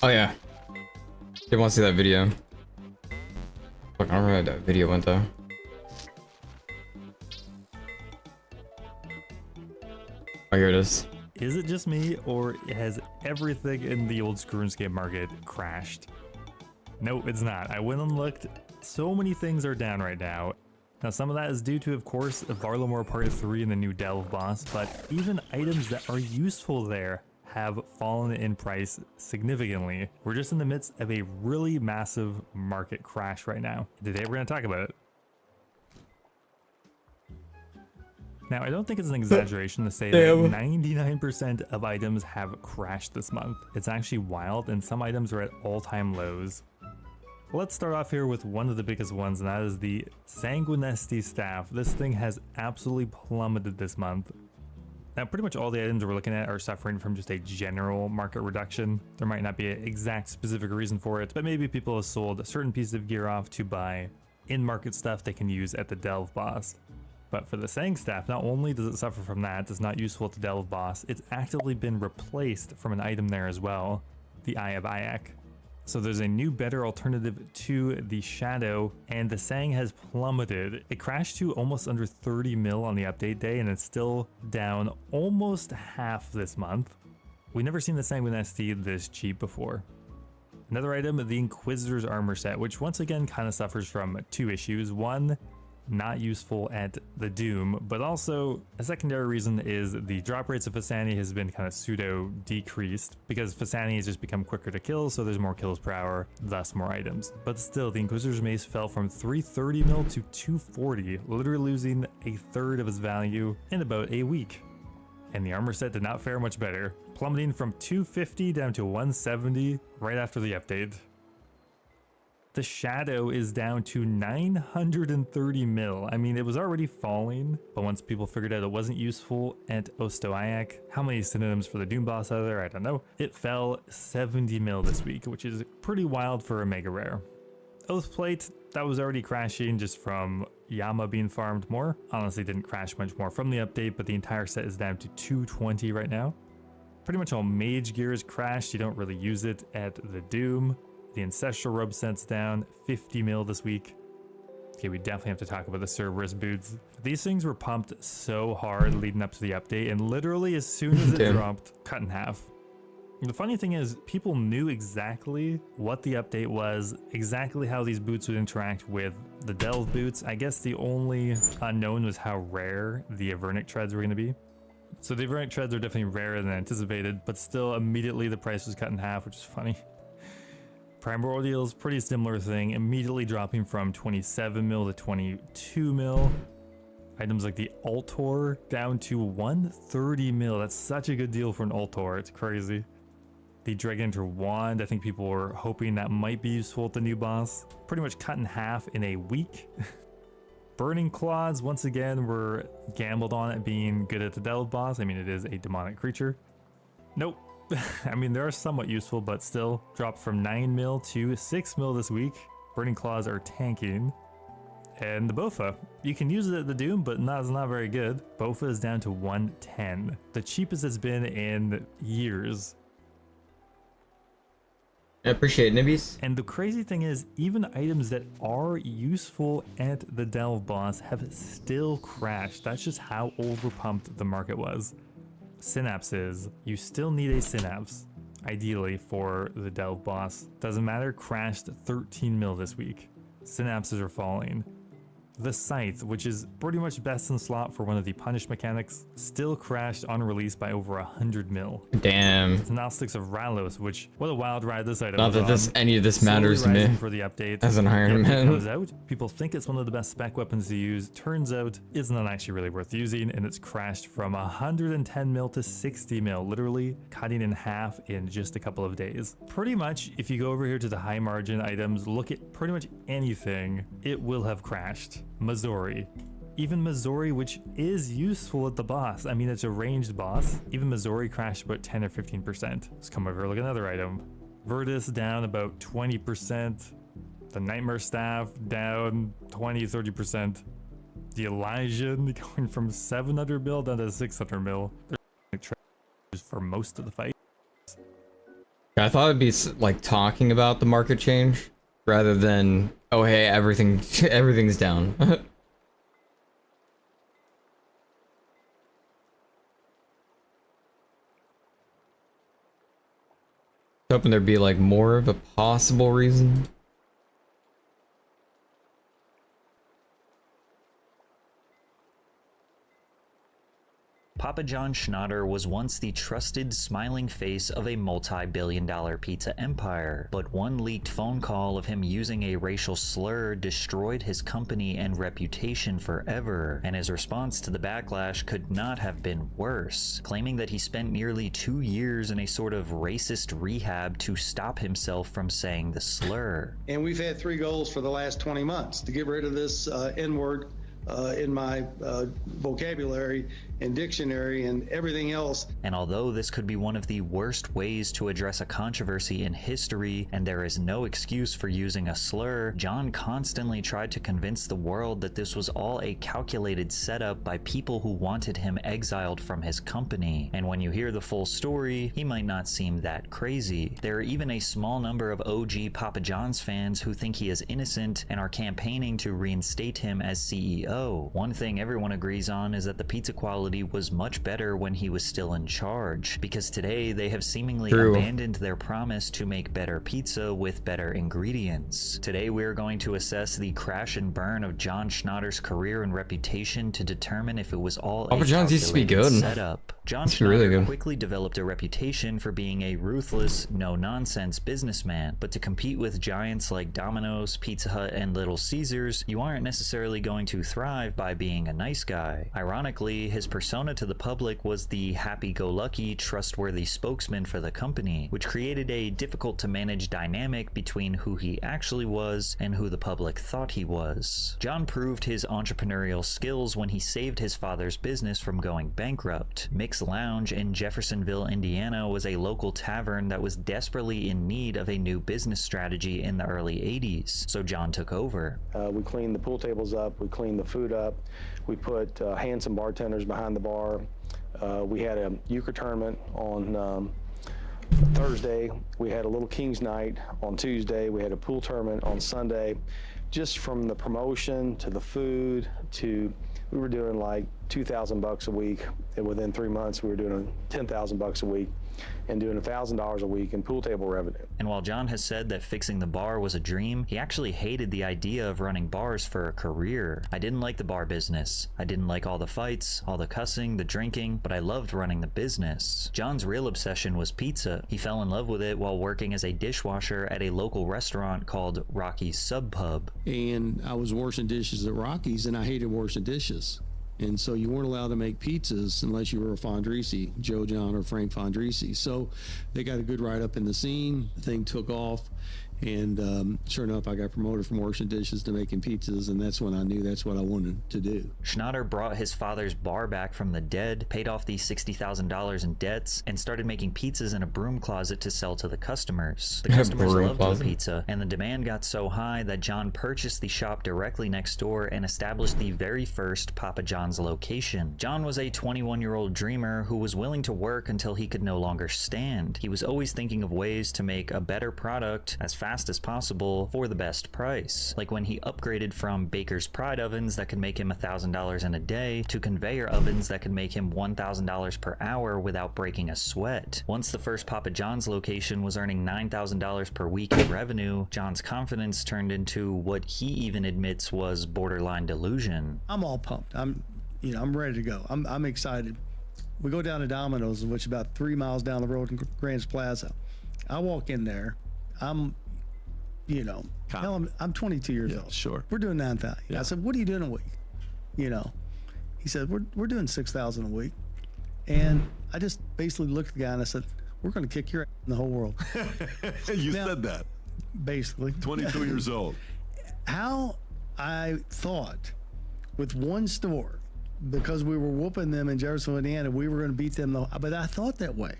Oh yeah. Didn't want to see that video. Fuck, I don't remember how that video went though. Oh, here it is. Is it just me, or has everything in the old RuneScape market crashed? No, it's not. I went and looked. So many things are down right now. Now, some of that is due to, of course, Varlamore Part 3 and the new Delve boss, but even items that are useful there have fallen in price significantly. We're just in the midst of a really massive market crash right now. Today, we're going to talk about it. Now, I don't think it's an exaggeration to say that 99% of items have crashed this month. It's actually wild, and some items are at all-time lows. Let's start off here with one of the biggest ones, and that is the Sanguinesti staff. This thing has absolutely plummeted this month. Now, pretty much all the items we're looking at are suffering from just a general market reduction. There might not be an exact specific reason for it, but maybe people have sold a certain piece of gear off to buy in-market stuff they can use at the Delve boss. But for the Sang staff, not only does it suffer from that, it's not useful to Delve boss, it's actively been replaced from an item there as well, the Eye of Ayak. So there's a new better alternative to the Shadow, and the Sang has plummeted. It crashed to almost under 30 mil on the update day, and it's still down almost half this month. We've never seen the Sanguinesti this cheap before. Another item, the Inquisitor's armor set, which once again kind of suffers from two issues. One, not useful at the Doom, but also a secondary reason is the drop rates of Fasani has been kind of pseudo decreased because Fasani has just become quicker to kill, so there's more kills per hour, thus more items. But still, the Inquisitor's Mace fell from 330 mil to 240, literally losing a third of its value in about a week. And the armor set did not fare much better, plummeting from 250 down to 170 right after the update. The Shadow is down to 930 mil. I mean, it was already falling, but once people figured out it wasn't useful at Ostoiac, how many synonyms for the Doom boss are there? I don't know. It fell 70 mil this week, which is pretty wild for a mega rare. Oathplate, that was already crashing just from Yama being farmed more. Honestly, didn't crash much more from the update, but the entire set is down to 220 right now. Pretty much all mage gear is crashed. You don't really use it at the Doom. The Ancestral Robe set's down 50 mil this week. Okay, we definitely have to talk about the Cerberus boots. These things were pumped so hard leading up to the update, and literally as soon as it dropped, cut in half. The funny thing is, people knew exactly what the update was, exactly how these boots would interact with the Delve boots. I guess the only unknown was how rare the Avernic treads were going to be. So the Avernic treads are definitely rarer than anticipated, but still immediately the price was cut in half, which is funny. Primordials, pretty similar thing, immediately dropping from 27 mil to 22 mil. Items like the Altor down to 130 mil. That's such a good deal for an Altor. It's crazy. The Dragontor Wand, I think people were hoping that might be useful at the new boss. Pretty much cut in half in a week. Burning Claws, once again, were gambled on it being good at the Delve boss. I mean, it is a demonic creature. Nope. I mean, they are somewhat useful, but still dropped from 9 mil to 6 mil this week. Burning Claws are tanking. And the Bofa, you can use it at the Doom, but it's not very good. Bofa is down to 110, the cheapest it's been in years. I appreciate it, Nibbies. And the crazy thing is, even items that are useful at the Delve boss have still crashed. That's just how overpumped the market was. Synapses, you still need a synapse, ideally, for the Delve boss. Doesn't matter, crashed 13 mil this week. Synapses are falling. The Scythe, which is pretty much best in slot for one of the punish mechanics, still crashed on release by over 100 mil. Damn. Gnostics of Ralos, which, what a wild ride this item Not that was any of this matters to me. For the update. As an Iron Man. Comes out, people think it's one of the best spec weapons to use. Turns out it's not actually really worth using, and it's crashed from 110 mil to 60 mil, literally cutting in half in just a couple of days. Pretty much, if you go over here to the high margin items, look at pretty much anything, it will have crashed. Missouri. Even Missouri, which is useful at the boss. I mean, it's a ranged boss. Even Missouri crashed about 10 or 15%. Let's come over, look at another item. Virtus down about 20%. The Nightmare Staff down 20-30%. The Elysian going from 700 mil down to 600 mil. For most of the fight. I thought it'd be like talking about the market change rather than, oh hey, everything's down. Hoping there'd be like more of a possible reason. Papa John Schnatter was once the trusted, smiling face of a multi-billion-dollar pizza empire, but one leaked phone call of him using a racial slur destroyed his company and reputation forever, and his response to the backlash could not have been worse, claiming that he spent nearly 2 years in a sort of racist rehab to stop himself from saying the slur. And we've had 3 goals for the last 20 months to get rid of this N-word in my vocabulary and dictionary and everything else. And although this could be one of the worst ways to address a controversy in history, and there is no excuse for using a slur, John constantly tried to convince the world that this was all a calculated setup by people who wanted him exiled from his company. And when you hear the full story, he might not seem that crazy. There are even a small number of OG Papa John's fans who think he is innocent and are campaigning to reinstate him as CEO. go. One thing everyone agrees on is that the pizza quality was much better when he was still in charge, because today they have seemingly abandoned their promise to make better pizza with better ingredients. Today we are going to assess the crash and burn of John Schnatter's career and reputation to determine if it was all Papa a John's used to be calculated good. setup. John It's really Schnatter good. quickly developed a reputation for being a ruthless, no-nonsense businessman, but to compete with giants like Domino's, Pizza Hut, and Little Caesars, you aren't necessarily going to thrive by being a nice guy. Ironically, his persona to the public was the happy-go-lucky, trustworthy spokesman for the company, which created a difficult-to-manage dynamic between who he actually was and who the public thought he was. John proved his entrepreneurial skills when he saved his father's business from going bankrupt. Mick's Lounge in Jeffersonville, Indiana was a local tavern that was desperately in need of a new business strategy in the early 80s, so John took over. We cleaned the pool tables up, we cleaned the food up, we put handsome bartenders behind the bar. We had a euchre tournament on Thursday, we had a little King's Night on Tuesday, we had a pool tournament on Sunday. Just from the promotion to the food to, we were doing like $2,000 a week, and within 3 months we were doing $10,000 a week and doing $1,000 a week in pool table revenue. And while John has said that fixing the bar was a dream, he actually hated the idea of running bars for a career. I didn't like the bar business. I didn't like all the fights, all the cussing, the drinking, but I loved running the business. John's real obsession was pizza. He fell in love with it while working as a dishwasher at a local restaurant called Rocky's Sub Pub. And I was washing dishes at Rocky's, and I hated washing dishes. And so you weren't allowed to make pizzas unless you were a Fondrisi, Joe John or Frank Fondrisi. So they got a good write-up in the scene. The thing took off. And sure enough, I got promoted from washing dishes to making pizzas, and that's when I knew that's what I wanted to do. Schnatter brought his father's bar back from the dead, paid off the $60,000 in debts, and started making pizzas in a broom closet to sell to the customers. The customers loved the pizza, and the demand got so high that John purchased the shop directly next door and established the very first Papa John's location. John was a 21-year-old dreamer who was willing to work until he could no longer stand. He was always thinking of ways to make a better product as fast as possible for the best price, like when he upgraded from Baker's Pride ovens that could make him $1,000 in a day to conveyor ovens that could make him $1,000 per hour without breaking a sweat. Once the first Papa John's location was earning $9,000 per week in revenue, John's confidence turned into what he even admits was borderline delusion. I'm all pumped. I'm ready to go. I'm excited. We go down to Domino's, which is about 3 miles down the road in Grants Plaza. I walk in there. I'm 22 years old. Sure. We're doing 9,000. Yeah. I said, "What are you doing a week?" He said, "We're doing 6,000 a week." And I just basically looked at the guy and I said, "We're going to kick your ass in the whole world." You said that. Basically. 22 years old. How I thought with one store, because we were whooping them in Jefferson, Indiana, we were going to beat them. But I thought that way,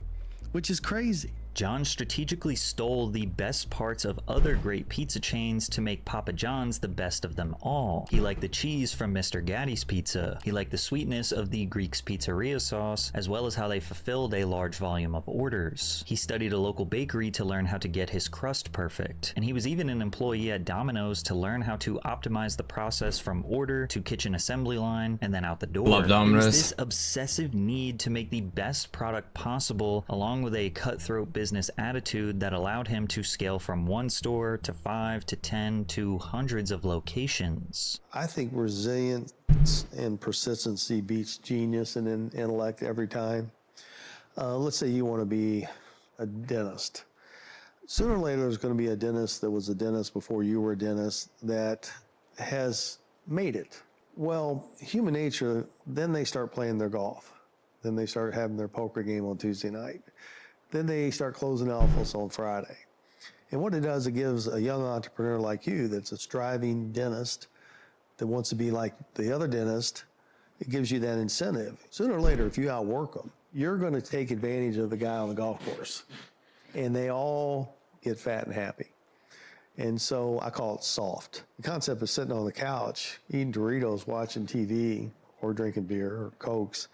which is crazy. John strategically stole the best parts of other great pizza chains to make Papa John's the best of them all. He liked the cheese from Mr. Gatti's Pizza. He liked the sweetness of the Greek's Pizzeria sauce, as well as how they fulfilled a large volume of orders. He studied a local bakery to learn how to get his crust perfect. And he was even an employee at Domino's to learn how to optimize the process from order to kitchen assembly line and then out the door. Love Domino's. It was this obsessive need to make the best product possible, along with a cutthroat business attitude that allowed him to scale from one store to 5 to 10 to hundreds of locations. I think resilience and persistency beats genius and intellect every time. Let's say you want to be a dentist. Sooner or later, there's going to be a dentist that was a dentist before you were a dentist that has made it. Well, human nature, then they start playing their golf. Then they start having their poker game on Tuesday night. Then they start closing office on Friday. And what it does, it gives a young entrepreneur like you that's a striving dentist that wants to be like the other dentist, it gives you that incentive. Sooner or later, if you outwork them, you're going to take advantage of the guy on the golf course. And they all get fat and happy. And so I call it soft. The concept of sitting on the couch, eating Doritos, watching TV, or drinking beer or Cokes,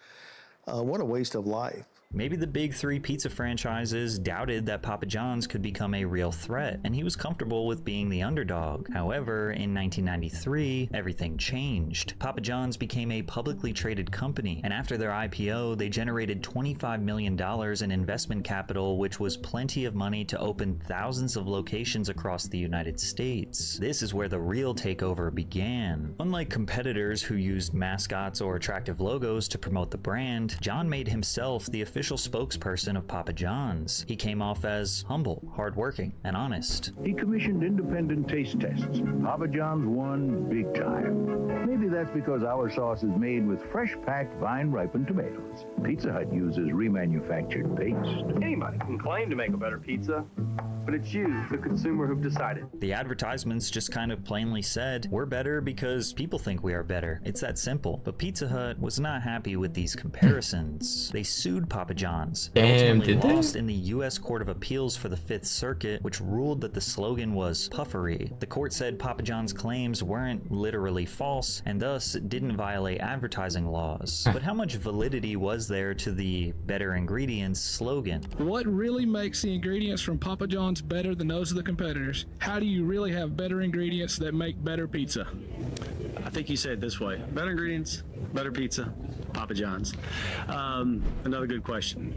what a waste of life. Maybe the big three pizza franchises doubted that Papa John's could become a real threat, and he was comfortable with being the underdog. However, in 1993, everything changed. Papa John's became a publicly traded company, and after their IPO, they generated $25 million in investment capital, which was plenty of money to open thousands of locations across the United States. This is where the real takeover began. Unlike competitors who used mascots or attractive logos to promote the brand, John made himself the official spokesperson of Papa John's. He came off as humble, hardworking, and honest. He commissioned independent taste tests. Papa John's won big time. Maybe that's because our sauce is made with fresh-packed, vine-ripened tomatoes. Pizza Hut uses remanufactured paste. Anybody can claim to make a better pizza, but it's you, the consumer, who've decided. The advertisements just kind of plainly said, we're better because people think we are better. It's that simple. But Pizza Hut was not happy with these comparisons. They sued Papa John's. Damn, Ultimately did they? lost in the U.S. Court of Appeals for the Fifth Circuit, which ruled that the slogan was puffery. The court said Papa John's claims weren't literally false and thus didn't violate advertising laws. But how much validity was there to the better ingredients slogan? What really makes the ingredients from Papa John's better than those of the competitors? How do you really have better ingredients that make better pizza? I think you said it this way: better ingredients, better pizza, Papa John's. Another good question.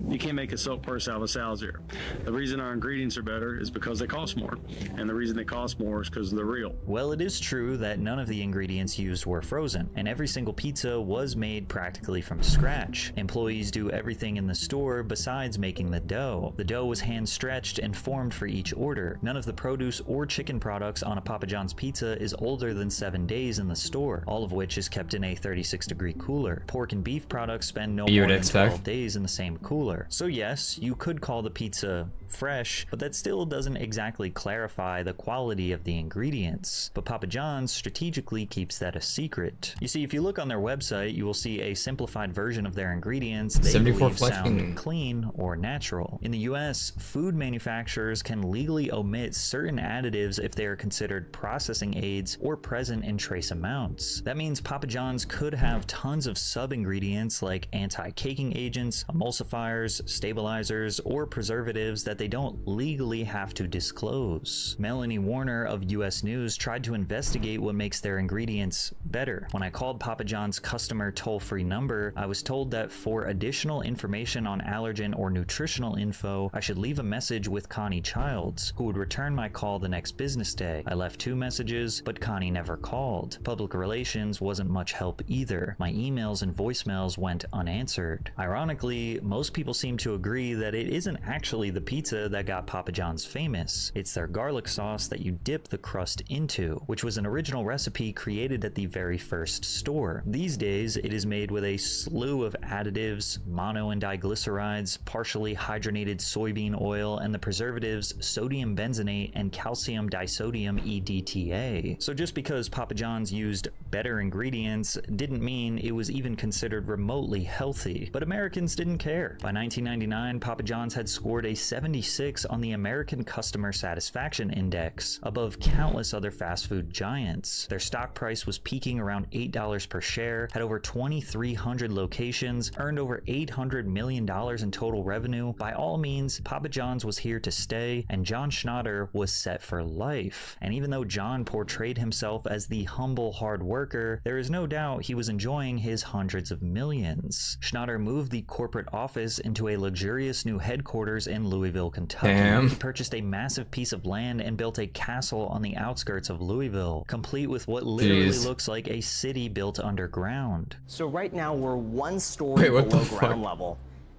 You can't make a silk purse out of a sow's ear. The reason our ingredients are better is because they cost more, and the reason they cost more is because they're real. Well, it is true that none of the ingredients used were frozen, and every single pizza was made practically from scratch. Employees do everything in the store besides making the dough. The dough was hand-stretched and formed for each order. None of the produce or chicken products on a Papa John's pizza is older than 7 days in the store, all of which is kept in a 36-degree cooler. Pork and beef products spend no more than 12 days in the same cooler. So yes, you could call the pizza fresh, but that still doesn't exactly clarify the quality of the ingredients. But Papa John's strategically keeps that a secret. You see, if you look on their website, you will see a simplified version of their ingredients they believe sound clean or natural. In the US, food manufacturers can legally omit certain additives if they are considered processing aids or present in trace amounts. That means Papa John's could have tons of sub-ingredients like anti-caking agents, emulsifiers, stabilizers, or preservatives that they don't legally have to disclose. Melanie Warner of US News tried to investigate what makes their ingredients better. When I called Papa John's customer toll-free number, I was told that for additional information on allergen or nutritional info, I should leave a message with Connie Childs, who would return my call the next business day. I left 2 messages, but Connie never called. Public relations wasn't much help either. My emails and voicemails went unanswered. Ironically, most people seem to agree that it isn't actually the pizza that got Papa John's famous. It's their garlic sauce that you dip the crust into, which was an original recipe created at the very first store. These days, it is made with a slew of additives, mono and diglycerides, partially hydrogenated soybean oil, and the preservatives sodium benzenate and calcium disodium EDTA. So just because Papa John's used better ingredients didn't mean it was even considered remotely healthy. But Americans didn't care. By 1999, Papa John's had scored a 76 on the American Customer Satisfaction Index, above countless other fast food giants. Their stock price was peaking around $8 per share, had over 2,300 locations, earned over $800 million in total revenue. By all means, Papa John's was here to stay, and John Schnatter was set for life. And even though John portrayed himself as the humble hard worker, there is no doubt he was enjoying his hundreds of millions. Schnatter moved the corporate office into a luxurious new headquarters in Louisville, Kentucky. He purchased a massive piece of land and built a castle on the outskirts of Louisville, complete with what literally looks like a city built underground. So right now we're 1 story below ground level,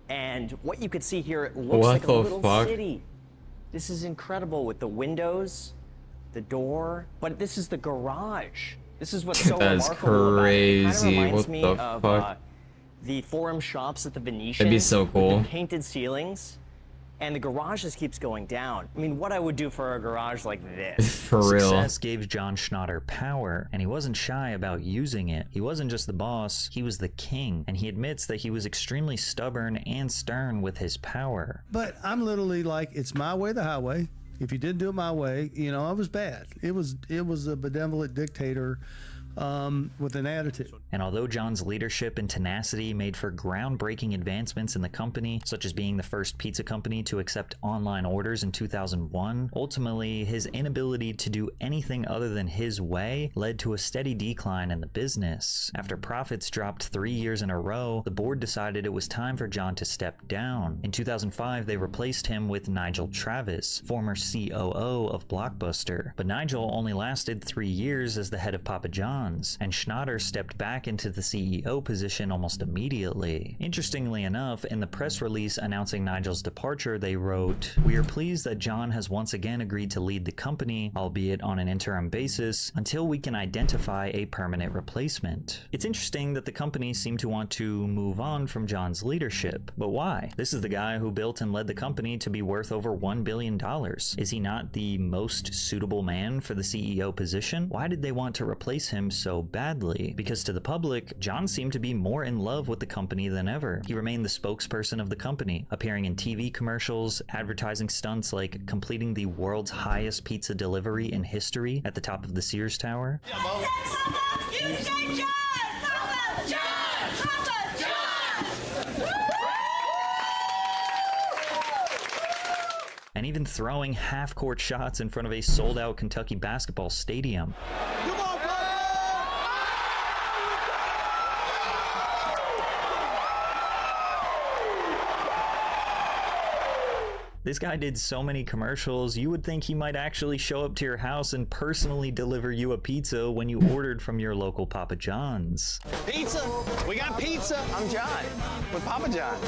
and what you could see here, it looks like a little city. This is incredible with the windows, the door, but this is the garage. This is what's so remarkable about it. It kind of reminds me of the Forum shops at the Venetian. That'd be so cool. With the painted ceilings, and the garage just keeps going down. I mean, what I would do for a garage like this. For real. Success gave John Schnatter power, and he wasn't shy about using it. He wasn't just the boss, he was the king, and he admits that he was extremely stubborn and stern with his power. But I'm literally like, it's my way, the highway. If you didn't do it my way, you know, I was bad. It was a benevolent dictator with an attitude. And although John's leadership and tenacity made for groundbreaking advancements in the company, such as being the first pizza company to accept online orders in 2001, ultimately his inability to do anything other than his way led to a steady decline in the business. After profits dropped 3 years in a row, the board decided it was time for John to step down. In 2005, they replaced him with Nigel Travis, former COO of Blockbuster. But Nigel only lasted 3 years as the head of Papa John's, and Schnatter stepped back into the CEO position almost immediately. Interestingly enough, in the press release announcing Nigel's departure, they wrote, "We are pleased that John has once again agreed to lead the company, albeit on an interim basis, until we can identify a permanent replacement." It's interesting that the company seemed to want to move on from John's leadership, but why? This is the guy who built and led the company to be worth over $1 billion. Is he not the most suitable man for the CEO position? Why did they want to replace him so badly? Because to the public, John seemed to be more in love with the company than ever. He remained the spokesperson of the company, appearing in TV commercials, advertising stunts like completing the world's highest pizza delivery in history at the top of the Sears Tower. You say John! Papa John! Papa John! And even throwing half-court shots in front of a sold-out Kentucky basketball stadium. Come on, This guy did so many commercials, you would think he might actually show up to your house and personally deliver you a pizza when you ordered from your local Papa John's. Pizza! We got pizza! I'm John with Papa John.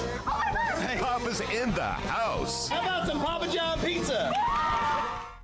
Hey, Papa's in the house. How about some Papa John pizza?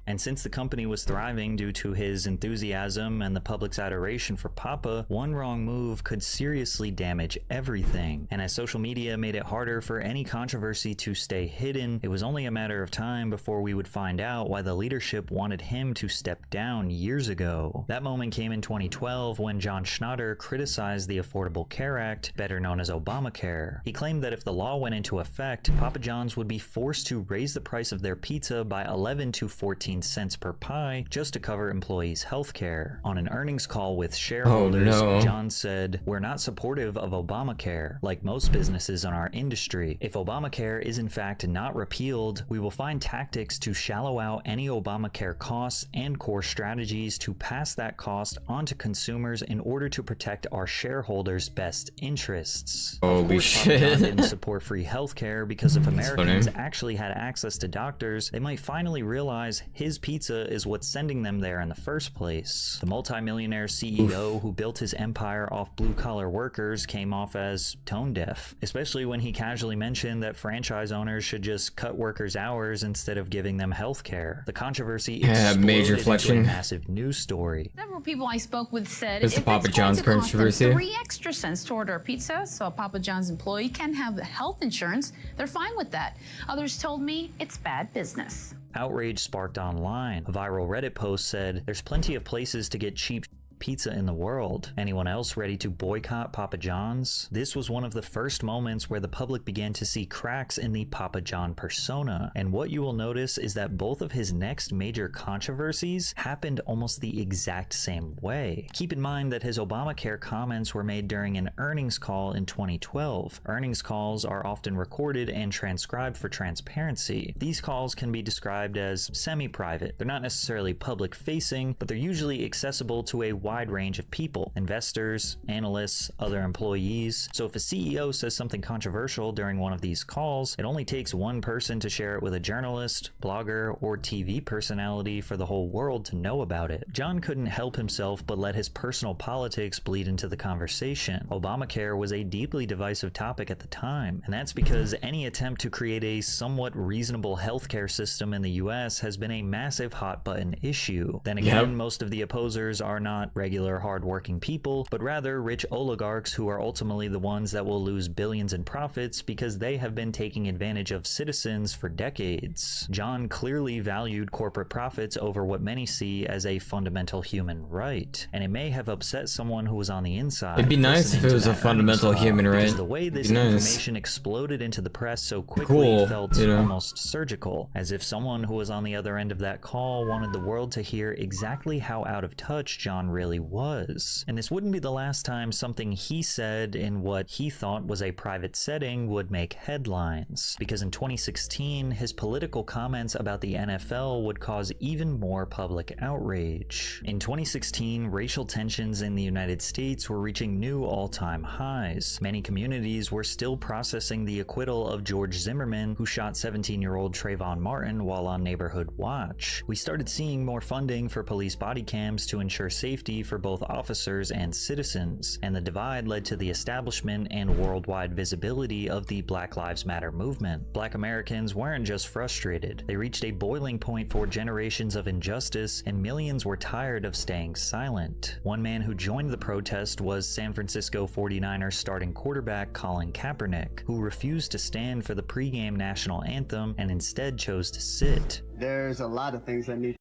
And since the company was thriving due to his enthusiasm and the public's adoration for Papa, one wrong move could seriously damage everything. And as social media made it harder for any controversy to stay hidden, it was only a matter of time before we would find out why the leadership wanted him to step down years ago. That moment came in 2012 when John Schnatter criticized the Affordable Care Act, better known as Obamacare. He claimed that if the law went into effect, Papa John's would be forced to raise the price of their pizza by 11 to 14 cents per pie just to cover employees' health care. On an earnings call with shareholders, John said, "We're not supportive of Obamacare, like most businesses in our industry. If Obamacare is in fact not repealed, we will find tactics to shallow out any Obamacare costs and core strategies to pass that cost onto consumers in order to protect our shareholders' best interests." Holy shit. Papa John didn't support free healthcare because if Americans actually had access to doctors, they might finally realize his pizza is what's sending them there in the first place. The multimillionaire CEO who built his empire off blue-collar workers came off as tone-deaf, especially when he casually mentioned that franchise owners should just cut workers' hours instead of giving them health care. The controversy exploded into a massive news story. Several people I spoke with said It's the Papa John's controversy. 3 extra cents to order a pizza, so a Papa John's employee can have health insurance. They're fine with that. Others told me it's bad business. Outrage sparked online. A viral Reddit post said, "There's plenty of places to get cheap pizza in the world. Anyone else ready to boycott Papa John's?" This was one of the first moments where the public began to see cracks in the Papa John persona. And what you will notice is that both of his next major controversies happened almost the exact same way. Keep in mind that his Obamacare comments were made during an earnings call in 2012. Earnings calls are often recorded and transcribed for transparency. These calls can be described as semi-private. They're not necessarily public-facing, but they're usually accessible to a wide range of people, investors, analysts, other employees. So if a CEO says something controversial during one of these calls, it only takes one person to share it with a journalist, blogger, or TV personality for the whole world to know about it. John couldn't help himself but let his personal politics bleed into the conversation. Obamacare was a deeply divisive topic at the time, and that's because any attempt to create a somewhat reasonable healthcare system in the US has been a massive hot button issue. Then again, most of the opposers are not regular hard-working people, but rather rich oligarchs who are ultimately the ones that will lose billions in profits because they have been taking advantage of citizens for decades. John clearly valued corporate profits over what many see as a fundamental human right, and it may have upset someone who was on the inside. It'd be nice if it was a fundamental human right. Because the way this information exploded into the press so quickly felt almost surgical, as if someone who was on the other end of that call wanted the world to hear exactly how out of touch John really really was. And this wouldn't be the last time something he said in what he thought was a private setting would make headlines, because in 2016, his political comments about the NFL would cause even more public outrage. In 2016, racial tensions in the United States were reaching new all-time highs. Many communities were still processing the acquittal of George Zimmerman, who shot 17-year-old Trayvon Martin while on neighborhood watch. We started seeing more funding for police body cams to ensure safety for both officers and citizens, and the divide led to the establishment and worldwide visibility of the Black Lives Matter movement. Black Americans weren't just frustrated. They reached a boiling point for generations of injustice, and millions were tired of staying silent. One man who joined the protest was San Francisco 49ers starting quarterback Colin Kaepernick, who refused to stand for the pregame national anthem and instead chose to sit. There's a lot of things that need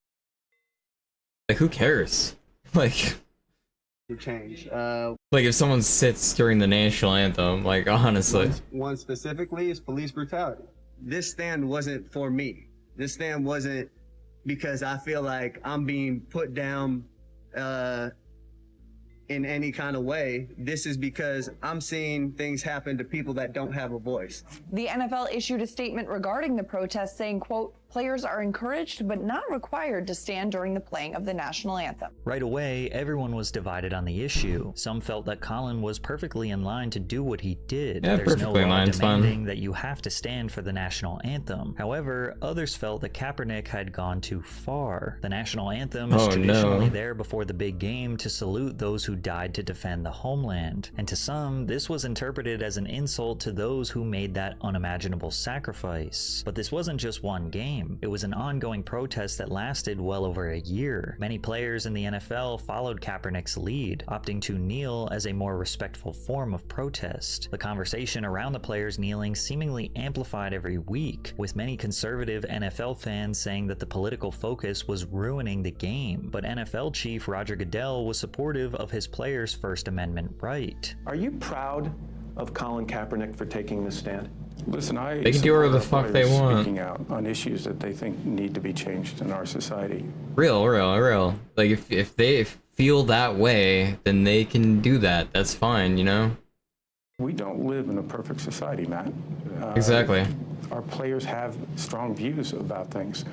Like, who cares? Like, to change. like if someone sits during the national anthem, like, honestly. One specifically is police brutality. This stand wasn't for me. This stand wasn't because I feel like I'm being put down in any kind of way. This is because I'm seeing things happen to people that don't have a voice. The NFL issued a statement regarding the protest saying, quote, "Players are encouraged but not required to stand during the playing of the national anthem." Right away, everyone was divided on the issue. Some felt that Colin was perfectly in line to do what he did. Yeah, There's no perfectly in law line, it's fine. demanding that you have to stand for the national anthem. However, others felt that Kaepernick had gone too far. The national anthem is Oh, traditionally no. there before the big game to salute those who died to defend the homeland. And to some, this was interpreted as an insult to those who made that unimaginable sacrifice. But this wasn't just one game. It was an ongoing protest that lasted well over a year. Many players in the NFL followed Kaepernick's lead, opting to kneel as a more respectful form of protest. The conversation around the players kneeling seemingly amplified every week, with many conservative NFL fans saying that the political focus was ruining the game. But NFL chief Roger Goodell was supportive of his players' First Amendment right. Are you proud of Colin Kaepernick for taking this stand? Listen, They can do whatever the fuck they want. Speaking out on issues that they think need to be changed in our society. Real. Like, if they feel that way, then they can do that. That's fine, you know? We don't live in a perfect society, Matt. Exactly. Our players have strong views about things.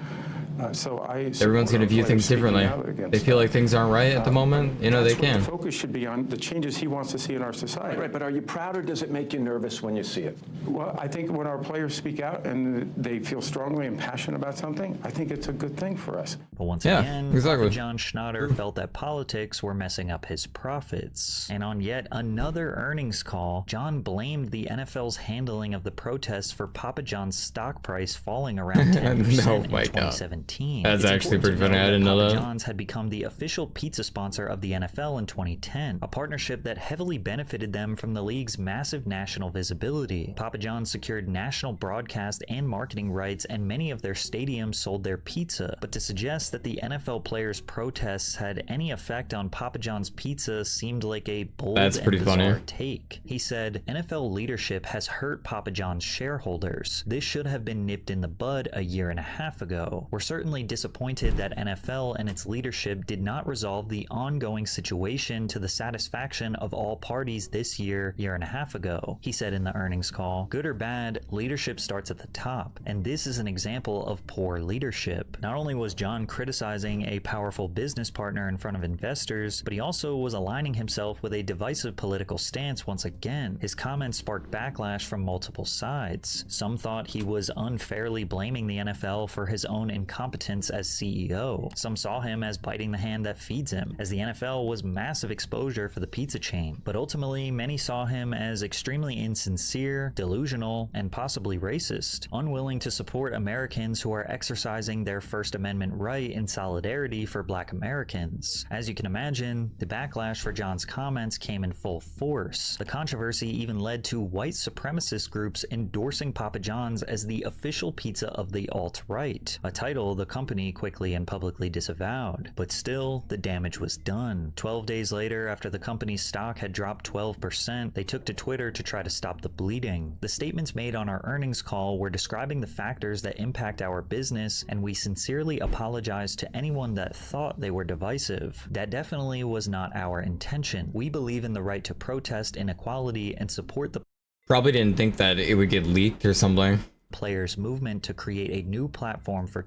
Everyone's going to view things differently. They feel like things aren't right at the moment, you know, they can. The focus should be on the changes he wants to see in our society. Right, but are you proud or does it make you nervous when you see it? Well, I think when our players speak out and they feel strongly and passionate about something, I think it's a good thing for us. But once again, Papa John Schnatter felt that politics were messing up his profits. And on yet another earnings call, John blamed the NFL's handling of the protests for Papa John's stock price falling around 10% Oh in my God. 2017. That's It's actually important pretty to funny. note I didn't know Papa that. John's had become the official pizza sponsor of the NFL in 2010, a partnership that heavily benefited them from the league's massive national visibility. Papa John's secured national broadcast and marketing rights, and many of their stadiums sold their pizza. But to suggest that the NFL players' protests had any effect on Papa John's pizza seemed like a bold That's and pretty bizarre funny. take. He said, "NFL leadership has hurt Papa John's shareholders. This should have been nipped in the bud a year and a half ago. We're certainly disappointed that NFL and its leadership did not resolve the ongoing situation to the satisfaction of all parties this year and a half ago," he said in the earnings call. Good or bad, leadership starts at the top, and this is an example of poor leadership. Not only was John criticizing a powerful business partner in front of investors, but he also was aligning himself with a divisive political stance once again. His comments sparked backlash from multiple sides. Some thought he was unfairly blaming the NFL for his own incompetence as CEO. Some saw him as biting the hand that feeds him, as the NFL was massive exposure for the pizza chain. But ultimately, many saw him as extremely insincere, delusional, and possibly racist, unwilling to support Americans who are exercising their First Amendment right in solidarity for Black Americans. As you can imagine, the backlash for John's comments came in full force. The controversy even led to white supremacist groups endorsing Papa John's as the official pizza of the alt-right, a title the company quickly and publicly disavowed. But still, the damage was done. 12 days later, after the company's stock had dropped 12%, they took to Twitter to try to stop the bleeding. The statements made on our earnings call were describing the factors that impact our business, and we sincerely apologize to anyone that thought they were divisive. That definitely was not our intention. We believe in the right to protest inequality and support the Probably didn't think that it would get leaked or something. players' movement to create a new platform for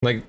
Like,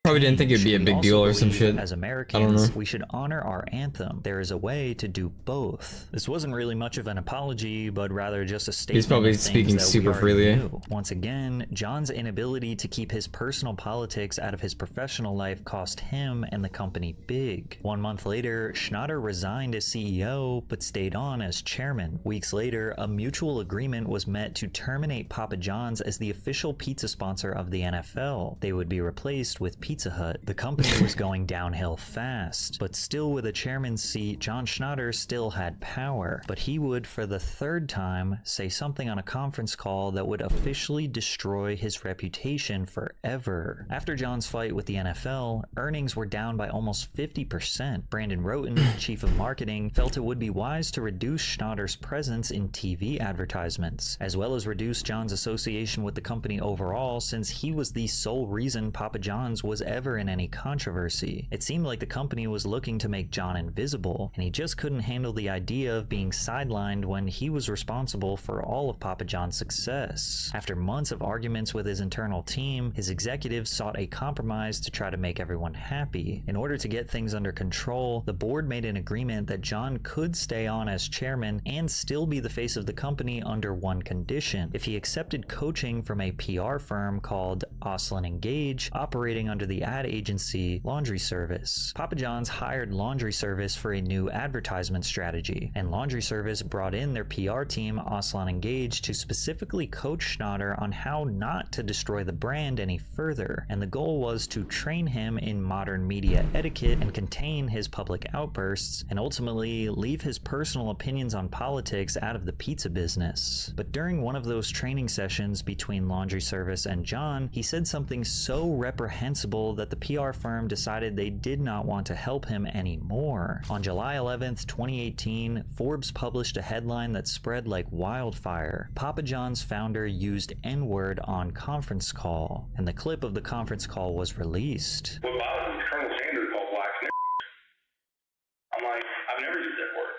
probably didn't think it'd be a big deal or some shit. As I don't Americans, know. we should honor our anthem. There is a way to do both. This wasn't really much of an apology, but rather just a statement. He's probably of things speaking that we super already freely. knew. Once again, John's inability to keep his personal politics out of his professional life cost him and the company big. 1 month later, Schnatter resigned as CEO, but stayed on as chairman. Weeks later, a mutual agreement was met to terminate Papa John's as the official pizza sponsor of the NFL. They would be replaced with Pizza Hut. The company was going downhill fast, but still with a chairman's seat, John Schnatter still had power. But he would, for the third time, say something on a conference call that would officially destroy his reputation forever. After John's fight with the NFL, earnings were down by almost 50%. Brandon Roten, chief of marketing, felt it would be wise to reduce Schnatter's presence in TV advertisements, as well as reduce John's association with the company overall, since he was the sole reason Papa John's was ever in any controversy. It seemed like the company was looking to make John invisible, and he just couldn't handle the idea of being sidelined when he was responsible for all of Papa John's success. After months of arguments with his internal team, his executives sought a compromise to try to make everyone happy. In order to get things under control, the board made an agreement that John could stay on as chairman and still be the face of the company under one condition: if he accepted coaching from a PR firm called Oslin & Gage, operating under the ad agency Laundry Service. Papa John's hired Laundry Service for a new advertisement strategy, and Laundry Service brought in their PR team, Oslin & Gage, to specifically coach Schnatter on how not to destroy the brand any further, and the goal was to train him in modern media etiquette and contain his public outbursts, and ultimately leave his personal opinions on politics out of the pizza business. But during one of those training sessions between Laundry Service and John, he said something so reprehensible that the PR firm decided they did not want to help him anymore. On July 11th, 2018, Forbes published a headline that spread like wildfire. Papa John's founder used N-word on conference call, and the clip of the conference call was released. What bothers me is Colonel Sanders called blacks niggers. I'm like, I've never used that word.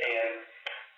And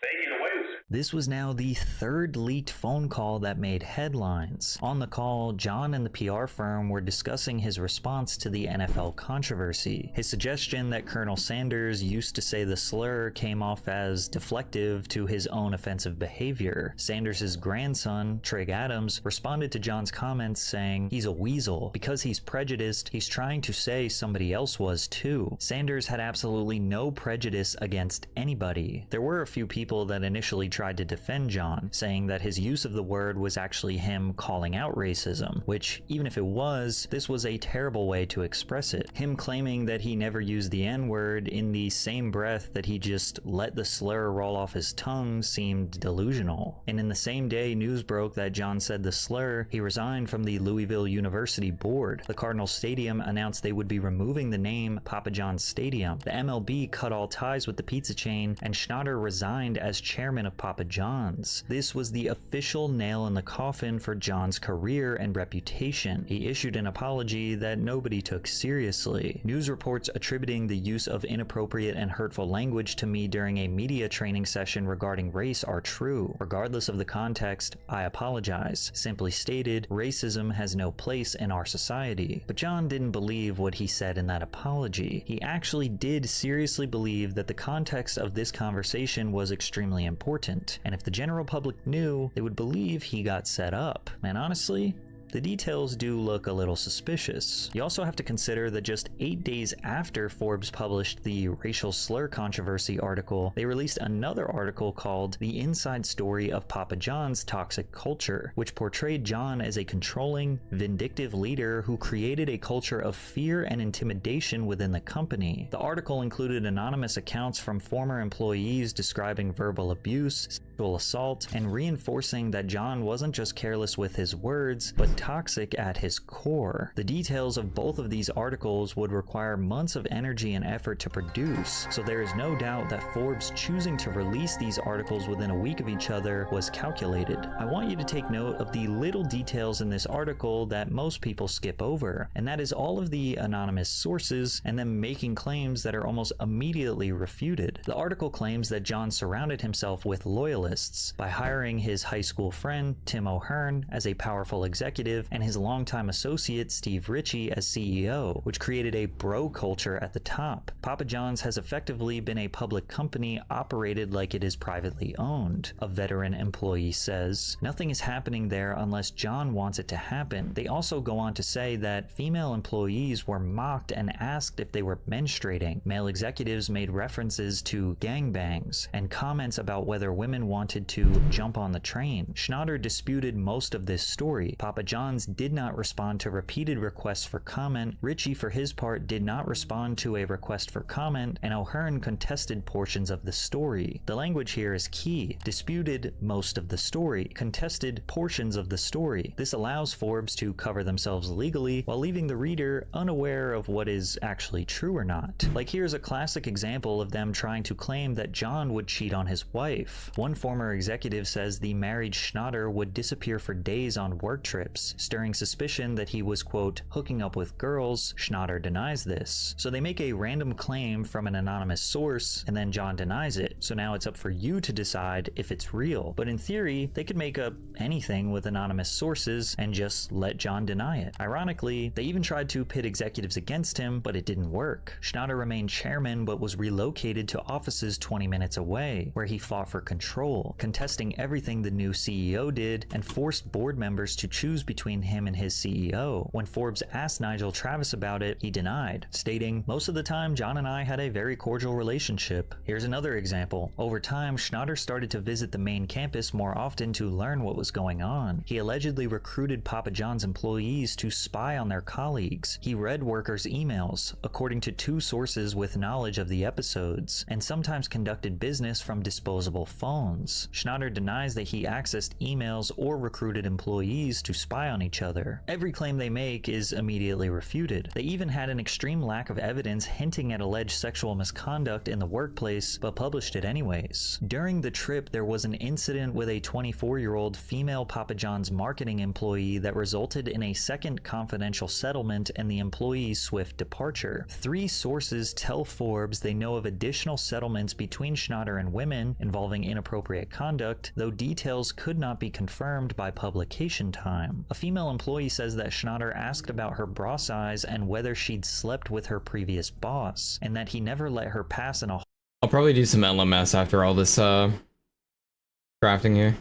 they get away with it. This was now the third leaked phone call that made headlines. On the call, John and the PR firm were discussing his response to the NFL controversy. His suggestion that Colonel Sanders used to say the slur came off as deflective to his own offensive behavior. Sanders' grandson, Trig Adams, responded to John's comments saying, "He's a weasel. Because he's prejudiced, he's trying to say somebody else was too." Sanders had absolutely no prejudice against anybody. There were a few people that initially tried to defend John, saying that his use of the word was actually him calling out racism, which, even if it was, this was a terrible way to express it. Him claiming that he never used the N-word in the same breath that he just let the slur roll off his tongue seemed delusional. And in the same day news broke that John said the slur, he resigned from the Louisville University board. The Cardinals Stadium announced they would be removing the name Papa John's Stadium. The MLB cut all ties with the pizza chain, and Schnatter resigned as chairman of Papa John's. This was the official nail in the coffin for John's career and reputation. He issued an apology that nobody took seriously. News reports attributing the use of inappropriate and hurtful language to me during a media training session regarding race are true. Regardless of the context, I apologize. Simply stated, racism has no place in our society. But John didn't believe what he said in that apology. He actually did seriously believe that the context of this conversation was extremely important, and if the general public knew, they would believe he got set up. And honestly, the details do look a little suspicious. You also have to consider that just 8 days after Forbes published the racial slur controversy article, they released another article called The Inside Story of Papa John's Toxic Culture, which portrayed John as a controlling, vindictive leader who created a culture of fear and intimidation within the company. The article included anonymous accounts from former employees describing verbal abuse, sexual assault, and reinforcing that John wasn't just careless with his words, but toxic at his core. The details of both of these articles would require months of energy and effort to produce, so there is no doubt that Forbes choosing to release these articles within a week of each other was calculated. I want you to take note of the little details in this article that most people skip over, and that is all of the anonymous sources and them making claims that are almost immediately refuted. The article claims that John surrounded himself with loyalists by hiring his high school friend Tim O'Hearn as a powerful executive and his longtime associate Steve Ritchie as CEO, which created a bro culture at the top. Papa John's has effectively been a public company operated like it is privately owned. A veteran employee says, "Nothing is happening there unless John wants it to happen." They also go on to say that female employees were mocked and asked if they were menstruating. Male executives made references to gangbangs and comments about whether women wanted to jump on the train. Schnatter disputed most of this story. Papa John's did not respond to repeated requests for comment. Ritchie, for his part, did not respond to a request for comment, and O'Hearn contested portions of the story. The language here is key. Disputed most of the story. Contested portions of the story. This allows Forbes to cover themselves legally while leaving the reader unaware of what is actually true or not. Like, here's a classic example of them trying to claim that John would cheat on his wife. One former executive says the married Schnatter would disappear for days on work trips, stirring suspicion that he was, quote, hooking up with girls. Schnatter denies this. So they make a random claim from an anonymous source, and then John denies it. So now it's up for you to decide if it's real. But in theory, they could make up anything with anonymous sources and just let John deny it. Ironically, they even tried to pit executives against him, but it didn't work. Schnatter remained chairman, but was relocated to offices 20 minutes away, where he fought for control, contesting everything the new CEO did, and forced board members to choose between him and his CEO. When Forbes asked Nigel Travis about it, he denied, stating, "Most of the time, John and I had a very cordial relationship." Here's another example. Over time, Schnatter started to visit the main campus more often to learn what was going on. He allegedly recruited Papa John's employees to spy on their colleagues. He read workers' emails, according to two sources with knowledge of the episodes, and sometimes conducted business from disposable phones. Schnatter denies that he accessed emails or recruited employees to spy on each other. Every claim they make is immediately refuted. They even had an extreme lack of evidence hinting at alleged sexual misconduct in the workplace, but published it anyways. During the trip, there was an incident with a 24-year-old female Papa John's marketing employee that resulted in a second confidential settlement and the employee's swift departure. Three sources tell Forbes they know of additional settlements between Schnatter and women involving inappropriate conduct, though details could not be confirmed by publication time. A female employee says that Schnatter asked about her bra size and whether she'd slept with her previous boss, and that he never let her pass in a I'll probably do some LMS after all this crafting here.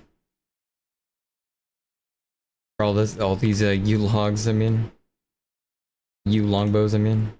For all these U-logs, I mean. U-longbows, I mean.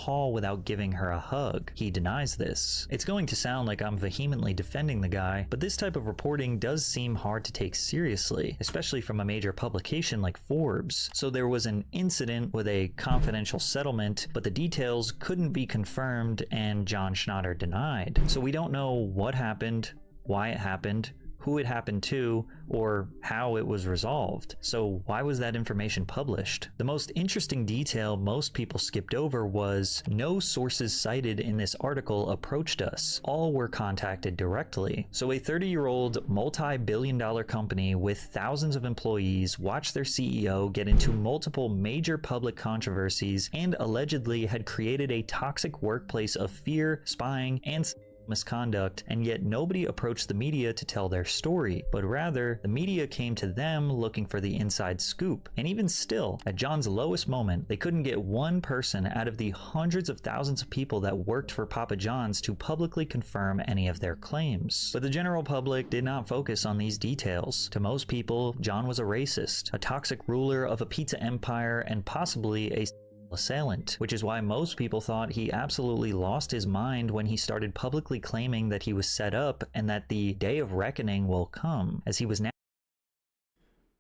hall without giving her a hug. He denies this. It's going to sound like I'm vehemently defending the guy, but this type of reporting does seem hard to take seriously, especially from a major publication like Forbes. So there was an incident with a confidential settlement, but the details couldn't be confirmed and John Schnatter denied. So we don't know what happened, why it happened, who it happened to, or how it was resolved. So why was that information published? The most interesting detail most people skipped over was no sources cited in this article approached us. All were contacted directly. So a 30-year-old multi-billion-dollar company with thousands of employees watched their CEO get into multiple major public controversies and allegedly had created a toxic workplace of fear, spying, and misconduct, and yet nobody approached the media to tell their story, but rather the media came to them looking for the inside scoop. And even still, at John's lowest moment, they couldn't get one person out of the hundreds of thousands of people that worked for Papa John's to publicly confirm any of their claims. But the general public did not focus on these details. To most people, John was a racist, a toxic ruler of a pizza empire, and possibly a assailant, which is why most people thought he absolutely lost his mind when he started publicly claiming that he was set up and that the day of reckoning will come, as he was now.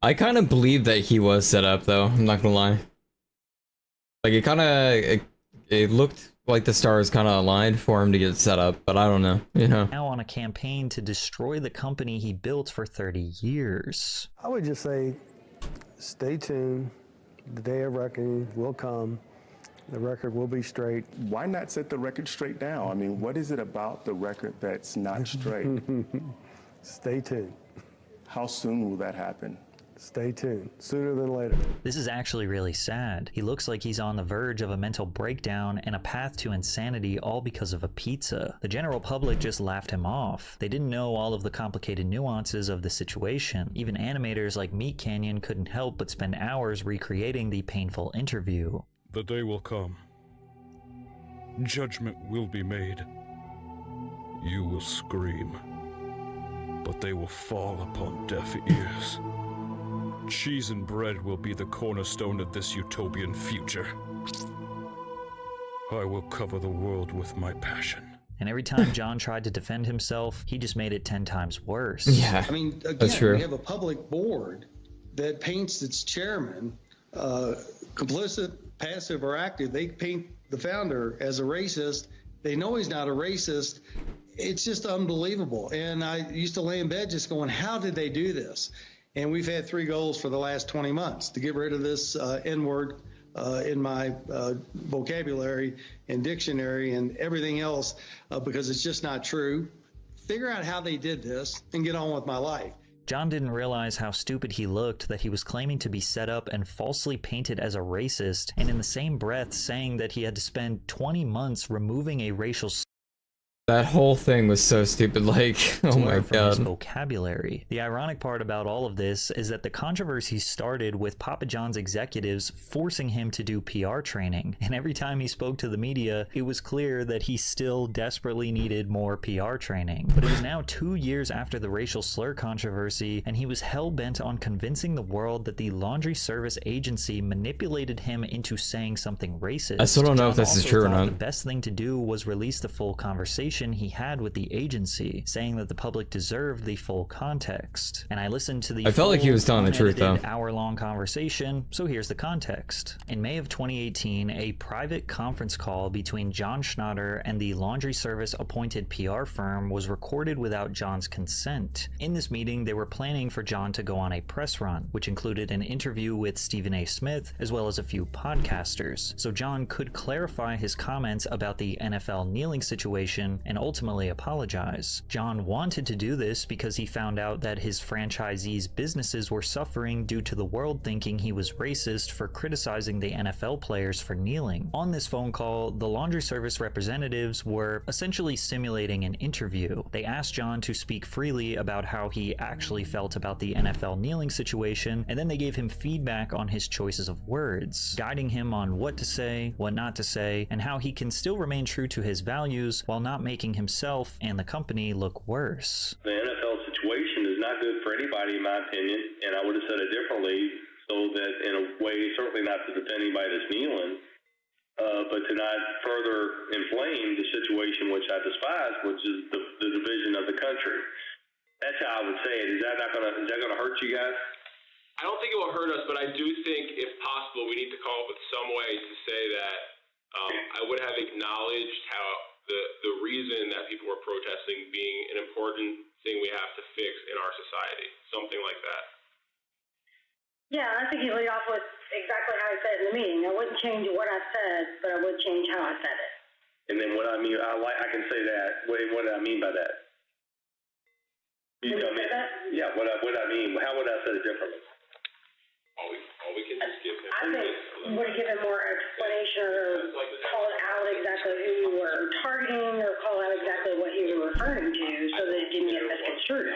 I kind of believe that he was set up, though. I'm not gonna lie. Like, it looked like the stars kind of aligned for him to get set up, but I don't know, you know. Now on a campaign to destroy the company he built for 30 years. I would just say Stay tuned. The day of reckoning will come. The record will be straight. Why not set the record straight now? I mean, what is it about the record that's not straight? Stay tuned. How soon will that happen? Stay tuned. Sooner than later. This is actually really sad. He looks like he's on the verge of a mental breakdown and a path to insanity, all because of a pizza. The general public just laughed him off. They didn't know all of the complicated nuances of the situation. Even animators like Meat Canyon couldn't help but spend hours recreating the painful interview. The day will come. Judgment will be made. You will scream, but they will fall upon deaf ears. Cheese and bread will be the cornerstone of this utopian future. I will cover the world with my passion. And every time John tried to defend himself, he just made it 10 times worse. Yeah, I mean, again, that's true. we have a public board that paints its chairman complicit, passive, or active. They paint the founder as a racist. They know he's not a racist. It's just unbelievable. And I used to lay in bed just going, how did they do this? And we've had 3 goals for the last 20 months to get rid of this N-word in my vocabulary and dictionary and everything else because it's just not true. Figure out how they did this and get on with my life. John didn't realize how stupid he looked that he was claiming to be set up and falsely painted as a racist, and in the same breath saying that he had to spend 20 months removing a racial slur. That whole thing was so stupid, like, oh my His god. vocabulary. The ironic part about all of this is that the controversy started with Papa John's executives forcing him to do PR training, and every time he spoke to the media, it was clear that he still desperately needed more PR training. But it was now 2 years after the racial slur controversy, and he was hell-bent on convincing the world that the laundry service agency manipulated him into saying something racist. I still don't know John if this is also true or thought not. The best thing to do was release the full conversation he had with the agency, saying that the public deserved the full context. And I listened to the I felt like he was telling the truth, though. hour-long conversation, so here's the context. In May of 2018, a private conference call between John Schnatter and the laundry service appointed PR firm was recorded without John's consent. In this meeting, they were planning for John to go on a press run, which included an interview with Stephen A. Smith, as well as a few podcasters, so John could clarify his comments about the NFL kneeling situation and ultimately apologize. John wanted to do this because he found out that his franchisees' businesses were suffering due to the world thinking he was racist for criticizing the NFL players for kneeling. On this phone call, the laundry service representatives were essentially simulating an interview. They asked John to speak freely about how he actually felt about the NFL kneeling situation, and then they gave him feedback on his choices of words, guiding him on what to say, what not to say, and how he can still remain true to his values while not making himself and the company look worse. The NFL situation is not good for anybody, in my opinion, and I would have said it differently, so that in a way, certainly not to defend anybody that's kneeling, but to not further inflame the situation which I despise, which is the division of the country. That's how I would say it. Is that gonna hurt you guys? I don't think it will hurt us, but I do think, if possible, we need to come up with some way to say that I would have acknowledged how the reason that people were protesting being an important thing we have to fix in our society, something like that. Yeah, I think you lead off with exactly how I said it in the meeting. I wouldn't change what I said, but I would change how I said it. And then what I mean, I can say that. What do I mean by that? You tell me. Yeah, what I mean. How would I say it differently? All we can just give him. I think you would have given more explanation or called out exactly who you were targeting or call out exactly what you were referring to so that it didn't get misconstrued.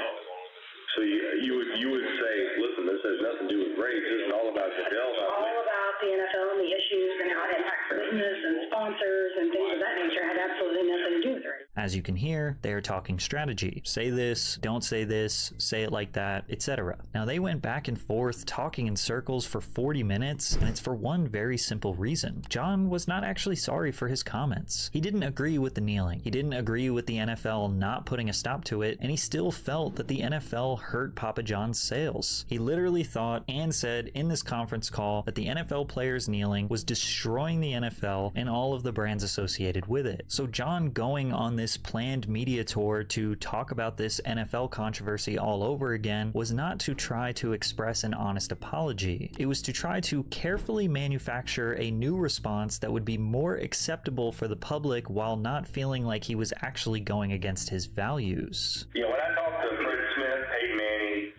So you would say, listen, this has nothing to do with race. This is all about Goodell. All about the NFL and the issues and how it impacts business and sponsors and things of that nature had absolutely nothing to do with race. As you can hear, they are talking strategy. Say this, don't say this, say it like that, etc. Now they went back and forth talking in circles for 40 minutes, and it's for one very simple reason. John was not actually sorry for his comments. He didn't agree with the kneeling. He didn't agree with the NFL not putting a stop to it, and he still felt that the NFL hurt Papa John's sales. He literally thought and said in this conference call that the NFL players kneeling was destroying the NFL and all of the brands associated with it. So John going on this this planned media tour to talk about this NFL controversy all over again was not to try to express an honest apology. It was to try to carefully manufacture a new response that would be more acceptable for the public while not feeling like he was actually going against his values. Yeah, when I talked to Fred Smith, Peyton Manning,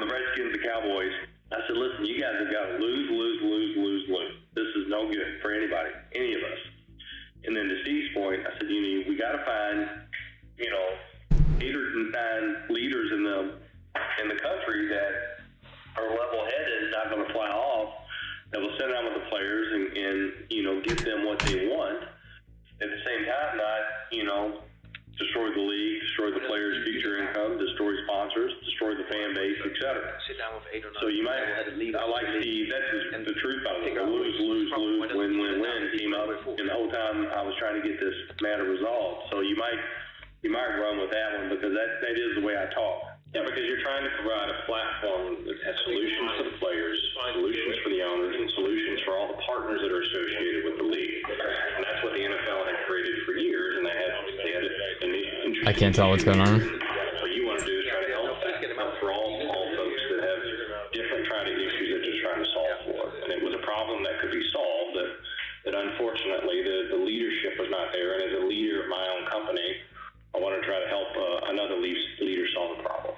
the Redskins, the Cowboys, I said, listen, you guys have got to lose, lose, lose, lose, lose. This is no good for anybody, any of us. And then to Steve's point, I said, we got to find, 8 or 9 leaders in the country that are level-headed, not going to fly off, that will sit down with the players and get them what they want. At the same time, not, destroy the league, destroy the players' future income, destroy sponsors, destroy the fan base, etc. So you might, I like Steve, that's the truth of it. Lose, lose, lose, win, win, win. Team up. And the whole time I was trying to get this matter resolved. So you might run with that one because that is the way I talk. Yeah, because you're trying to provide a platform that has solutions for the players, solutions for the owners, and solutions for all the partners that are associated with the league. And that's what the NFL had created for years, and they had I can't tell what's going on. What you want to do is try to help for all folks that have different issues that you're trying to solve for. And it was a problem that could be solved that unfortunately the leadership was not there. And as a leader of my own company, I want to try to help another leader solve the problem.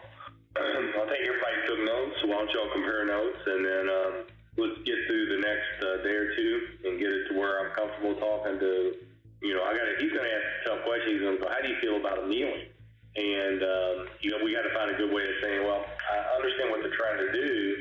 I think everybody took notes, so why don't y'all compare notes, and then let's get through the next day or two and get it to where I'm comfortable talking to, he's going to ask a tough question. He's going to go, how do you feel about him kneeling? And, we got to find a good way of saying, well, I understand what they're trying to do,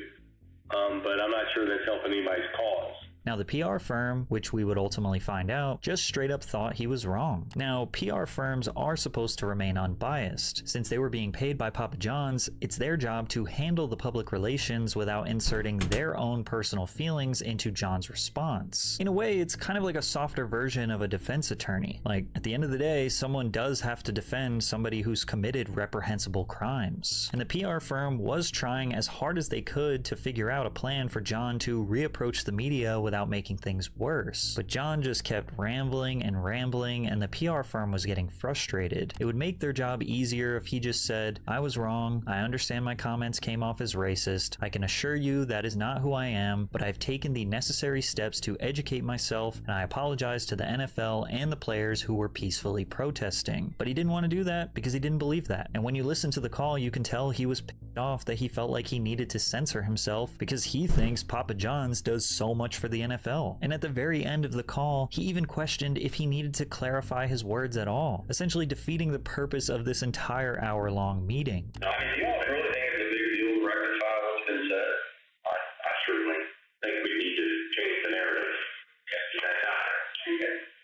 but I'm not sure that's helping anybody's cause. Now, the PR firm, which we would ultimately find out, just straight up thought he was wrong. Now, PR firms are supposed to remain unbiased. Since they were being paid by Papa John's, it's their job to handle the public relations without inserting their own personal feelings into John's response. In a way, it's kind of like a softer version of a defense attorney. Like, at the end of the day, someone does have to defend somebody who's committed reprehensible crimes. And the PR firm was trying as hard as they could to figure out a plan for John to reapproach the media without making things worse. But John just kept rambling and rambling, and the PR firm was getting frustrated. It would make their job easier if he just said, I was wrong, I understand my comments came off as racist, I can assure you that is not who I am, but I've taken the necessary steps to educate myself, and I apologize to the NFL and the players who were peacefully protesting. But he didn't want to do that because he didn't believe that. And when you listen to the call, you can tell he was pissed off that he felt like he needed to censor himself because he thinks Papa John's does so much for the NFL. And at the very end of the call, he even questioned if he needed to clarify his words at all, essentially defeating the purpose of this entire hour-long meeting. I mean, do you all really think it's a big deal to rectify what's been said? I certainly think we need to change the narrative.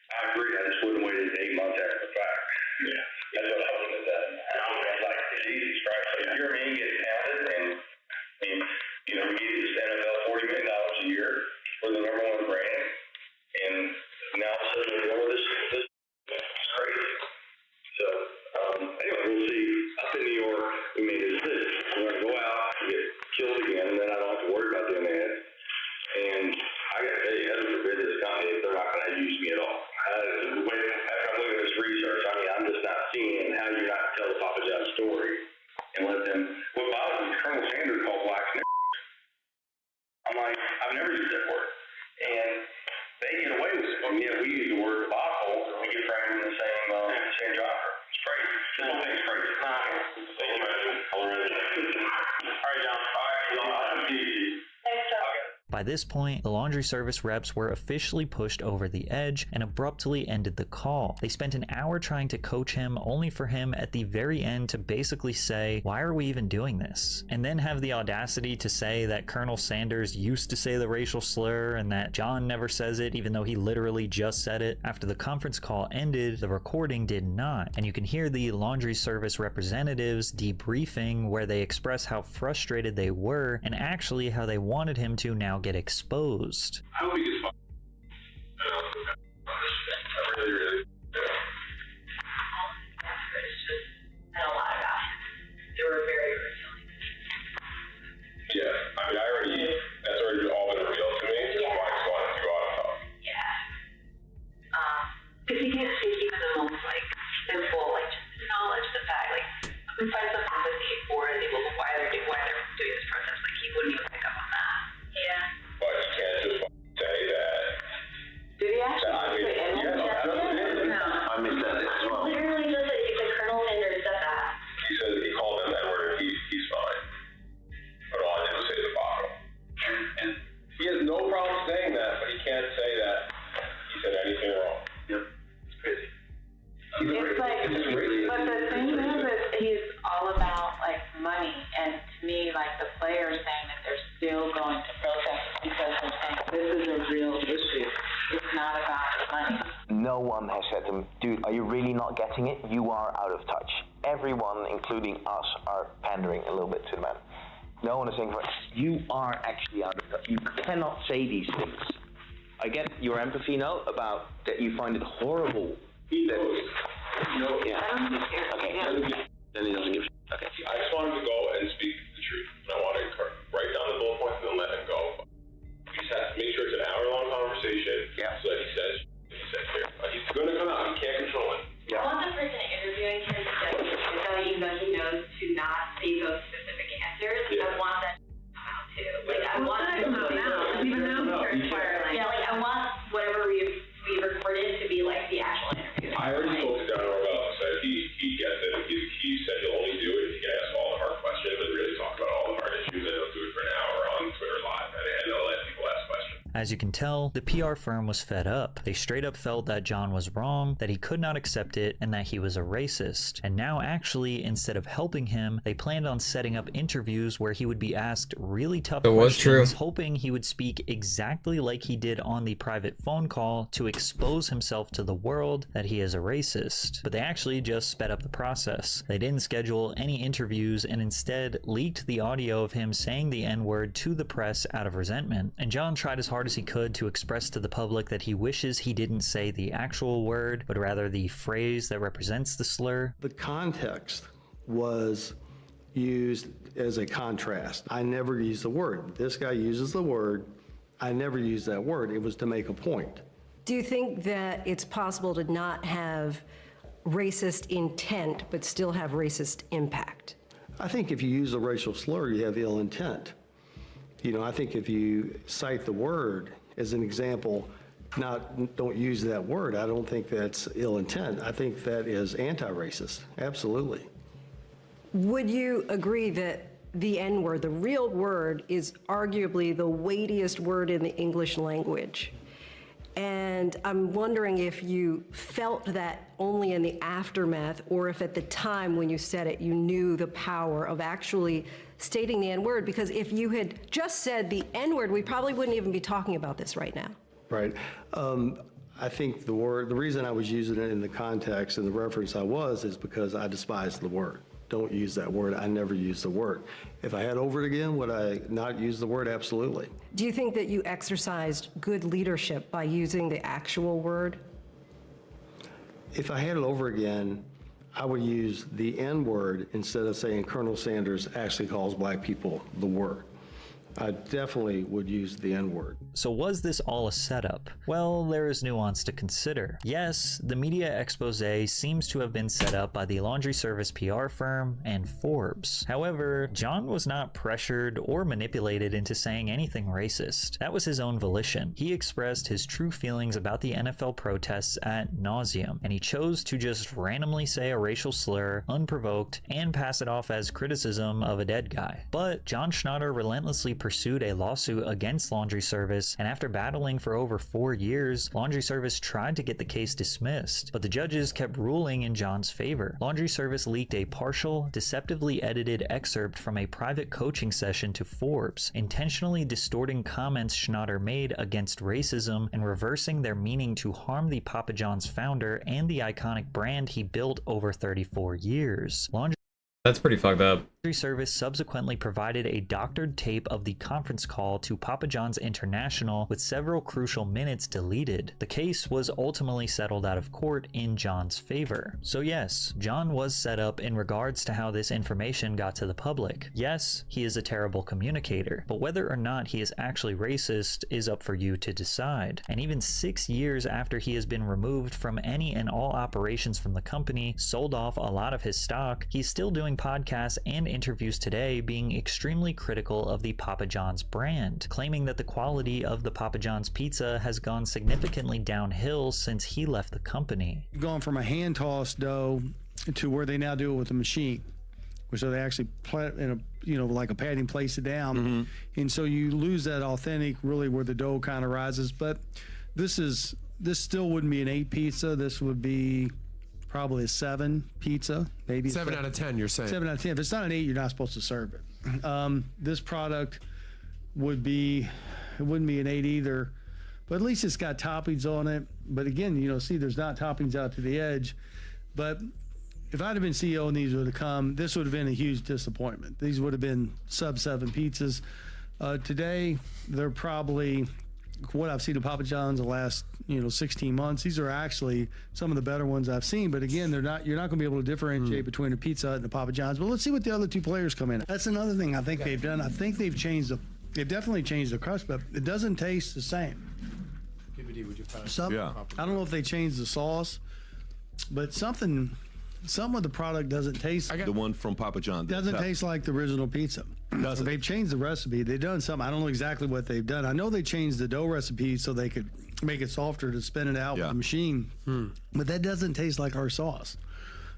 I agree. I just wouldn't wait 8 months after the fact. Yeah. That's what I was going to say. I was like, Jesus Christ, if your man gets counted and we give this NFL $40 million a year for the number one brand, and now all of a sudden we're over this is crazy. So, anyway, we'll see. Up in New York, we made a decision. We're going to go out and get killed again, and then I don't have to worry about doing that. And I got to tell you, heaven forbid this company, if they're not going to use me at all. After I'm looking at this research, I'm just not seeing how you're not tell the Papa John story and let them. What bothers me is Colonel Sanders called blacks n****. I'm like, I've never used that word. And they get away with it. Yeah, we use the word debacle, and we get framed in the same genre. It's crazy. This whole thing's crazy. All right, John. All right, I'll see you. Thanks, John. By this point, the laundry service reps were officially pushed over the edge and abruptly ended the call. They spent an hour trying to coach him, only for him at the very end to basically say, why are we even doing this? And then have the audacity to say that Colonel Sanders used to say the racial slur and that John never says it, even though he literally just said it. After the conference call ended, the recording did not. And you can hear the laundry service representatives debriefing where they express how frustrated they were and actually how they wanted him to now get exposed. How big is fun? Really. And a lot of guys. They were very revealing. Yeah, I mean, that's already all been revealed to me. Yeah. So I just wanted to go out and talk. Yeah. Because he can't speak even the most, we find some empathy for why they're doing this protest. Like, he wouldn't even pick up on that. Yeah. But you can't just say that. Did he actually say anything? No. I missed that as well. Literally just the Colonel Sanders said that. He said he called him that word and he's fine. But all I did was say the bottle. And he has no problem saying that, but he can't say that he said anything wrong. Yep. It's crazy. It's like, but the thing is that he's all about like money, and to me, like the players saying that they're still going to protest because they're saying this is a real issue. It's not about money. No one has said to him, dude, are you really not getting it? You are out of touch. Everyone, including us, are pandering a little bit to the man. No one is saying, you are actually out of touch. You cannot say these things. I get your empathy now about that you find it horrible. He knows. No. Yeah. Okay. Then he doesn't give a shit. Okay. I just wanted to go and speak the truth. And I want to write down the bullet points and then let him go. We just have to make sure it's an hour-long conversation. Yeah. So that he says here. He's going to come out. He can't control it. I want the person interviewing him to say that even though he knows to not say those specific answers, I want that to come out too. Like, I want that to come out now, even though he's firing. Yeah, like, I want whatever we recorded to be like the actual interview. I already spoke to Don Orwell and said he gets it. He said he'll only do it if he can ask all the hard questions and really talk about all the hard issues, and he'll do it for an hour on Twitter Live, and he'll let people ask questions. As you can tell, the PR firm was fed up. They straight up felt that John was wrong, that he could not accept it, and that he was a racist. And now actually, instead of helping him, they planned on setting up interviews where he would be asked really tough questions, hoping he would speak exactly like he did on the private phone call to expose himself to the world that he is a racist. But they actually just sped up the process. They didn't schedule any interviews and instead leaked the audio of him saying the N-word to the press out of resentment. And John tried as hard as he could to express to the public that he wishes he didn't say the actual word, but rather the phrase that represents the slur. The context was used as a contrast. I never used the word. This guy uses the word. I never used that word. It was to make a point. Do you think that it's possible to not have racist intent, but still have racist impact? I think if you use a racial slur, you have ill intent. You know, I think if you cite the word as an example, don't use that word, I don't think that's ill intent. I think that is anti-racist, absolutely. Would you agree that the N-word, the real word, is arguably the weightiest word in the English language? And I'm wondering if you felt that only in the aftermath, or if at the time when you said it, you knew the power of actually stating the N-word, because if you had just said the N-word, we probably wouldn't even be talking about this right now. Right. I think the reason I was using it in the context and the reference I was is because I despise the word. Don't use that word. I never use the word. If I had over it again, would I not use the word? Absolutely. Do you think that you exercised good leadership by using the actual word? If I had it over again, I would use the N-word instead of saying Colonel Sanders actually calls black people the word. I definitely would use the N-word. So was this all a setup? Well, there is nuance to consider. Yes, the media expose seems to have been set up by the laundry service PR firm and Forbes. However, John was not pressured or manipulated into saying anything racist. That was his own volition. He expressed his true feelings about the NFL protests ad nauseum, and he chose to just randomly say a racial slur, unprovoked, and pass it off as criticism of a dead guy. But John Schnatter relentlessly pursued a lawsuit against Laundry Service, and after battling for over 4 years, Laundry Service tried to get the case dismissed, but the judges kept ruling in John's favor. Laundry Service leaked a partial, deceptively edited excerpt from a private coaching session to Forbes, intentionally distorting comments Schnatter made against racism and reversing their meaning to harm the Papa John's founder and the iconic brand he built over 34 years. That's pretty fucked up. Service subsequently provided a doctored tape of the conference call to Papa John's International with several crucial minutes deleted. The case was ultimately settled out of court in John's favor. So yes, John was set up in regards to how this information got to the public. Yes, he is a terrible communicator, but whether or not he is actually racist is up for you to decide. And even 6 years after he has been removed from any and all operations from the company, sold off a lot of his stock, he's still doing podcasts and interviews today, being extremely critical of the Papa John's brand, claiming that the quality of the Papa John's pizza has gone significantly downhill since he left the company. Gone from a hand-tossed dough to where they now do it with a machine, so they actually like a patty, place it down, and so you lose that authentic, really where the dough kind of rises. But this still wouldn't be an 8 pizza. This would be probably a 7 pizza, maybe 7 out of 10. You're saying 7 out of 10. If it's not an 8, you're not supposed to serve it. This product wouldn't be an 8 either, but at least it's got toppings on it. But again, see, there's not toppings out to the edge. But if I'd have been CEO and these would have come, this would have been a huge disappointment. These would have been sub 7 pizzas. Today, they're probably, what I've seen of Papa John's the last 16 months, these are actually some of the better ones I've seen. But again, you're not going to be able to differentiate between a Pizza Hut and a Papa John's. But let's see what the other 2 players come in. That's another thing I think they've done. I think they've definitely changed the crust, but it doesn't taste the same. I don't know if they changed the sauce, but something with the product doesn't taste. The one from Papa John's doesn't taste like the original pizza. They've changed the recipe. They've done something. I don't know exactly what they've done. I know they changed the dough recipe so they could make it softer to spin it out with the machine. But that doesn't taste like our sauce.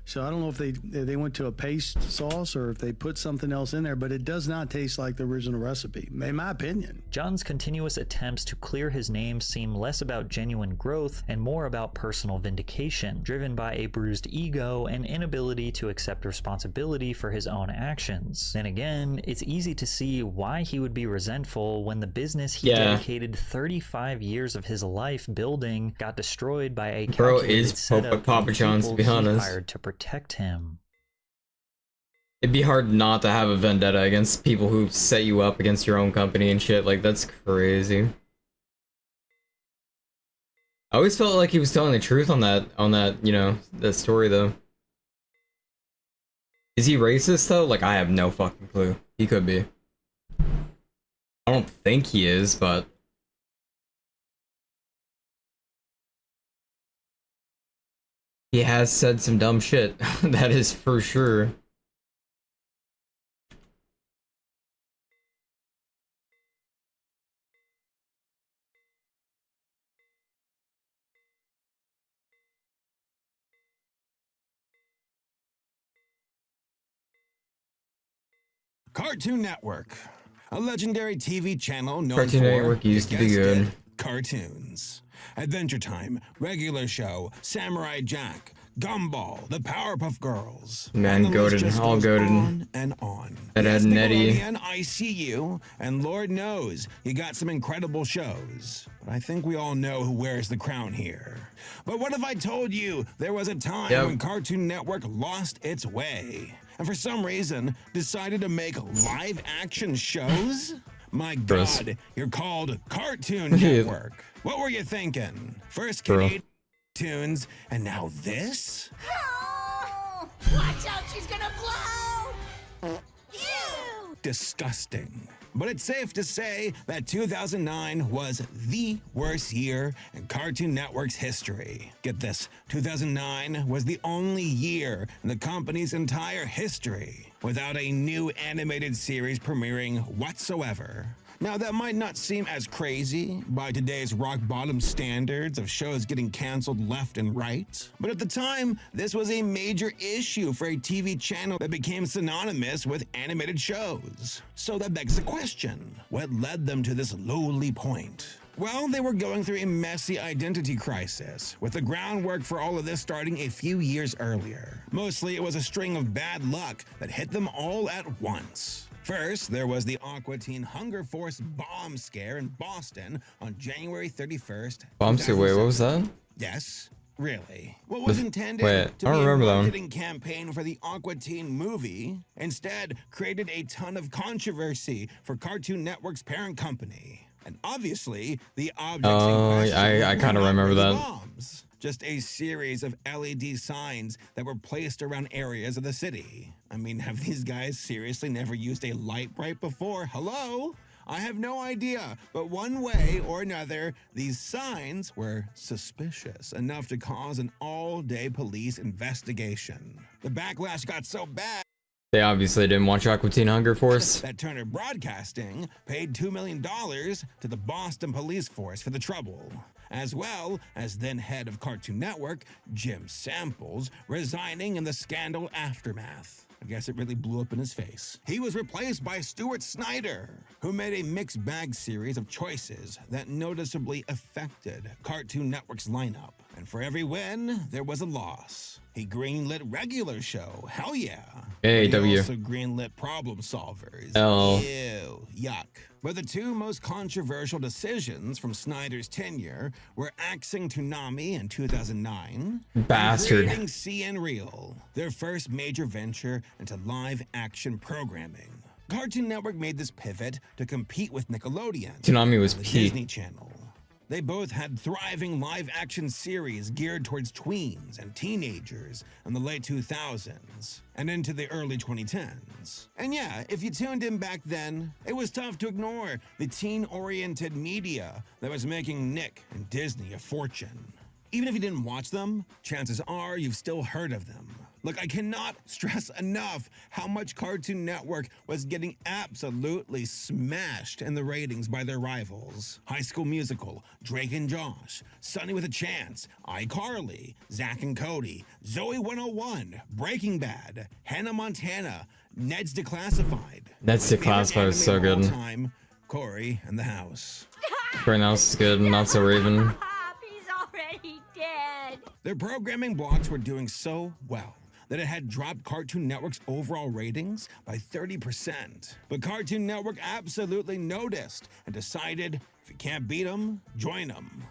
So I don't know if they went to a paste sauce or if they put something else in there, but it does not taste like the original recipe, in my opinion. John's continuous attempts to clear his name seem less about genuine growth and more about personal vindication, driven by a bruised ego and inability to accept responsibility for his own actions. Then again, it's easy to see why he would be resentful when the business he dedicated 35 years of his life building got destroyed by a calculated setup Papa John's, to be honest. Hired to protect him. It'd be hard not to have a vendetta against people who set you up against your own company and shit. Like, that's crazy. I always felt like he was telling the truth on that, that story though. Is he racist though? Like, I have no fucking clue. He could be. I don't think he is, but he has said some dumb shit. That is for sure. Cartoon Network, a legendary TV channel known Cartoon for Network used to be good. Cartoons. Adventure Time, Regular Show, Samurai Jack, Gumball, The Powerpuff Girls. Man, goated, all goated. On and on. That had Nettie. And ICU, and Lord knows you got some incredible shows. But I think we all know who wears the crown here. But what if I told you there was a time when Cartoon Network lost its way, and for some reason decided to make live action shows? My God, you're called Cartoon Network. What were you thinking? First Canadian tunes, and now this? Oh, watch out, she's gonna blow! Ew! Disgusting. But it's safe to say that 2009 was the worst year in Cartoon Network's history. Get this, 2009 was the only year in the company's entire history without a new animated series premiering whatsoever. Now, that might not seem as crazy by today's rock-bottom standards of shows getting canceled left and right, but at the time, this was a major issue for a TV channel that became synonymous with animated shows. So that begs the question, what led them to this lowly point? Well, they were going through a messy identity crisis, with the groundwork for all of this starting a few years earlier. Mostly, it was a string of bad luck that hit them all at once. First, there was the Aqua Teen Hunger Force bomb scare in Boston on January 31st. Bomb scare, wait, what was that? Yes, Really? What was intended Wait, to I be don't a remember that one. marketing campaign for the Aqua Teen movie instead created a ton of controversy for Cartoon Network's parent company. And obviously, the objects in Oh, question I were kind of not remember really that. bombs, just a series of LED signs that were placed around areas of the city. I mean, have these guys seriously never used a light bright before? Hello? I have no idea, but one way or another, these signs were suspicious enough to cause an all-day police investigation. The backlash got so bad They obviously didn't watch Aqua Teen Hunger Force. that Turner Broadcasting paid $2 million to the Boston Police Force for the trouble, as well as then head of Cartoon Network, Jim Samples, resigning in the scandal aftermath. I guess it really blew up in his face. He was replaced by Stuart Snyder, who made a mixed bag series of choices that noticeably affected Cartoon Network's lineup. And for every win, there was a loss. He greenlit Regular Show, hell yeah. AAW. He also greenlit Problem Solvers. L. Ew, yuck. But the two most controversial decisions from Snyder's tenure were axing Toonami in 2009 Bastard. and creating CN Real, their first major venture into live action programming. Cartoon Network made this pivot to compete with Nickelodeon, Toonami was the peak. Disney Channel. They both had thriving live-action series geared towards tweens and teenagers in the late 2000s and into the early 2010s. And yeah, if you tuned in back then, it was tough to ignore the teen-oriented media that was making Nick and Disney a fortune. Even if you didn't watch them, chances are you've still heard of them. Look, I cannot stress enough how much Cartoon Network was getting absolutely smashed in the ratings by their rivals. High School Musical, Drake and Josh, Sunny with a Chance, iCarly, Zack and Cody, Zoe 101, Breaking Bad, Hannah Montana, Ned's Declassified. Ned's My favorite Declassified was so anime of all good. time, Corey and the House. Right now it's good, not so Raven. He's already dead. Their programming blocks were doing so well that it had dropped Cartoon Network's overall ratings by 30%. But Cartoon Network absolutely noticed and decided if you can't beat them, join them.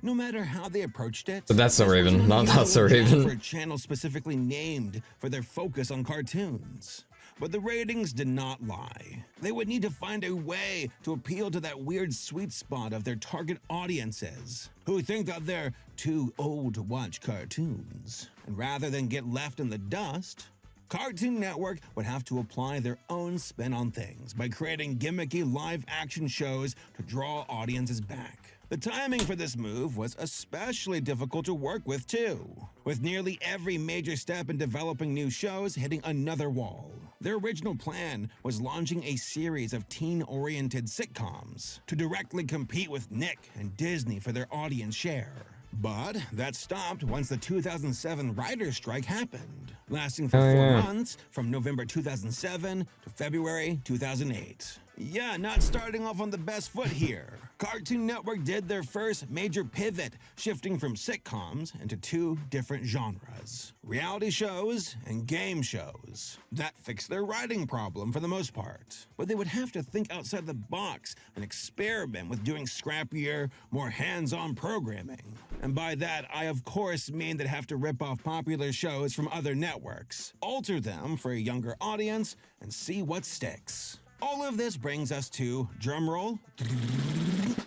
No matter how they approached it, But that's so this was Raven, an not unusual so job Raven. for a channel specifically named for their focus on cartoons. But the ratings did not lie. They would need to find a way to appeal to that weird sweet spot of their target audiences, who think that they're too old to watch cartoons. And rather than get left in the dust, Cartoon Network would have to apply their own spin on things by creating gimmicky live-action shows to draw audiences back. The timing for this move was especially difficult to work with too, with nearly every major step in developing new shows hitting another wall. Their original plan was launching a series of teen-oriented sitcoms to directly compete with Nick and Disney for their audience share. But that stopped once the 2007 writer's strike happened, lasting for 4 months from November 2007 to February 2008. Yeah, not starting off on the best foot here. Cartoon Network did their first major pivot, shifting from sitcoms into 2 different genres: reality shows and game shows. That fixed their writing problem for the most part. But they would have to think outside the box and experiment with doing scrappier, more hands-on programming. And by that, I of course mean they'd have to rip off popular shows from other networks, alter them for a younger audience, and see what sticks. All of this brings us to, drumroll,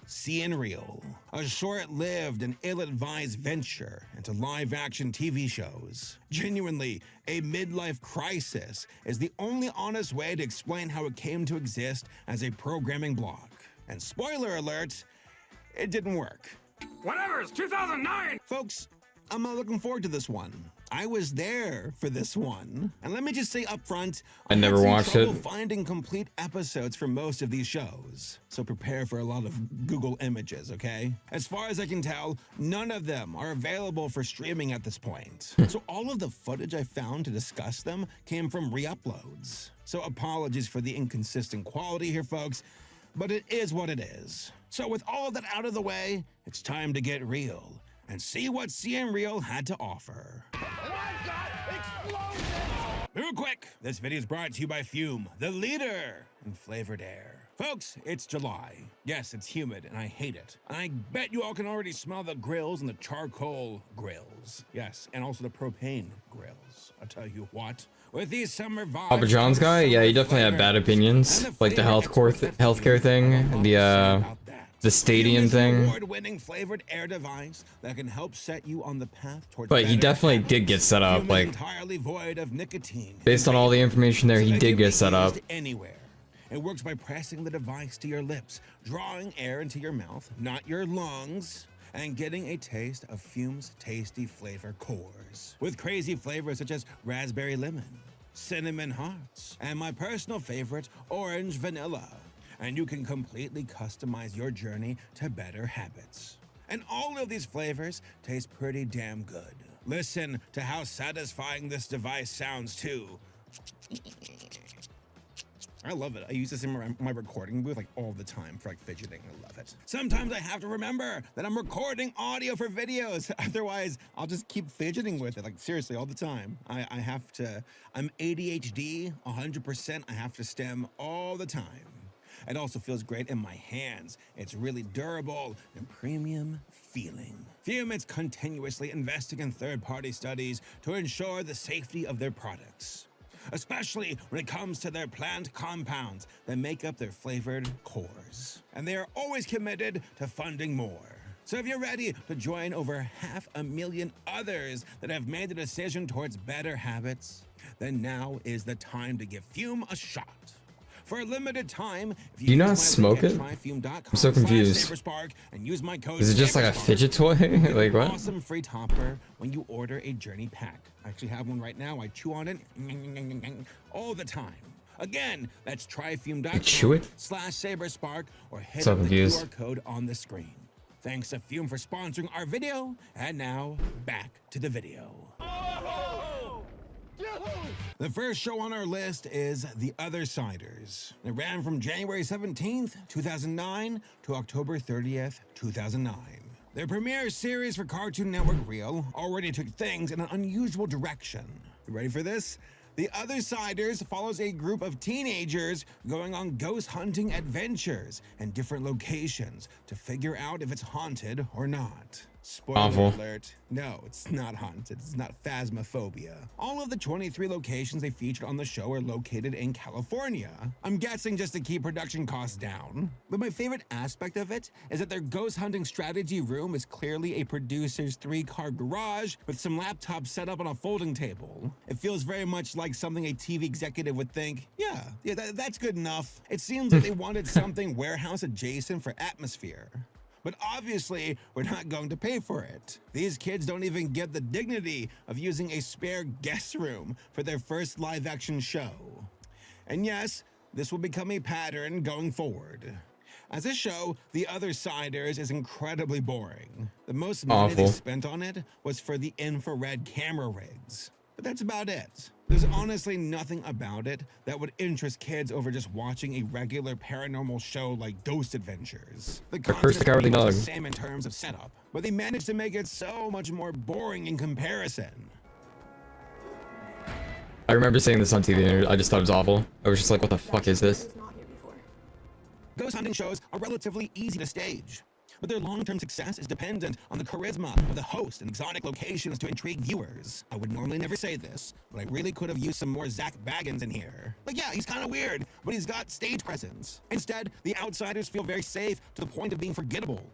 CN Real, a short-lived and ill-advised venture into live-action TV shows. Genuinely, a midlife crisis is the only honest way to explain how it came to exist as a programming block. And spoiler alert, it didn't work. Whatever, it's 2009! Folks, I'm not looking forward to this one. I was there for this one. And let me just say up front, I never watched trouble it. finding complete episodes for most of these shows. So prepare for a lot of Google images, okay? As far as I can tell, none of them are available for streaming at this point. So all of the footage I found to discuss them came from re-uploads. So apologies for the inconsistent quality here, folks, but it is what it is. So with all of that out of the way, it's time to get real and see what CN Real had to offer. Real quick, this video is brought to you by Fume, the leader in flavored air. Folks, it's July. Yes, it's humid and I hate it. I bet you all can already smell the grills and the charcoal grills. Yes, and also the propane grills. I'll tell you what, with these summer vibes... Papa John's guy? Yeah, he definitely had bad opinions. Like the healthcare thing, the stadium thing. Award-winning flavored air device that can help set you on the path towards But he definitely did get set up, like, entirely void of nicotine. based on all the information there, he did get set up. Anywhere. It works by pressing the device to your lips, drawing air into your mouth, not your lungs, and getting a taste of Fume's tasty flavor cores. With crazy flavors such as raspberry lemon, cinnamon hearts, and my personal favorite, orange vanilla. And you can completely customize your journey to better habits. And all of these flavors taste pretty damn good. Listen to how satisfying this device sounds too. I love it. I use this in my recording booth like all the time for like fidgeting. I love it. Sometimes I have to remember that I'm recording audio for videos. Otherwise, I'll just keep fidgeting with it. Like seriously, all the time. I have to, I'm ADHD 100%. I have to stem all the time. It also feels great in my hands. It's really durable and premium feeling. Fume is continuously investing in third-party studies to ensure the safety of their products, especially when it comes to their plant compounds that make up their flavored cores. And they are always committed to funding more. So if you're ready to join over 500,000 others that have made the decision towards better habits, then now is the time to give Fume a shot. For a limited time, if Do you not smoke it? I'm so confused. Is it just like a fidget toy? Like what? Awesome free topper when you order a Journey pack. I actually have one right now. I chew on it all the time. Again, that's tryfume.com/SaberSpark or hit up the QR code on the screen. Thanks to Fume for sponsoring our video. And now, back to the video. The first show on our list is The Othersiders. It ran from January 17th, 2009 to October 30th, 2009. Their premiere series for Cartoon Network Reel already took things in an unusual direction. You ready for this? The Othersiders follows a group of teenagers going on ghost hunting adventures in different locations to figure out if it's haunted or not. Spoiler alert, no, it's not haunted. It's not phasmophobia. All of the 23 locations they featured on the show are located in California. I'm guessing just to keep production costs down. But my favorite aspect of it is that their ghost hunting strategy room is clearly a producer's 3-car garage with some laptops set up on a folding table. It feels very much like something a TV executive would think, yeah, that's good enough. It seems like they wanted something warehouse adjacent for atmosphere. But obviously, we're not going to pay for it. These kids don't even get the dignity of using a spare guest room for their first live-action show. And yes, this will become a pattern going forward. As a show, The Othersiders is incredibly boring. The most money they spent on it was for the infrared camera rigs. But that's about it. There's honestly nothing about it that would interest kids over just watching a regular paranormal show like Ghost Adventures. The concept is the same in terms of setup, but they managed to make it so much more boring in comparison. I remember seeing this on TV and I just thought it was awful. I was just like, what the fuck is this? Ghost hunting shows are relatively easy to stage, but their long-term success is dependent on the charisma of the host and exotic locations to intrigue viewers. I would normally never say this, but I really could have used some more Zach Baggins in here. Like, yeah, he's kind of weird, but he's got stage presence. Instead, the Outsiders feel very safe to the point of being forgettable,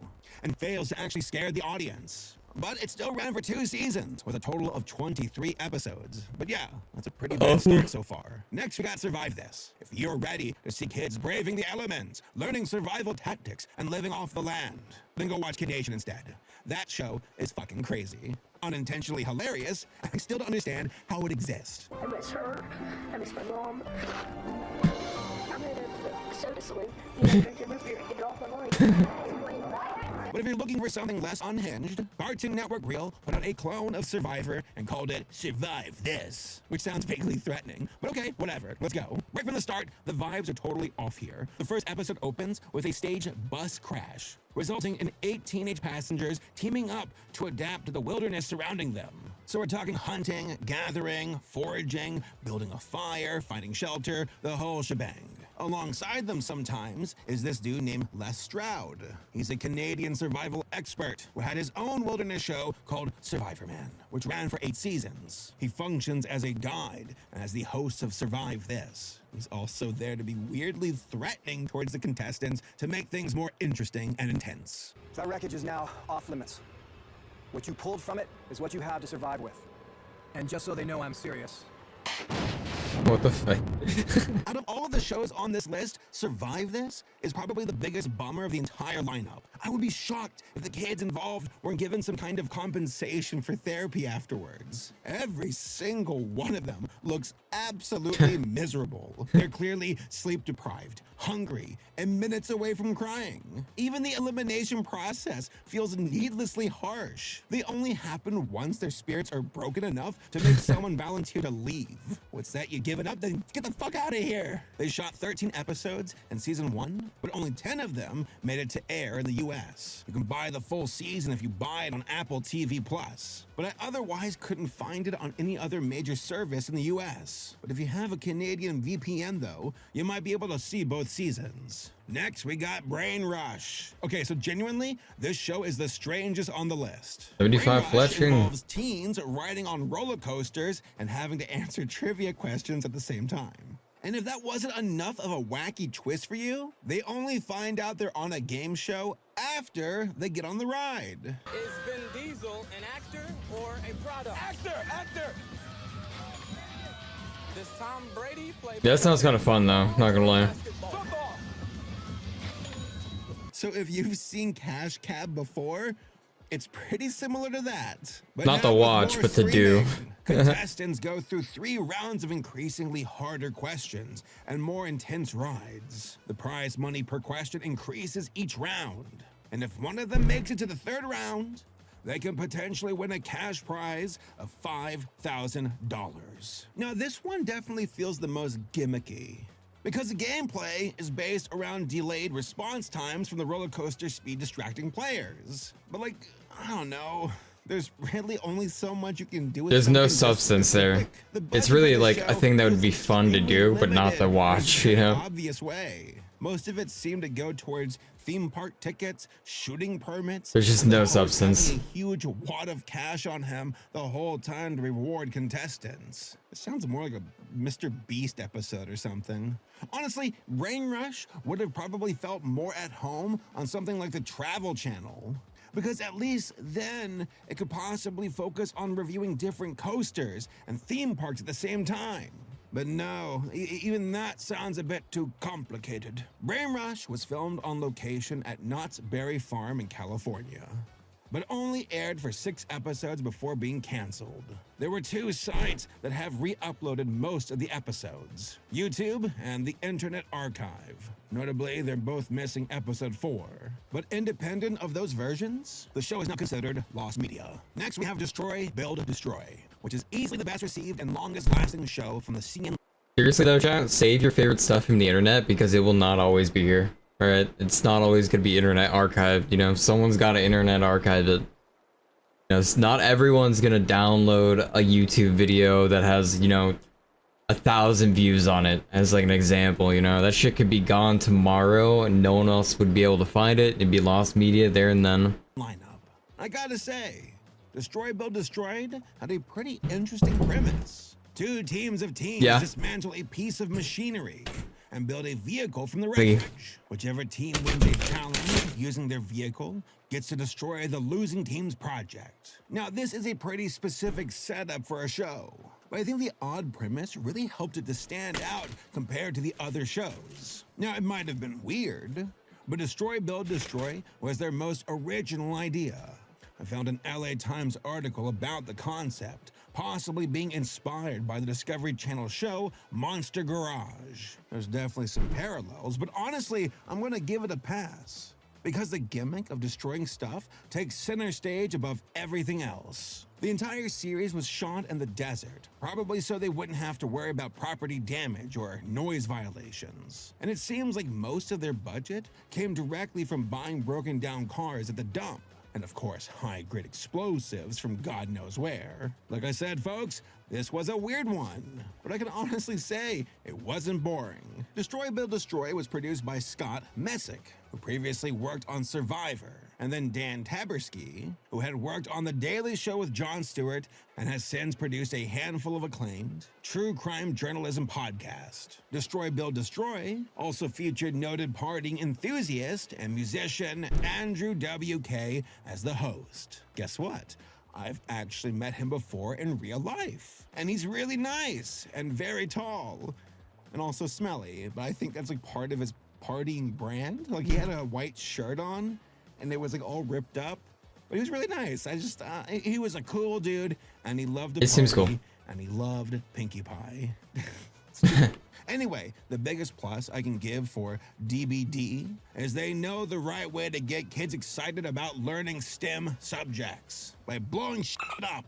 and fails to actually scare the audience. But it still ran for 2 seasons, with a total of 23 episodes. But yeah, that's a pretty bad start so far. Next, we got Survive This. If you're ready to see kids braving the elements, learning survival tactics, and living off the land, then go watch Kid Nation instead. That show is fucking crazy. Unintentionally hilarious, and I still don't understand how it exists. I miss her. I miss my mom. I'm in a soda saloon. Drinking root beer and get it off my mind. But if you're looking for something less unhinged, Cartoon Network Reel put out a clone of Survivor and called it Survive This, which sounds vaguely threatening, but okay, whatever, let's go. Right from the start, the vibes are totally off here. The first episode opens with a staged bus crash, resulting in 8 teenage passengers teaming up to adapt to the wilderness surrounding them. So we're talking hunting, gathering, foraging, building a fire, finding shelter, the whole shebang. Alongside them sometimes is this dude named Les Stroud. He's a Canadian survival expert who had his own wilderness show called Survivorman, which ran for 8 seasons. He functions as a guide and as the host of Survive This. He's also there to be weirdly threatening towards the contestants to make things more interesting and intense. That wreckage is now off limits. What you pulled from it is what you have to survive with. And just so they know I'm serious. What the fuck? Out of all of the shows on this list, Survive This is probably the biggest bummer of the entire lineup. I would be shocked if the kids involved weren't given some kind of compensation for therapy afterwards. Every single one of them looks absolutely miserable. They're clearly sleep deprived, hungry, and minutes away from crying. Even the elimination process feels needlessly harsh. They only happen once their spirits are broken enough to make someone volunteer to leave. What's that? You give it up? Then get the fuck out of here. They shot 13 episodes in season 1, but only 10 of them made it to air in the US. You can buy the full season if you buy it on Apple TV+. But I otherwise couldn't find it on any other major service in the US. But if you have a Canadian VPN though, you might be able to see both seasons. Next, we got Brain Rush. Okay, so genuinely, this show is the strangest on the list. 75 fletching. Involves teens riding on roller coasters and having to answer trivia questions at the same time. And if that wasn't enough of a wacky twist for you, they only find out they're on a game show after they get on the ride. Is Vin Diesel an actor or a product? Actor! Does Tom Brady play? Yeah, that sounds kind of fun though, not gonna lie. So if you've seen Cash Cab before, it's pretty similar to that. But Not now to with watch, more but to do. Contestants go through 3 rounds of increasingly harder questions and more intense rides. The prize money per question increases each round. And if one of them makes it to the 3rd round, they can potentially win a cash prize of $5,000. Now, this one definitely feels the most gimmicky, because the gameplay is based around delayed response times from the roller coaster speed distracting players. But like, I don't know, there's really only so much you can do with There's no something this substance there. specific. It's really like a thing that would be fun to do, but not to watch, you know? Obvious way. Most of it seemed to go towards theme park tickets, shooting permits. There's just no always substance. having a huge wad of cash on him the whole time to reward contestants. It sounds more like a Mr. Beast episode or something. Honestly, Brain Rush would have probably felt more at home on something like the Travel Channel, because at least then it could possibly focus on reviewing different coasters and theme parks at the same time. But no, even that sounds a bit too complicated. Brain Rush was filmed on location at Knott's Berry Farm in California, but only aired for 6 episodes before being canceled. There were 2 sites that have re-uploaded most of the episodes: YouTube and the Internet Archive. Notably, they're both missing episode 4. But independent of those versions, the show is now considered lost media. Next, we have Destroy, Build, Destroy, which is easily the best received and longest lasting show from the CNN. Seriously though, chat, save your favorite stuff from the internet because it will not always be here. Alright? It's not always gonna be internet archived, you know, someone's gotta internet archive it. You know, it's not everyone's gonna download a YouTube video that has, you know, 1,000 views on it as like an example, you know. That shit could be gone tomorrow and no one else would be able to find it. It'd be lost media there and then. Lineup. I gotta say, Destroy, Build, Destroyed had a pretty interesting premise. 2 teams of teens dismantle a piece of machinery and build a vehicle from the wreckage. Whichever team wins a challenge using their vehicle gets to destroy the losing team's project. Now, this is a pretty specific setup for a show, but I think the odd premise really helped it to stand out compared to the other shows. Now, it might have been weird, but Destroy, Build, Destroy was their most original idea. I found an LA Times article about the concept, possibly being inspired by the Discovery Channel show Monster Garage. There's definitely some parallels, but honestly, I'm gonna give it a pass, because the gimmick of destroying stuff takes center stage above everything else. The entire series was shot in the desert, probably so they wouldn't have to worry about property damage or noise violations. And it seems like most of their budget came directly from buying broken down cars at the dump. and of course, high-grade explosives from God knows where. Like I said, folks, this was a weird one, but I can honestly say it wasn't boring. Destroy Build Destroy was produced by Scott Messick, who previously worked on Survivor, and then Dan Taberski, who had worked on The Daily Show with Jon Stewart and has since produced a handful of acclaimed true crime journalism podcasts. Destroy Build Destroy also featured noted partying enthusiast and musician Andrew WK as the host. Guess what? I've actually met him before in real life, and he's really nice and very tall and also smelly, but I think that's like part of his partying brand. Like, he had a white shirt on and it was like all ripped up, but he was really nice. He was a cool dude, and he loved to party. It seems cool. And he loved Pinkie Pie. Anyway, the biggest plus I can give for DBD is they know the right way to get kids excited about learning STEM subjects by blowing shit up.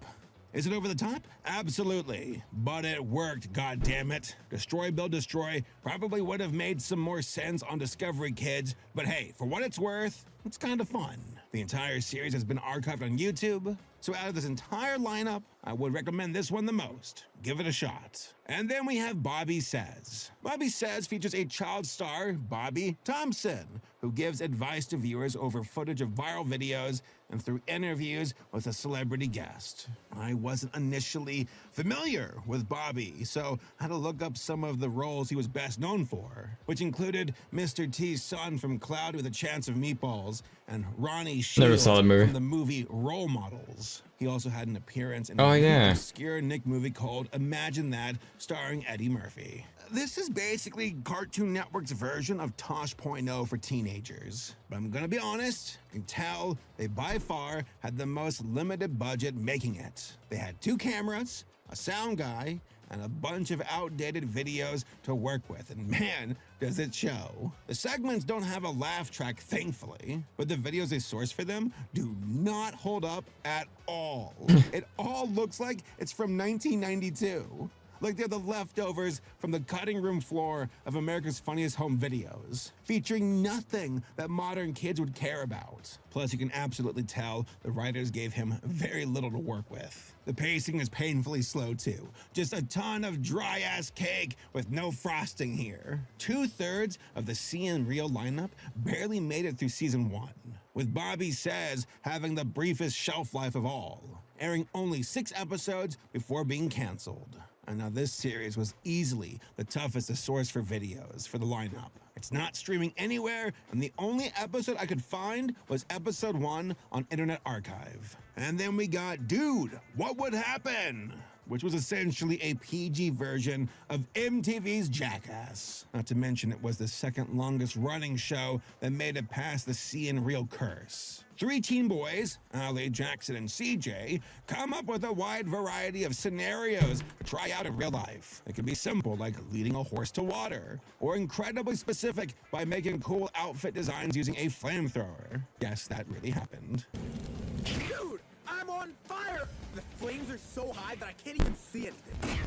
Is it over the top? Absolutely. But it worked, goddammit. Destroy Build Destroy probably would have made some more sense on Discovery Kids, but hey, for what it's worth, it's kind of fun. The entire series has been archived on YouTube, so out of this entire lineup, I would recommend this one the most. Give it a shot. And then we have Bobby Says. Bobby Says features a child star, Bobby Thompson, who gives advice to viewers over footage of viral videos and through interviews with a celebrity guest. I wasn't initially familiar with Bobby, so I had to look up some of the roles he was best known for, which included Mr. T's son from Cloudy with a Chance of Meatballs and Ronnie Shields from the movie Role Models. He also had an appearance in an obscure Nick movie called Imagine That, starring Eddie Murphy. This is basically Cartoon Network's version of Tosh.0 for teenagers. But I'm gonna be honest, you can tell they by far had the most limited budget making it. They had 2 cameras, a sound guy, and a bunch of outdated videos to work with, and man, does it show. The segments don't have a laugh track, thankfully, but the videos they source for them do not hold up at all. It all looks like it's from 1992. Like they're the leftovers from the cutting room floor of America's Funniest Home Videos, featuring nothing that modern kids would care about. Plus, you can absolutely tell the writers gave him very little to work with. The pacing is painfully slow too. Just a ton of dry-ass cake with no frosting here. 2/3 of the CN Real lineup barely made it through season 1, with Bobby Says having the briefest shelf life of all, airing only 6 episodes before being canceled. And now this series was easily the toughest to source for videos for the lineup. It's not streaming anywhere, and the only episode I could find was episode 1 on Internet Archive. And then we got Dude, What Would Happen?, which was essentially a PG version of MTV's Jackass. Not to mention it was the second longest running show that made it past the CN Real curse. 3 teen boys, Ali, Jackson, and CJ, come up with a wide variety of scenarios to try out in real life. It can be simple, like leading a horse to water, or incredibly specific by making cool outfit designs using a flamethrower. Yes, that really happened. Dude, I'm on fire! The flames are so high that I can't even see anything.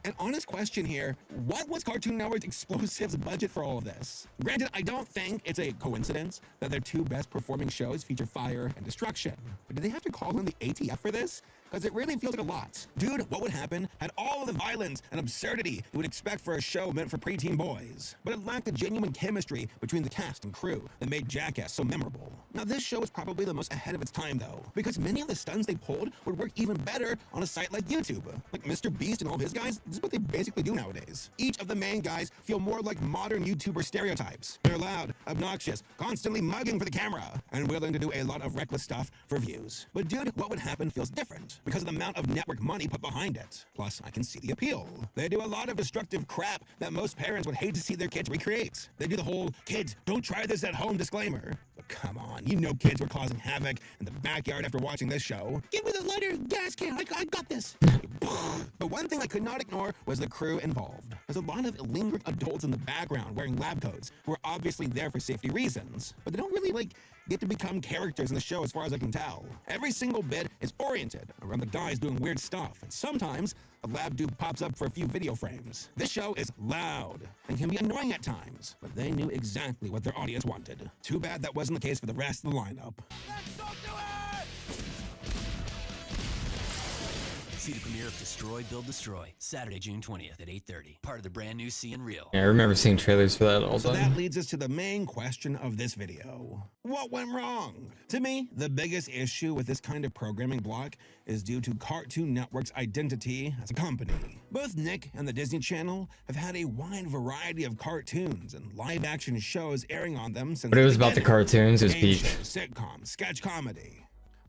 An honest question here, what was Cartoon Network's Explosives budget for all of this? Granted, I don't think it's a coincidence that their 2 best performing shows feature fire and destruction. But did they have to call in the ATF for this? Because it really feels like a lot. Dude, What Would Happen had all of the violence and absurdity you would expect for a show meant for preteen boys. But it lacked the genuine chemistry between the cast and crew that made Jackass so memorable. Now this show is probably the most ahead of its time though, because many of the stunts they pulled would work even better on a site like YouTube. Like Mr. Beast and all of his guys, this is what they basically do nowadays. Each of the main guys feel more like modern YouTuber stereotypes. They're loud, obnoxious, constantly mugging for the camera, and willing to do a lot of reckless stuff for views. But Dude, What Would Happen feels different because of the amount of network money put behind it. Plus, I can see the appeal. They do a lot of destructive crap that most parents would hate to see their kids recreate. They do the whole, kids, don't try this at home disclaimer. But come on, you know kids were causing havoc in the backyard after watching this show. Give me the lighter gas can, I got this. But one thing I could not ignore was the crew involved. There's a lot of lingering adults in the background wearing lab coats who are obviously there for safety reasons, but they don't really get to become characters in the show as far as I can tell. Every single bit is oriented around the guys doing weird stuff, and sometimes a lab dude pops up for a few video frames. This show is loud and can be annoying at times, but they knew exactly what their audience wanted. Too bad that wasn't the case for the rest of the lineup. See the premiere of Destroy, Build, Destroy, Saturday, June 20th at 8:30. Part of the brand new See and Reel. Yeah, I remember seeing trailers for that all the So time. that leads us to the main question of this video. What went wrong? To me, the biggest issue with this kind of programming block is due to Cartoon Network's identity as a company. Both Nick and the Disney Channel have had a wide variety of cartoons and live-action shows airing on them since But it was about the cartoons, it was game peak. shows, sitcoms, sketch comedy.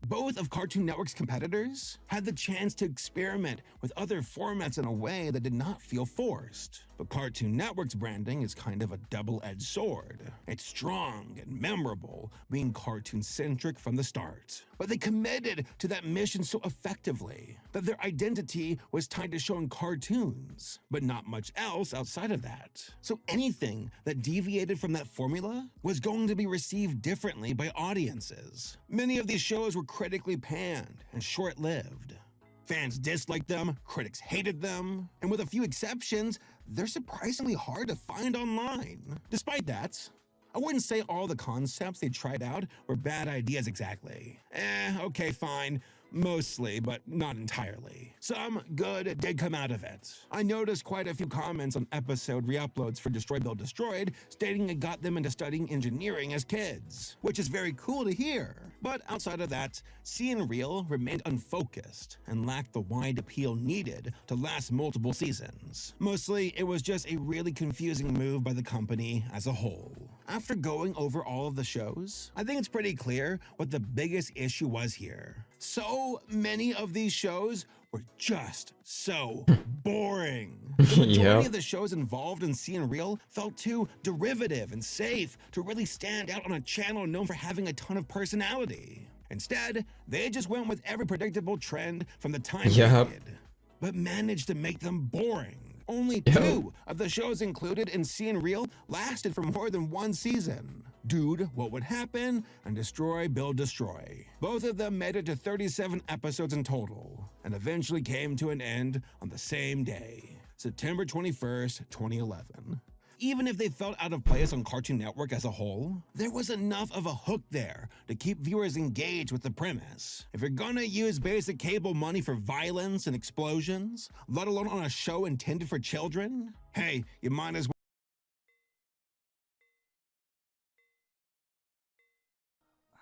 Both of Cartoon Network's competitors had the chance to experiment with other formats in a way that did not feel forced. But Cartoon Network's branding is kind of a double-edged sword. It's strong and memorable, being cartoon-centric from the start. But they committed to that mission so effectively that their identity was tied to showing cartoons, but not much else outside of that. So anything that deviated from that formula was going to be received differently by audiences. Many of these shows were critically panned and short-lived. Fans disliked them, critics hated them, and with a few exceptions, they're surprisingly hard to find online. Despite that, I wouldn't say all the concepts they tried out were bad ideas exactly. Okay, fine. Mostly, but not entirely. Some good did come out of it. I noticed quite a few comments on episode re-uploads for Destroy Build Destroyed stating it got them into studying engineering as kids, which is very cool to hear. But outside of that, See and Reel remained unfocused and lacked the wide appeal needed to last multiple seasons. Mostly, it was just a really confusing move by the company as a whole. After going over all of the shows, I think it's pretty clear what the biggest issue was here. So many of these shows were just so boring. The majority Yep. of the shows involved in See and Reel felt too derivative and safe to really stand out on a channel known for having a ton of personality. Instead, they just went with every predictable trend from the time Yep. period, but managed to make them boring. Only two of the shows included in See and Reel lasted for more than one season. Dude, What Would Happen, and Destroy, Build, Destroy. Both of them made it to 37 episodes in total, and eventually came to an end on the same day, September 21st, 2011. Even if they felt out of place on Cartoon Network as a whole, there was enough of a hook there to keep viewers engaged with the premise. If you're gonna use basic cable money for violence and explosions, let alone on a show intended for children, hey, you might as well.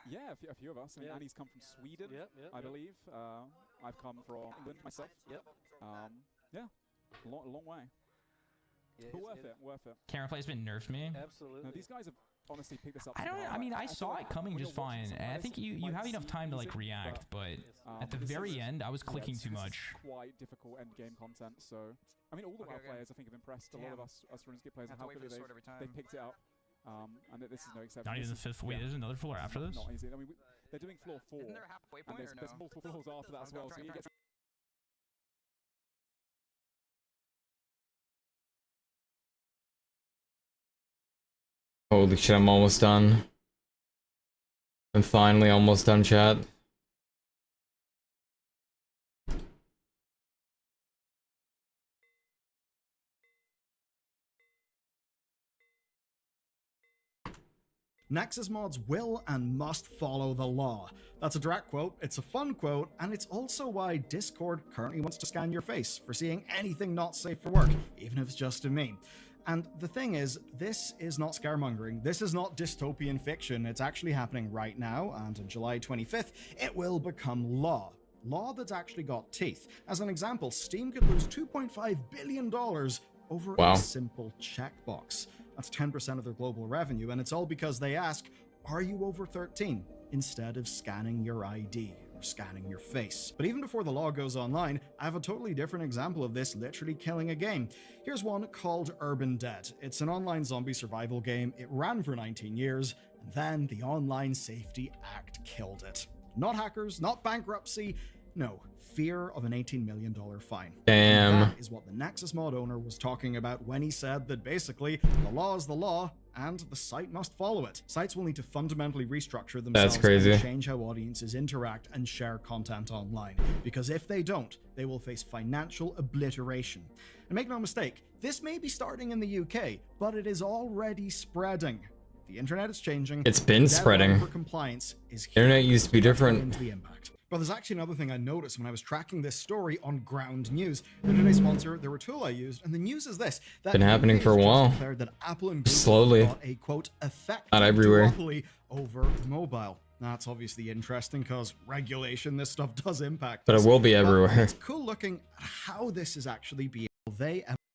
Yeah, a few of us. I mean, Annie's come from Sweden, I believe. I've come from England myself. Yeah, long way. But worth it. Camera placement nerfed me. Absolutely. No, these guys have honestly picked this up. I saw it coming just fine. And I think you have enough time to react, but at the very end, I was clicking too much. Quite difficult end game content. So, I mean, all the WoW players I think have impressed. A lot of us RuneScape players, and how quickly they picked it up. And this is no exception. Not even the fifth. Wait, there's another floor after this? Not easy. I mean, they're doing floor 4. Isn't there a halfway point, and there's multiple floors after that as well. So you get. Holy shit, I'm almost done. I'm finally almost done, chat. Nexus mods will and must follow the law. That's a direct quote, it's a fun quote, and it's also why Discord currently wants to scan your face for seeing anything not safe for work, even if it's just a meme. And the thing is, this is not scaremongering, this is not dystopian fiction, it's actually happening right now, and on July 25th, it will become law. Law that's actually got teeth. As an example, Steam could lose $2.5 billion over a simple checkbox. That's 10% of their global revenue, and it's all because they ask, are you over 13? Instead of scanning your ID or scanning your face. But even before the law goes online, I have a totally different example of this literally killing a game. Here's one called Urban Dead. It's an online zombie survival game. It ran for 19 years, and then the Online Safety Act killed it. Not hackers, not bankruptcy, No, fear of an $18 million fine. Damn. And that is what the Nexus mod owner was talking about when he said that basically the law is the law and the site must follow it. Sites will need to fundamentally restructure themselves crazy. and change how audiences interact and share content online. Because if they don't, they will face financial obliteration. And make no mistake, this may be starting in the UK, but it is already spreading. The internet is changing. It's been The spreading. deadline for compliance is here. Internet used to be different. Into the impact. But there's actually another thing I noticed when I was tracking this story on Ground News. They're today's sponsor, they're a tool I used, and the news is this. That Been happening for a while. declared that Apple and Google Slowly. got a, quote, effective Not everywhere. duopoly over mobile. That's obviously interesting because regulation, this stuff does impact But it us. will be everywhere. It's cool looking at how this is actually being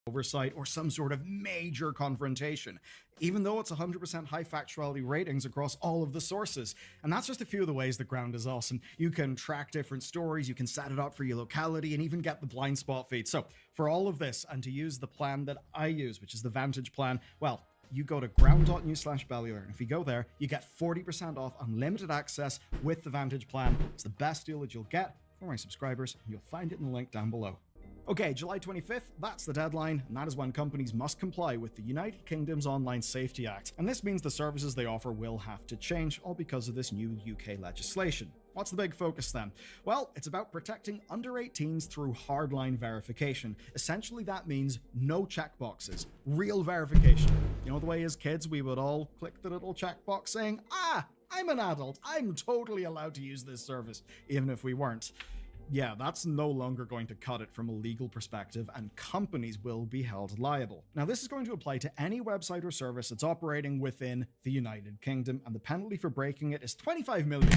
oversight or some sort of major confrontation, even though it's 100% high factuality ratings across all of the sources. And that's just a few of the ways the Ground is awesome. You can track different stories, you can set it up for your locality, and even get the blind spot feed. So for all of this, and to use the plan that I use, which is the Vantage plan, well, you go to ground.news/Bellular, and if you go there, you get 40% off unlimited access with the Vantage plan. It's the best deal that you'll get for my subscribers, and you'll find it in the link down below. Okay, July 25th, that's the deadline, and that is when companies must comply with the United Kingdom's Online Safety Act. And this means the services they offer will have to change, all because of this new UK legislation. What's the big focus then? Well, it's about protecting under 18s through hardline verification. Essentially, that means no checkboxes, real verification. You know the way as kids we would all click the little checkbox saying, I'm an adult, I'm totally allowed to use this service, even if we weren't. Yeah, that's no longer going to cut it from a legal perspective, and companies will be held liable. Now, this is going to apply to any website or service that's operating within the United Kingdom, and the penalty for breaking it is $25 million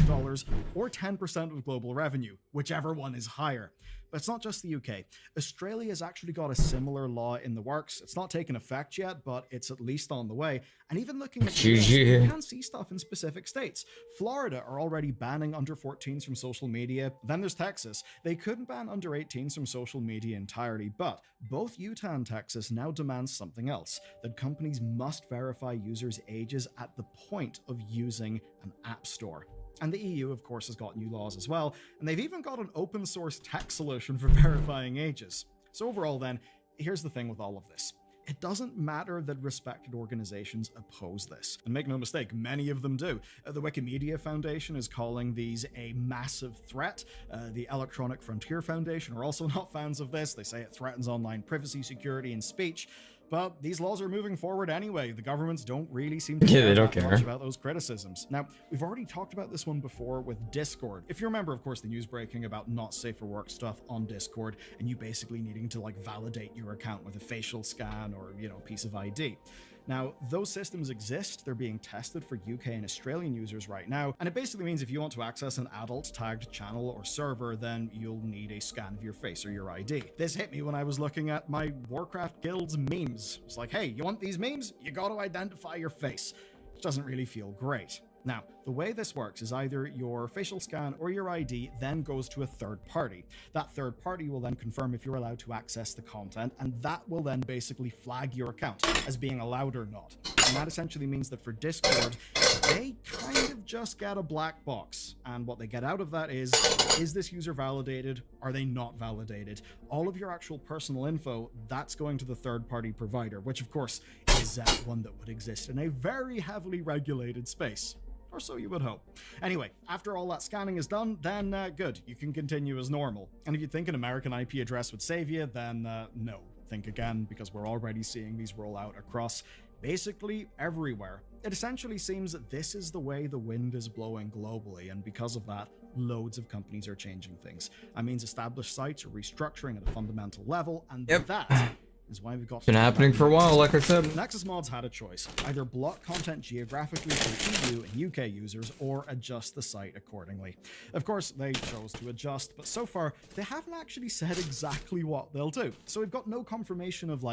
or 10% of global revenue, whichever one is higher. But it's not just the UK. Australia has actually got a similar law in the works. It's not taken effect yet, but it's at least on the way. And even looking at the US, you can see stuff in specific states. Florida are already banning under 14s from social media. Then there's Texas. They couldn't ban under 18s from social media entirely, but both Utah and Texas now demand something else, that companies must verify users' ages at the point of using an app store. And the EU, of course, has got new laws as well, and they've even got an open source tech solution for verifying ages. So overall then, here's the thing with all of this. It doesn't matter that respected organizations oppose this. And make no mistake, many of them do. The Wikimedia Foundation is calling these a massive threat. The Electronic Frontier Foundation are also not fans of this. They say it threatens online privacy, security, and speech. But these laws are moving forward anyway. The governments don't really seem to they don't that care much about those criticisms. Now, we've already talked about this one before with Discord. If you remember, of course, the news breaking about not safe for work stuff on Discord, and you basically needing to validate your account with a facial scan or, piece of ID. Now, those systems exist. They're being tested for UK and Australian users right now, and it basically means if you want to access an adult tagged channel or server, then you'll need a scan of your face or your ID. This hit me when I was looking at my Warcraft guild's memes. It's like, hey, you want these memes? You got to identify your face. Which doesn't really feel great. Now, the way this works is either your facial scan or your ID then goes to a third party. That third party will then confirm if you're allowed to access the content, and that will then basically flag your account as being allowed or not. And that essentially means that for Discord, they kind of just get a black box. And what they get out of that is this user validated? Are they not validated? All of your actual personal info, that's going to the third-party provider, which of course is one that would exist in a very heavily regulated space. Or so you would hope. Anyway, after all that scanning is done, then good, you can continue as normal. And if you think an American IP address would save you, then no. Think again, because we're already seeing these roll out across basically everywhere. It essentially seems that this is the way the wind is blowing globally, and because of that, loads of companies are changing things. That means established sites are restructuring at a fundamental level, and that is why we've got... It's been happening for a while, like I said. Nexus Mods had a choice. Either block content geographically for EU and UK users, or adjust the site accordingly. Of course, they chose to adjust, but so far, they haven't actually said exactly what they'll do. So we've got no confirmation of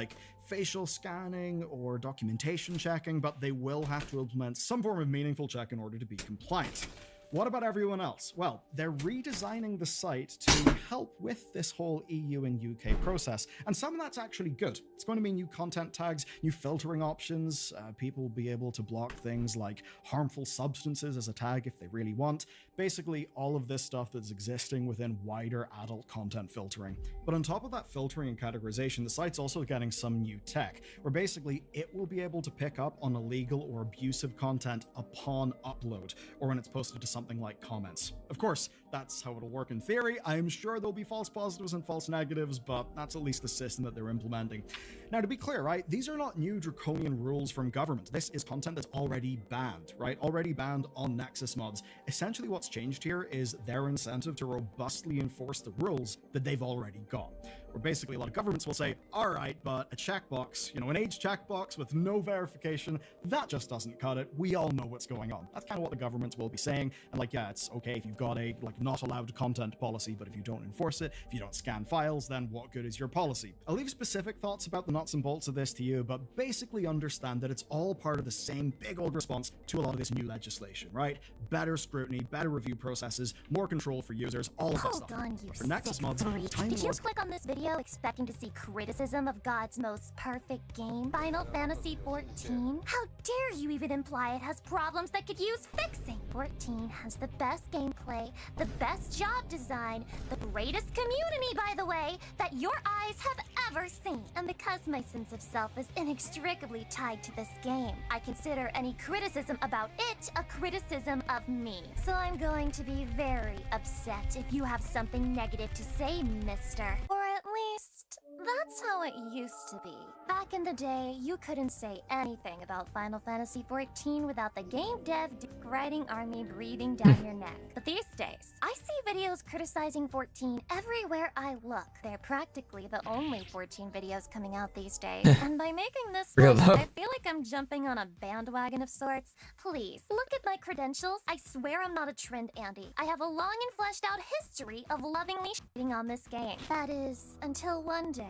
facial scanning or documentation checking, but they will have to implement some form of meaningful check in order to be compliant. What about everyone else? Well, they're redesigning the site to help with this whole EU and UK process, and some of that's actually good. It's going to mean new content tags, new filtering options, people will be able to block things like harmful substances as a tag if they really want. Basically, all of this stuff that's existing within wider adult content filtering. But on top of that filtering and categorization, the site's also getting some new tech, where basically it will be able to pick up on illegal or abusive content upon upload, or when it's posted to something like comments. Of course, that's how it'll work in theory. I'm sure there'll be false positives and false negatives, but that's at least the system that they're implementing. Now, to be clear, right, these are not new draconian rules from government. This is content that's already banned, right? Already banned on Nexus mods. Essentially, what's changed here is their incentive to robustly enforce the rules that they've already got. Where basically a lot of governments will say, all right, but a checkbox, an age checkbox with no verification, that just doesn't cut it. We all know what's going on. That's kind of what the governments will be saying. And yeah, it's okay if you've got a not allowed content policy, but if you don't enforce it, if you don't scan files, then what good is your policy? I'll leave specific thoughts about the nuts and bolts of this to you, but basically understand that it's all part of the same big old response to a lot of this new legislation, right? Better scrutiny, better review processes, more control for users, all of that stuff. Hold on, you For Nexus mods, freak. tiny Did you laws- click on this video expecting to see criticism of God's most perfect game, Final Fantasy XIV? How dare you even imply it has problems that could use fixing? 14 has the best gameplay, the best job design, the greatest community, by the way, that your eyes have ever seen. And because my sense of self is inextricably tied to this game, I consider any criticism about it a criticism of me. So I'm going to be very upset if you have something negative to say, mister. Or at least, that's how it used to be. Back in the day, you couldn't say anything about Final Fantasy XIV without the game dev writing army breathing down your neck. But these days, I see videos criticizing 14 everywhere I look. They're practically the only 14 videos coming out these days. And by making this Real list, though. I feel like I'm jumping on a bandwagon of sorts. Please, look at my credentials. I swear I'm not a trend Andy. I have a long and fleshed out history of lovingly shitting on this game. That is, until one day,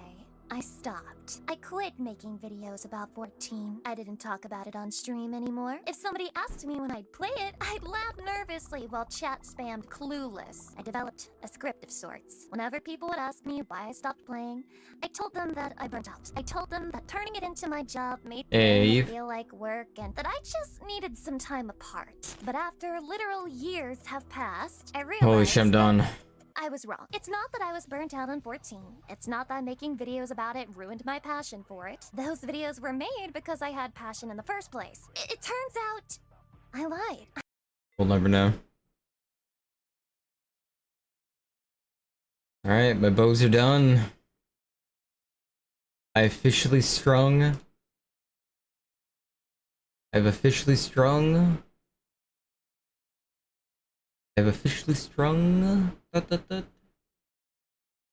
I stopped. I quit making videos about 14. I didn't talk about it on stream anymore. If somebody asked me when I'd play it, I'd laugh nervously while chat spammed clueless. I developed a script of sorts. Whenever people would ask me why I stopped playing, I told them that I burnt out. I told them that turning it into my job made Hey. me feel like work and that I just needed some time apart. But after literal years have passed, I realized Holy shit, I'm done. I was wrong. It's not that I was burnt out on 14. It's not that making videos about it ruined my passion for it. Those videos were made because I had passion in the first place. It turns out I lied. We'll never know. Alright, my bows are done. I've officially strung. I've officially strung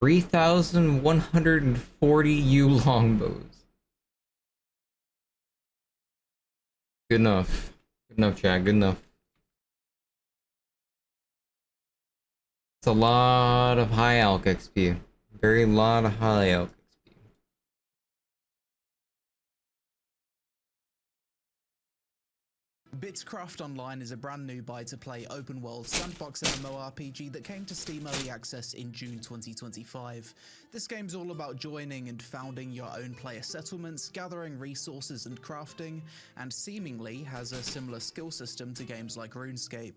3,140 U longbows. Good enough. Good enough, Chad. Good enough. It's a lot of high alk XP. Very lot of high alk. Bitscraft Online is a brand new buy-to-play open-world sandbox MMORPG that came to Steam Early Access in June 2025. This game's all about joining and founding your own player settlements, gathering resources and crafting, and seemingly has a similar skill system to games like RuneScape.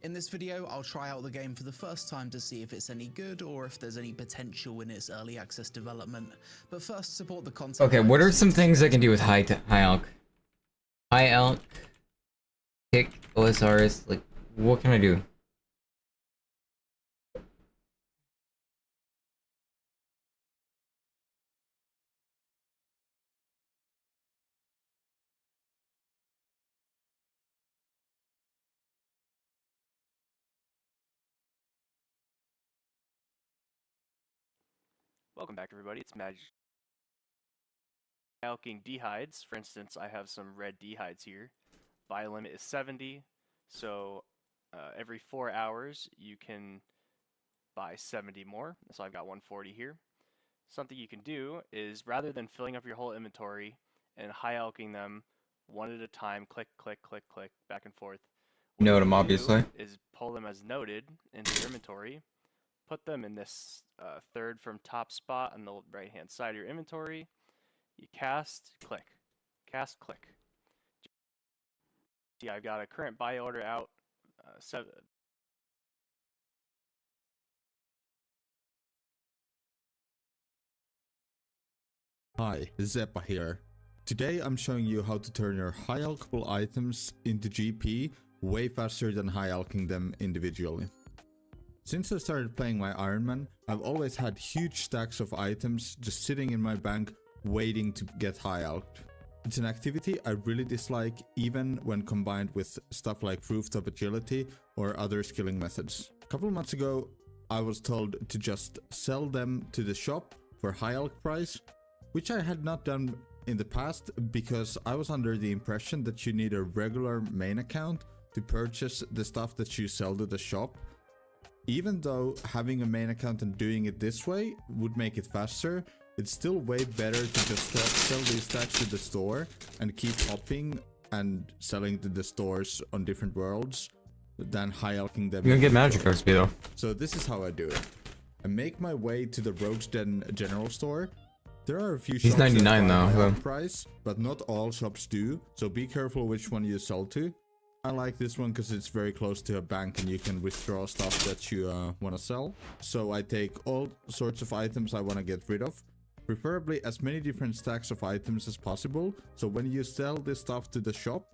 In this video, I'll try out the game for the first time to see if it's any good or if there's any potential in its early access development. But first, support the content. Okay, what are some things I can do with high alk? High alk. Pick OSRs, like, what can I do? Welcome back, everybody. It's Mag. Alking dehydes. For instance, I have some red dehydes here. Buy limit is 70, so every 4 hours you can buy 70 more. So I've got 140 here. Something you can do is, rather than filling up your whole inventory and high alking them one at a time, click, click, click, click, back and forth, Note them, What you do obviously. is pull them as noted into your inventory, put them in this third from top spot on the right hand side of your inventory. You cast, click. Cast, click. See, I've got a current buy order out. Hi, Zeppa here. Today I'm showing you how to turn your high alchable items into GP way faster than high alching them individually. Since I started playing my Ironman, I've always had huge stacks of items just sitting in my bank waiting to get high alched. It's an activity I really dislike even when combined with stuff like rooftop agility or other skilling methods. A couple of months ago I was told to just sell them to the shop for high alch price, which I had not done in the past because I was under the impression that you need a regular main account to purchase the stuff that you sell to the shop. Even though having a main account and doing it this way would make it faster, it's still way better to just sell these stacks to the store and keep hopping and selling to the stores on different worlds than high alching them. You're gonna get magic XP though. So this is how I do it. I make my way to the Rogue's Den general store. There are a few shops He's 99 that though. have price, but not all shops do, so be careful which one you sell to. I like this one because it's very close to a bank and you can withdraw stuff that you want to sell. So I take all sorts of items I want to get rid of, preferably as many different stacks of items as possible. So when you sell this stuff to the shop,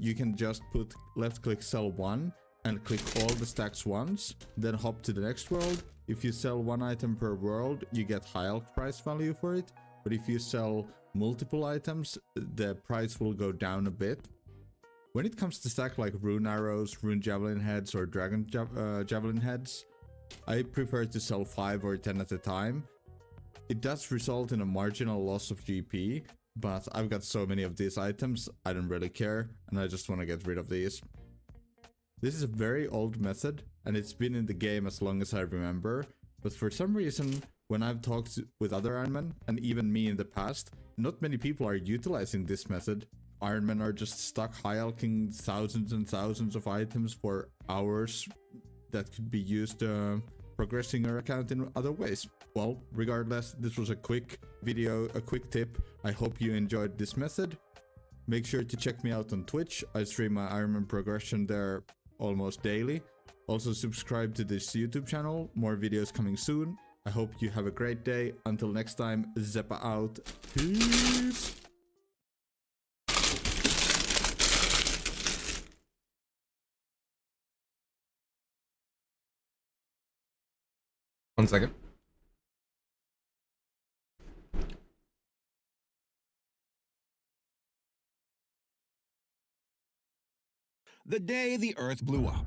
you can just put left click sell one and click all the stacks once, then hop to the next world. If you sell one item per world, you get high alch price value for it. But if you sell multiple items, the price will go down a bit. When it comes to stack like rune arrows, rune javelin heads, or dragon javelin heads, I prefer to sell 5 or 10 at a time. It does result in a marginal loss of GP, but I've got so many of these items, I don't really care, and I just want to get rid of these. This is a very old method, and it's been in the game as long as I remember, but for some reason, when I've talked with other Ironmen, and even me in the past, not many people are utilizing this method. Ironmen are just stuck high alching thousands and thousands of items for hours that could be used progressing your account in other ways. Well, regardless, this was a quick video, a quick tip. I hope you enjoyed this method. Make sure to check me out on Twitch. I stream my Ironman progression there almost daily. Also subscribe to this YouTube channel, more videos coming soon. I hope you have a great day. Until next time, Zeppa out. Peace! One second. The Day the Earth Blew Up,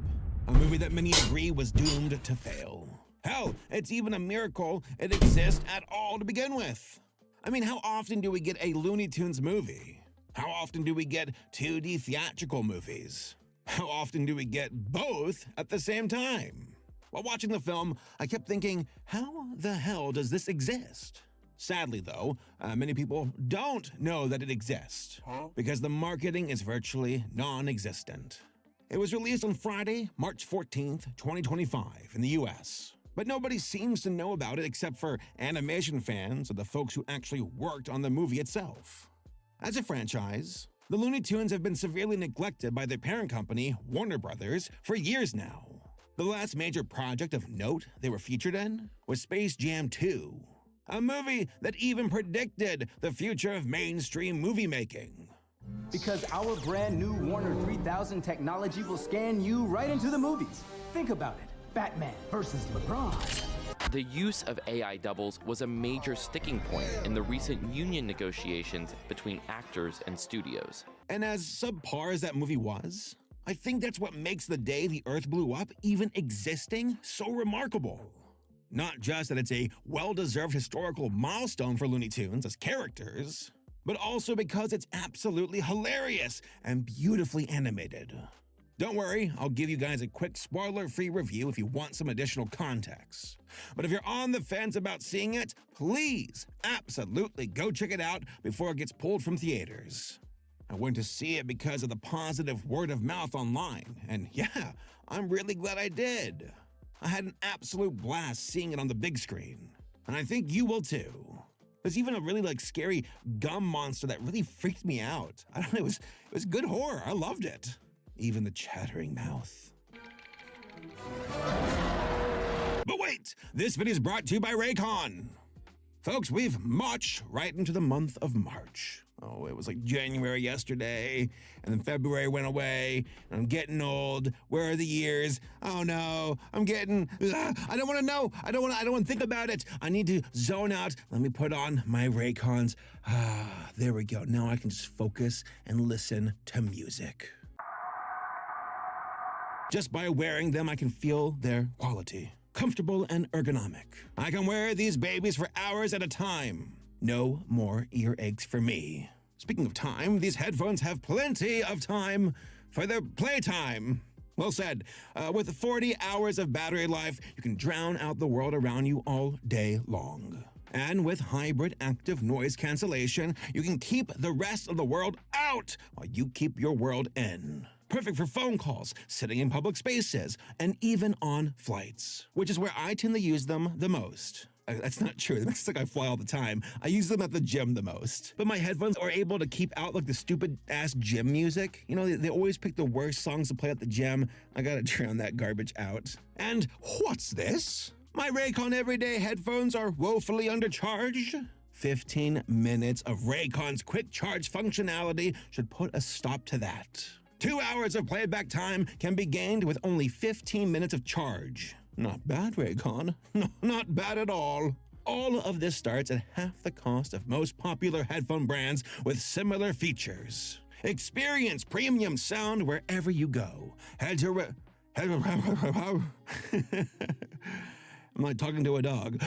a movie that many agree was doomed to fail. Hell, it's even a miracle it exists at all to begin with. I mean, how often do we get a Looney Tunes movie? How often do we get 2D theatrical movies? How often do we get both at the same time? While watching the film, I kept thinking, how the hell does this exist? Sadly, though, many people don't know that it exists because the marketing is virtually non-existent. It was released on Friday, March 14th, 2025 in the US, but nobody seems to know about it except for animation fans or the folks who actually worked on the movie itself. As a franchise, the Looney Tunes have been severely neglected by their parent company, Warner Brothers, for years now. The last major project of note they were featured in was Space Jam 2, a movie that even predicted the future of mainstream movie making. Because our brand new Warner 3000 technology will scan you right into the movies. Think about it. Batman versus LeBron. The use of AI doubles was a major sticking point in the recent union negotiations between actors and studios. And as subpar as that movie was, I think that's what makes The Day the Earth Blew Up even existing so remarkable. Not just that it's a well-deserved historical milestone for Looney Tunes as characters, but also because it's absolutely hilarious and beautifully animated. Don't worry, I'll give you guys a quick spoiler-free review if you want some additional context. But if you're on the fence about seeing it, please absolutely go check it out before it gets pulled from theaters. I went to see it because of the positive word of mouth online, and yeah, I'm really glad I did. I had an absolute blast seeing it on the big screen, and I think you will too. There's even a really scary gum monster that really freaked me out. I don't know, it was good horror. I loved it. Even the chattering mouth. But wait, this video is brought to you by Raycon. Folks, we've marched right into the month of March. Oh, it was like January yesterday, and then February went away, and I'm getting old. Where are the years? Oh no, I'm getting, I don't want to know. I don't want to think about it. I need to zone out. Let me put on my Raycons. There we go. Now I can just focus and listen to music. Just by wearing them, I can feel their quality. Comfortable and ergonomic. I can wear these babies for hours at a time. No more earaches for me. Speaking of time, these headphones have plenty of time for their playtime. Well said. With 40 hours of battery life, you can drown out the world around you all day long. And with hybrid active noise cancellation, you can keep the rest of the world out while you keep your world in. Perfect for phone calls, sitting in public spaces, and even on flights, which is where I tend to use them the most. That's not true. It makes it like I fly all the time. I use them at the gym the most. But my headphones are able to keep out the stupid-ass gym music. You know, they always pick the worst songs to play at the gym. I gotta drown that garbage out. And what's this? My Raycon Everyday headphones are woefully undercharged. 15 minutes of Raycon's quick charge functionality should put a stop to that. 2 hours of playback time can be gained with only 15 minutes of charge. Not bad, Raycon. No, not bad at all. All of this starts at half the cost of most popular headphone brands with similar features. Experience premium sound wherever you go. I'm like talking to a dog.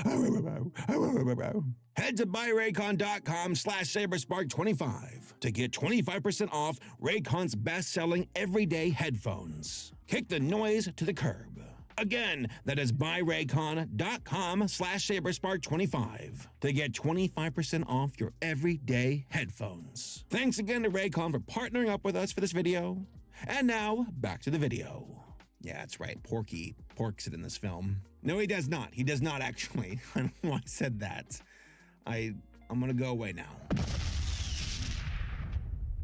Head to buyraycon.com/saberspark25 to get 25% off Raycon's best-selling everyday headphones. Kick the noise to the curb. Again, that is buyraycon.com/saberspark25 to get 25% off your everyday headphones. Thanks again to Raycon for partnering up with us for this video. And now, back to the video. Yeah, that's right, Pork's it in this film. No, he does not. He does not actually. I don't know why I said that. I'm gonna go away now.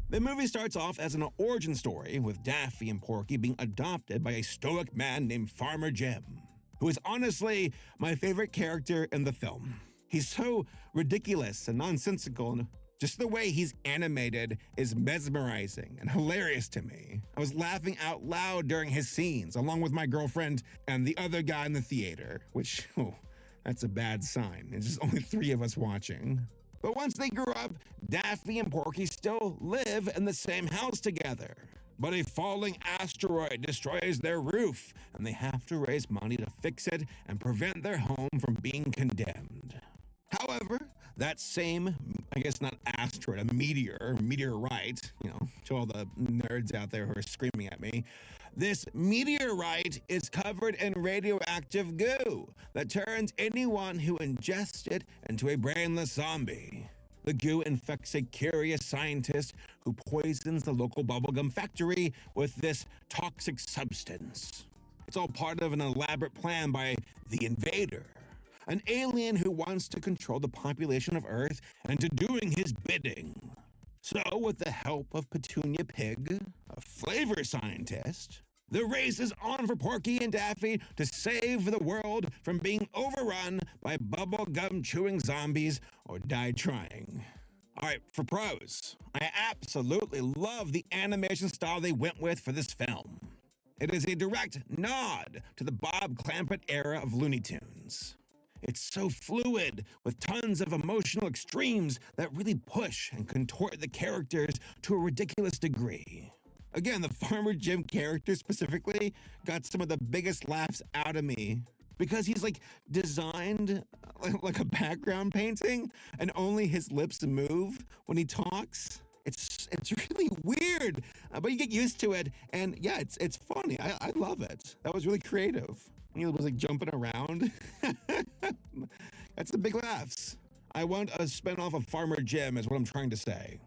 The movie starts off as an origin story with Daffy and Porky being adopted by a stoic man named Farmer Jim, who is honestly my favorite character in the film. He's so ridiculous and nonsensical, and just the way he's animated is mesmerizing and hilarious to me. I was laughing out loud during his scenes, along with my girlfriend and the other guy in the theater, which, that's a bad sign. It's just only 3 of us watching. But once they grew up, Daffy and Porky still live in the same house together. But a falling asteroid destroys their roof, and they have to raise money to fix it and prevent their home from being condemned. However, that same, I guess not asteroid, a meteorite, to all the nerds out there who are screaming at me, this meteorite is covered in radioactive goo that turns anyone who ingests it into a brainless zombie. The goo infects a curious scientist who poisons the local bubblegum factory with this toxic substance. It's all part of an elaborate plan by the Invader, an alien who wants to control the population of Earth and to doing his bidding. So, with the help of Petunia Pig, a flavor scientist, the race is on for Porky and Daffy to save the world from being overrun by bubblegum chewing zombies or die trying. Alright, for pros, I absolutely love the animation style they went with for this film. It is a direct nod to the Bob Clampett era of Looney Tunes. It's so fluid, with tons of emotional extremes that really push and contort the characters to a ridiculous degree. Again, the Farmer Jim character specifically got some of the biggest laughs out of me because he's designed like a background painting and only his lips move when he talks. It's really weird, but you get used to it, and yeah, it's funny. I love it. That was really creative. He was jumping around. That's the big laughs. I want a spinoff of Farmer Jim is what I'm trying to say.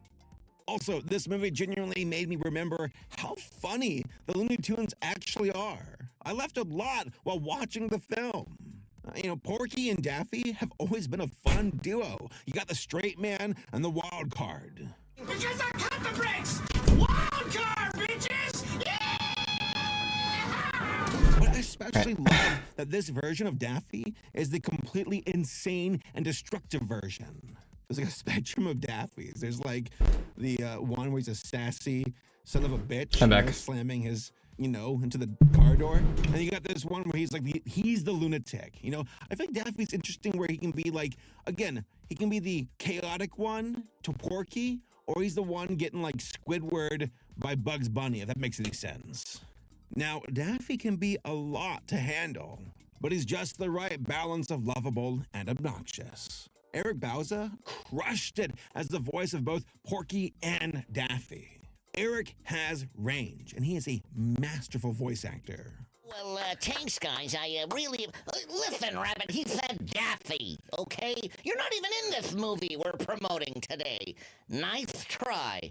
Also, this movie genuinely made me remember how funny the Looney Tunes actually are. I laughed a lot while watching the film. Porky and Daffy have always been a fun duo. You got the straight man and the wild card. Because I cut the brakes! Wild card, bitches! But I especially love that this version of Daffy is the completely insane and destructive version. There's like a spectrum of Daffys. There's like the one where he's a sassy son of a bitch, slamming his, into the car door. And you got this one where he's like, he's the lunatic. I think Daffy's interesting where he can be like, again, he can be the chaotic one to Porky, or he's the one getting like Squidward by Bugs Bunny, if that makes any sense. Now, Daffy can be a lot to handle, but he's just the right balance of lovable and obnoxious. Eric Bauza crushed it as the voice of both Porky and Daffy. Eric has range, and he is a masterful voice actor. Well, thanks, guys. I really... Listen, Rabbit, he said Daffy, okay? You're not even in this movie we're promoting today. Nice try.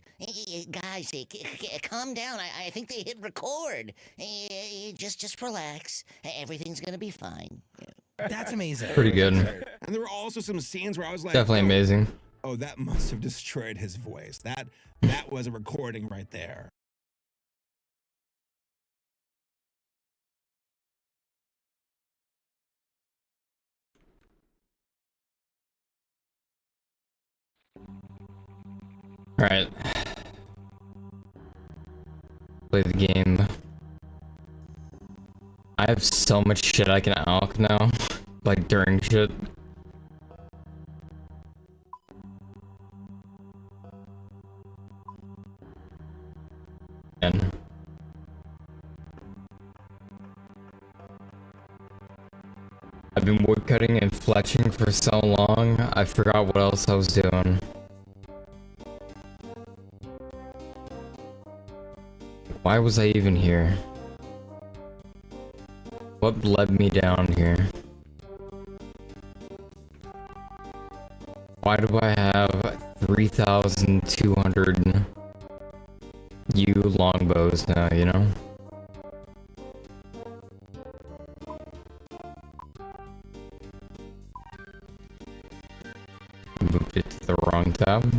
Guys, calm down. I think they hit record. Just relax. Everything's gonna be fine. That's amazing. Pretty good. And there were also some scenes where I was like... Definitely amazing. Oh, that must have destroyed his voice. That was a recording right there. Alright. Play the game. I have so much shit I can alk now. Like during shit. And I've been woodcutting and fletching for so long, I forgot what else I was doing. Why was I even here? What led me down here? Why do I have 3,200 U longbows now, Moved it to the wrong tab.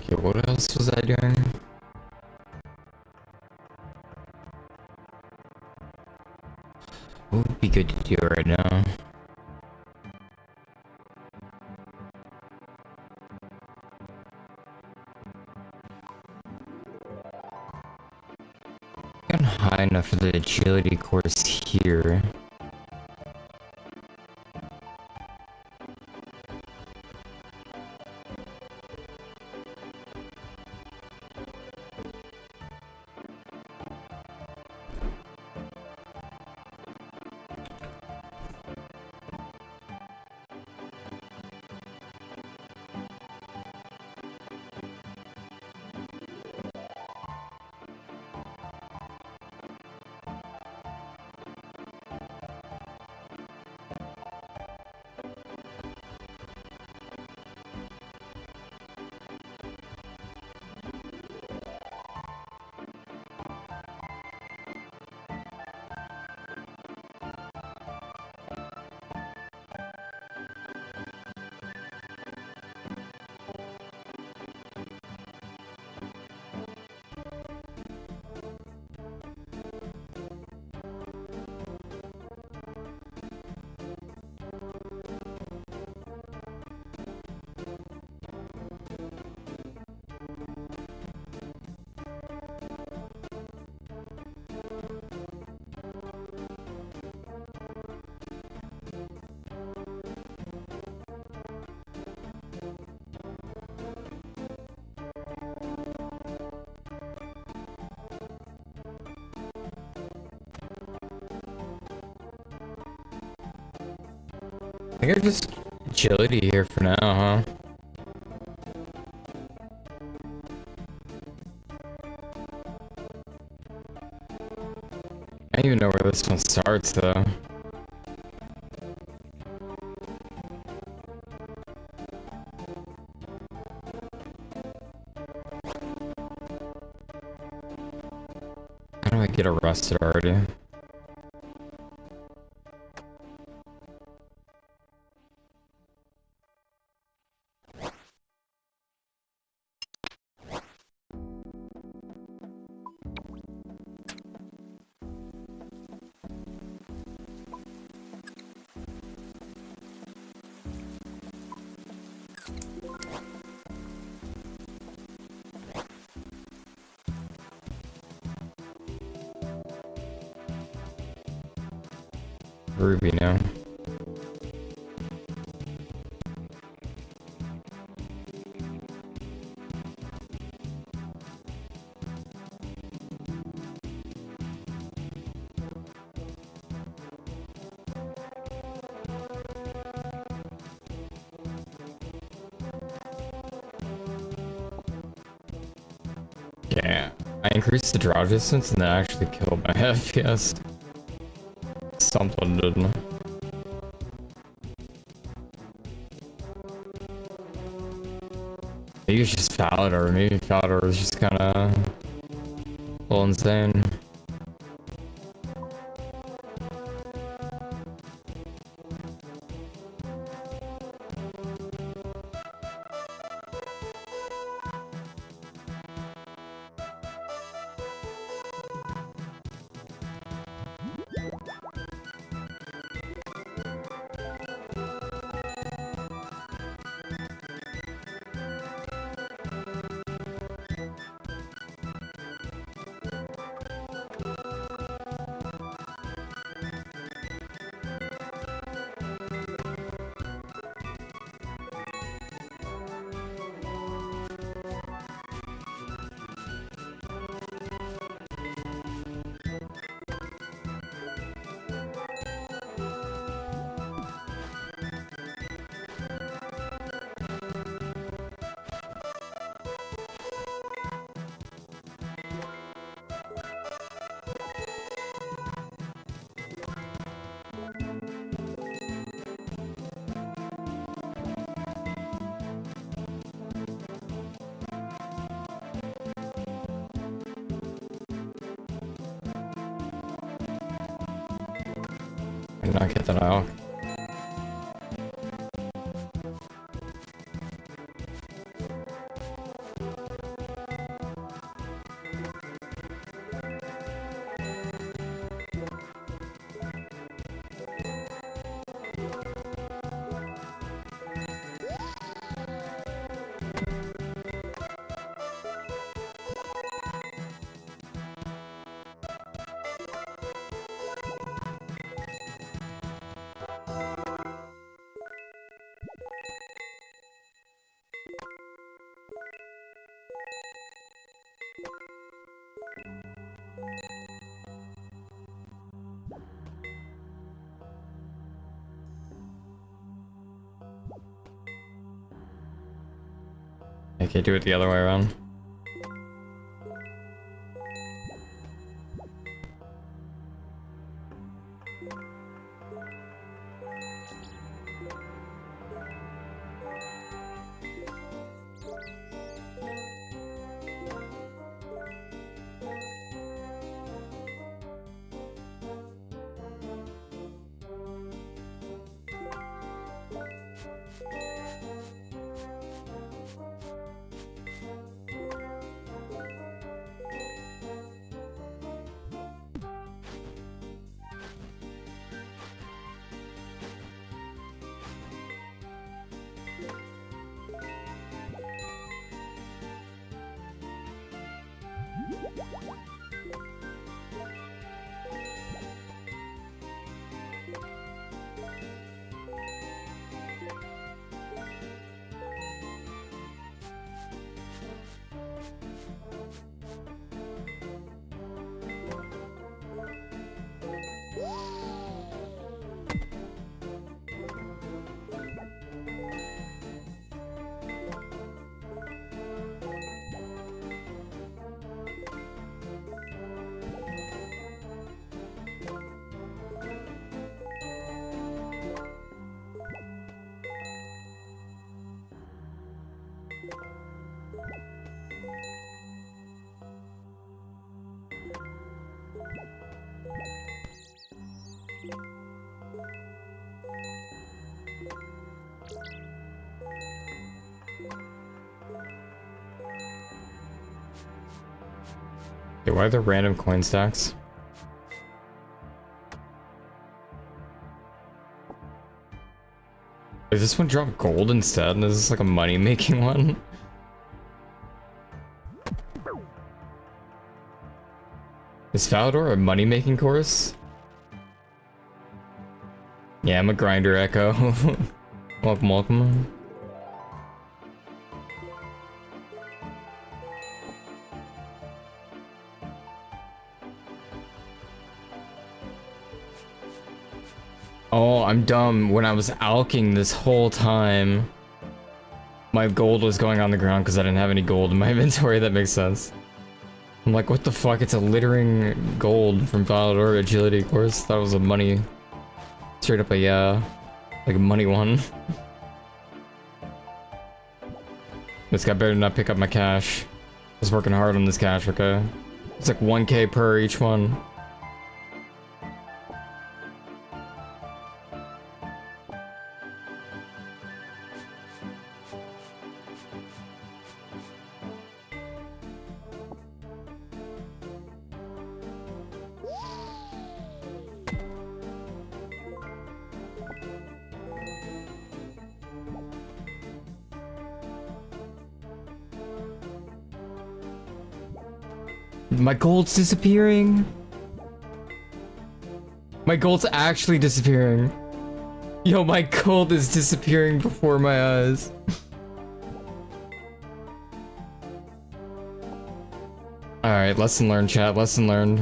Okay, what else was I doing? What would be good to do right now? Gotten high enough for the agility course here. I think I just agility here for now, huh? I don't even know where this one starts though. How do I get arrested already? Ruby now. Yeah, I increased the draw distance and that actually killed my FPS. Something didn't. Maybe it's just Falador. Maybe Falador is just kind of a little insane. I did not get that out. I can't do it the other way around. Okay, why are there random coin stacks? Does this one drop gold instead? Is this like a money-making one? Is Falador a money-making course? Yeah, I'm a grinder echo. Welcome, welcome. Oh, I'm dumb. When I was alking this whole time, my gold was going on the ground because I didn't have any gold in my inventory. That makes sense. I'm like, what the fuck? It's a littering gold from Falador agility course. That was a money. Straight up a, yeah. Like a money one. This guy better not pick up my cash. I was working hard on this cash, okay? It's like 1k per each one. My gold's disappearing. My gold's actually disappearing. Yo, my gold is disappearing before my eyes. Alright, lesson learned, chat. Lesson learned.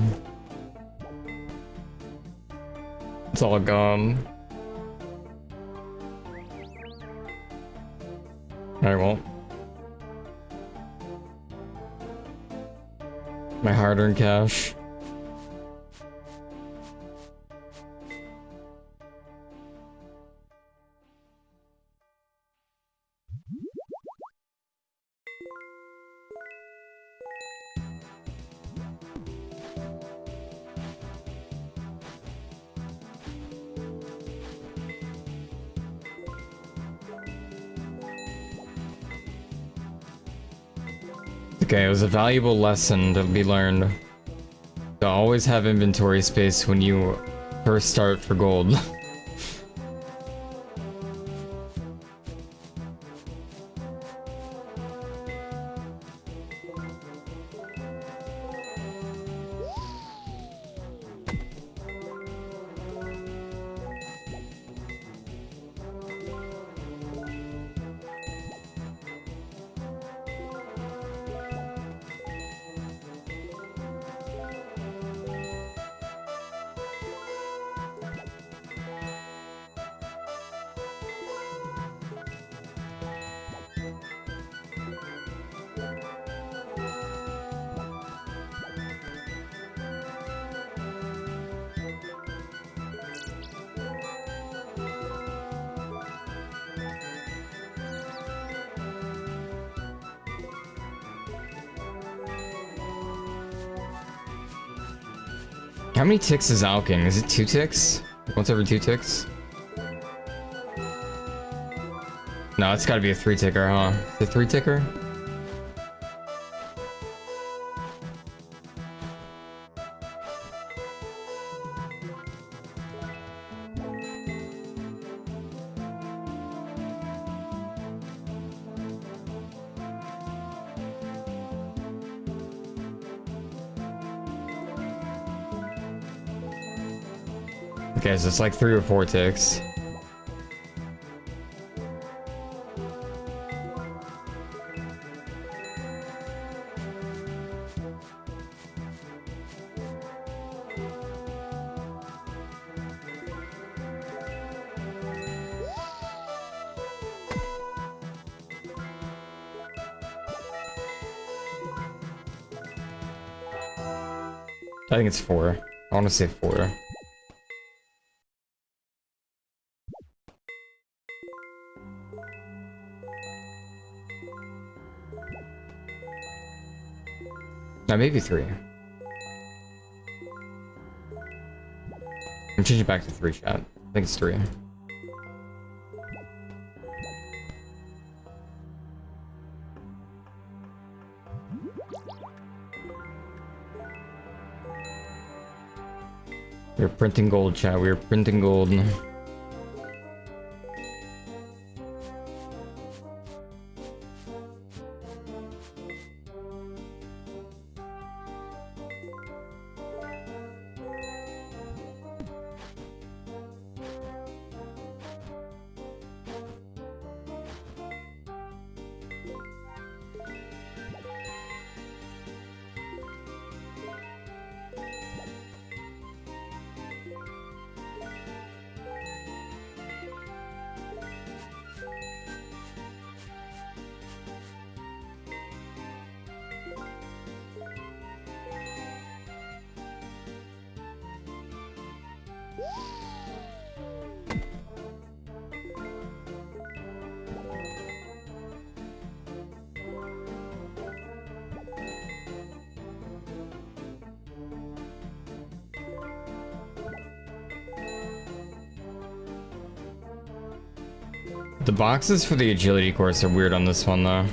It's all gone. Alright, well. My hard-earned cash. Okay, it was a valuable lesson to be learned. To always have inventory space when you first start for gold. How many ticks is alking? Is it 2 ticks? Once every 2 ticks? No, it's gotta be a 3 ticker, huh? The 3 ticker? Okay, so it's like 3 or 4 ticks. I think it's 4. I want to say 4. No, maybe 3. I'm changing back to 3, chat. I think it's 3. We're printing gold, chat. We're printing gold. The boxes for the agility course are weird on this one, though.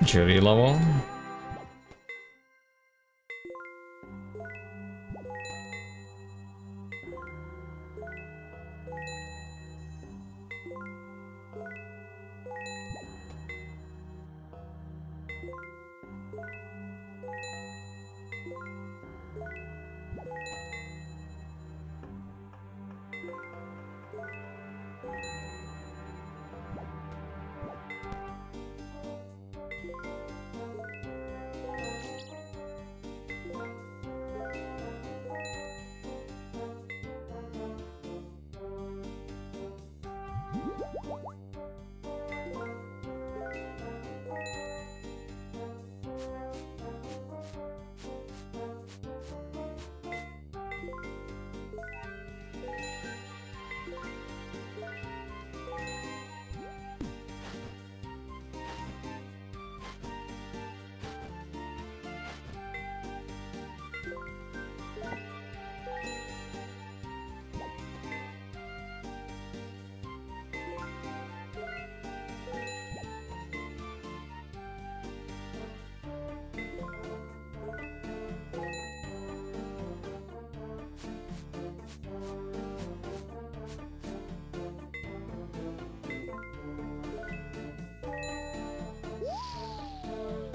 Agility level.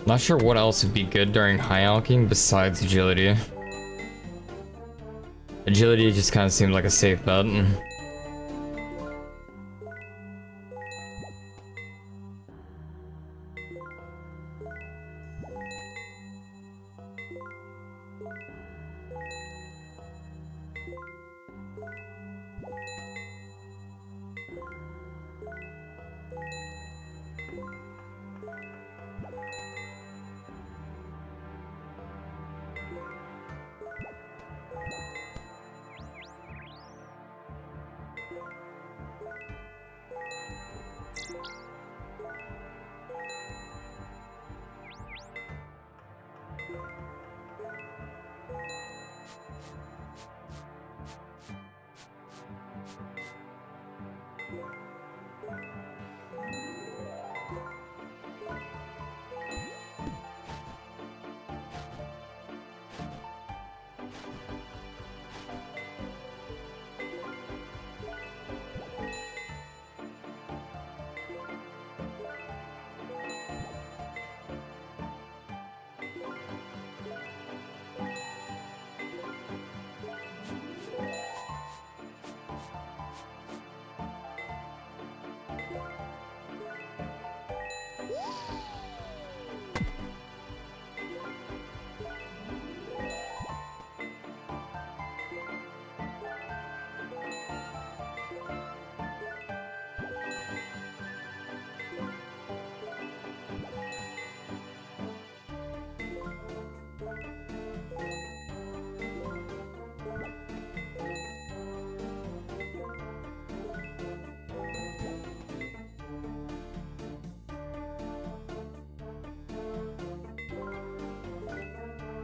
Not sure what else would be good during high alching besides agility. Agility just kind of seemed like a safe bet.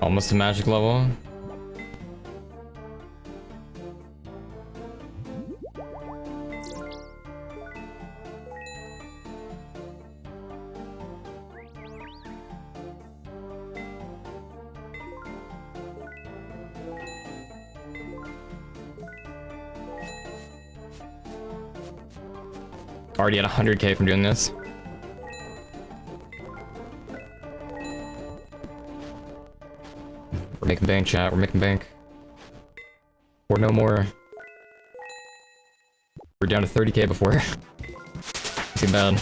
Almost a magic level. Already at 100k from doing this. We're making bank, chat. We're making bank. Or no more. We're down to 30k before. Too bad.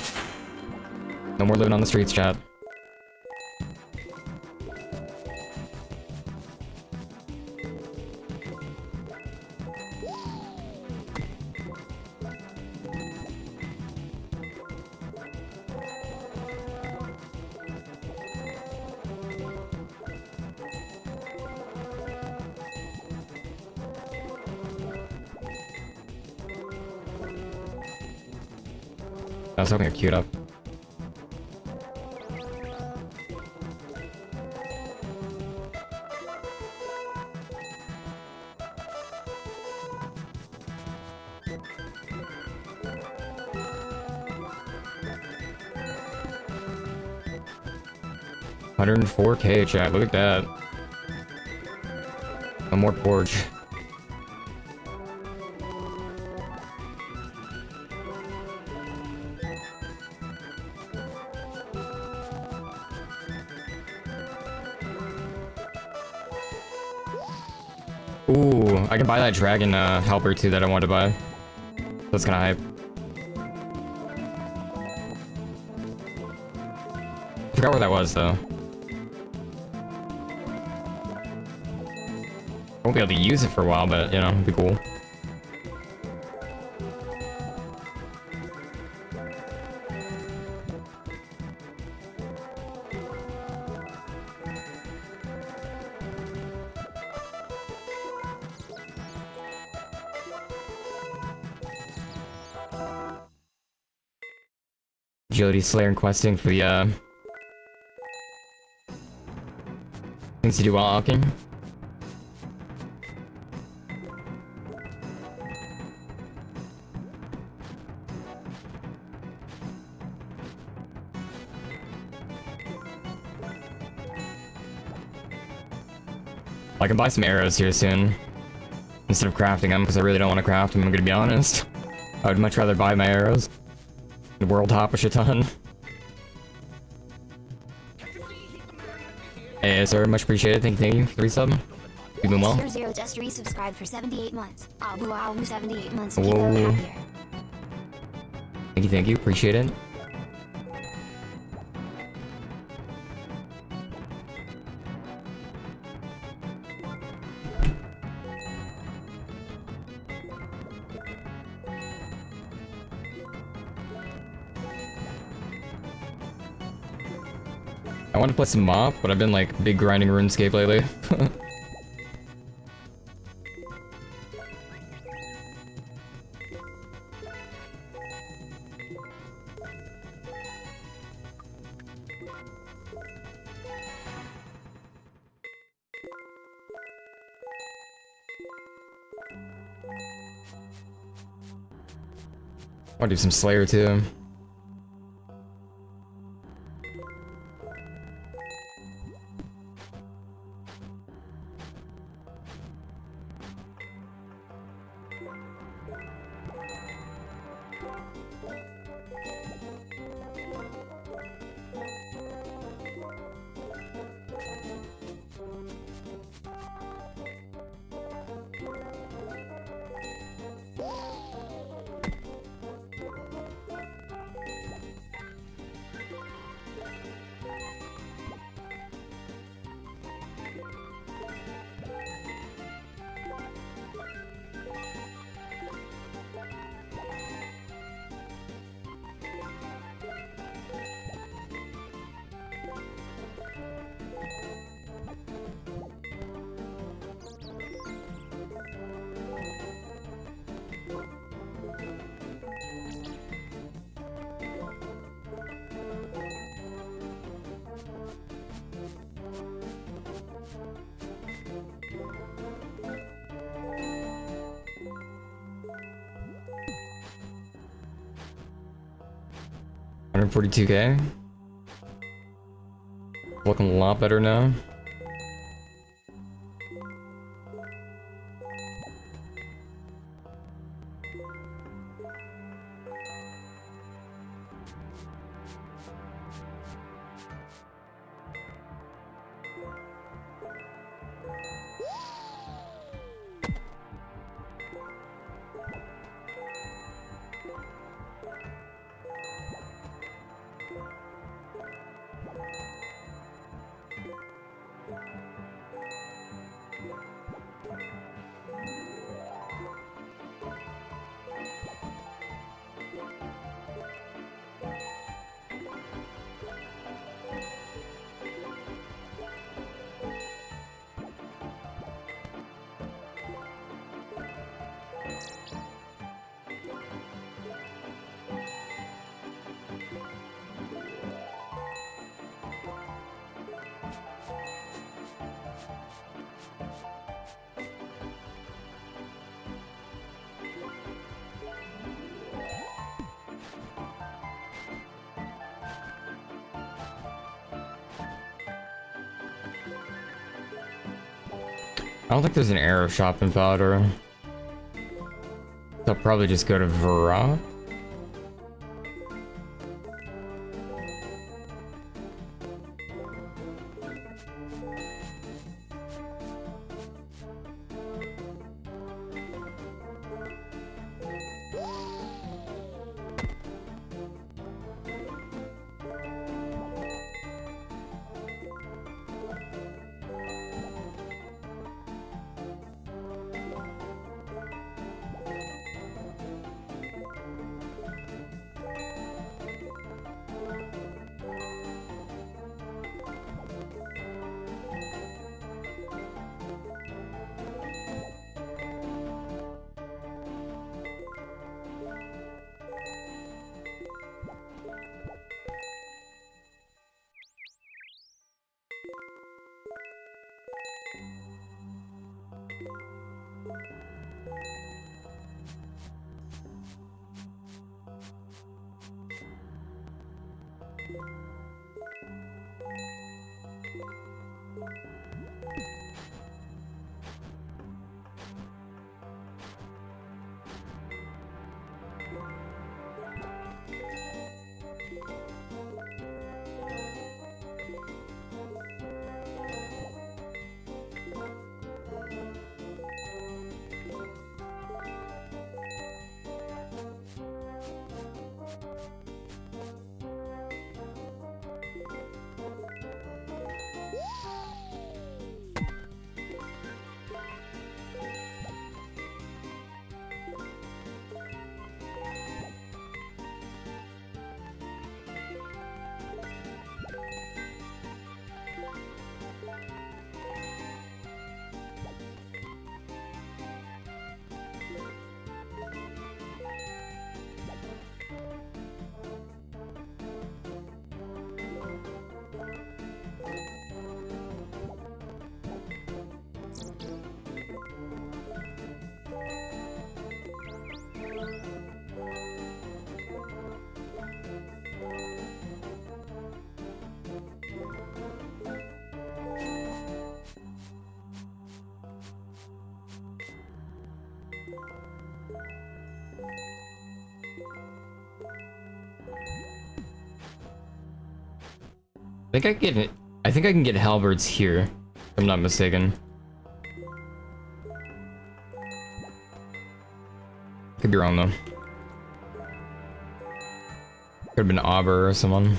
No more living on the streets, chat. I was hoping it queued up. $104k, chat. Look at that. One more porch. Ooh, I can buy that dragon helper too that I wanted to buy. That's kind of hype. I forgot where that was though. I won't be able to use it for a while, but you know, it'd be cool. Agility Slayer and questing for the things to do while walking. I can buy some arrows here soon instead of crafting them because I really don't want to craft them. I'm gonna be honest. I would much rather buy my arrows. World hop a shit ton. Hey, sir, much appreciated. Thank you for the resub. You've been well. Zero just resubscribed for 78 months. Abu 78 months. Whoa. Thank you, appreciate it. I want to play some mop, but I've been like big grinding RuneScape lately. I want to do some Slayer too. 142k. Looking a lot better now. I don't think there's an arrow shop in Valor. So I'll probably just go to Vera. I think I can get it. I think I can get halberds here, if I'm not mistaken. Could be wrong though. Could have been Auber or someone.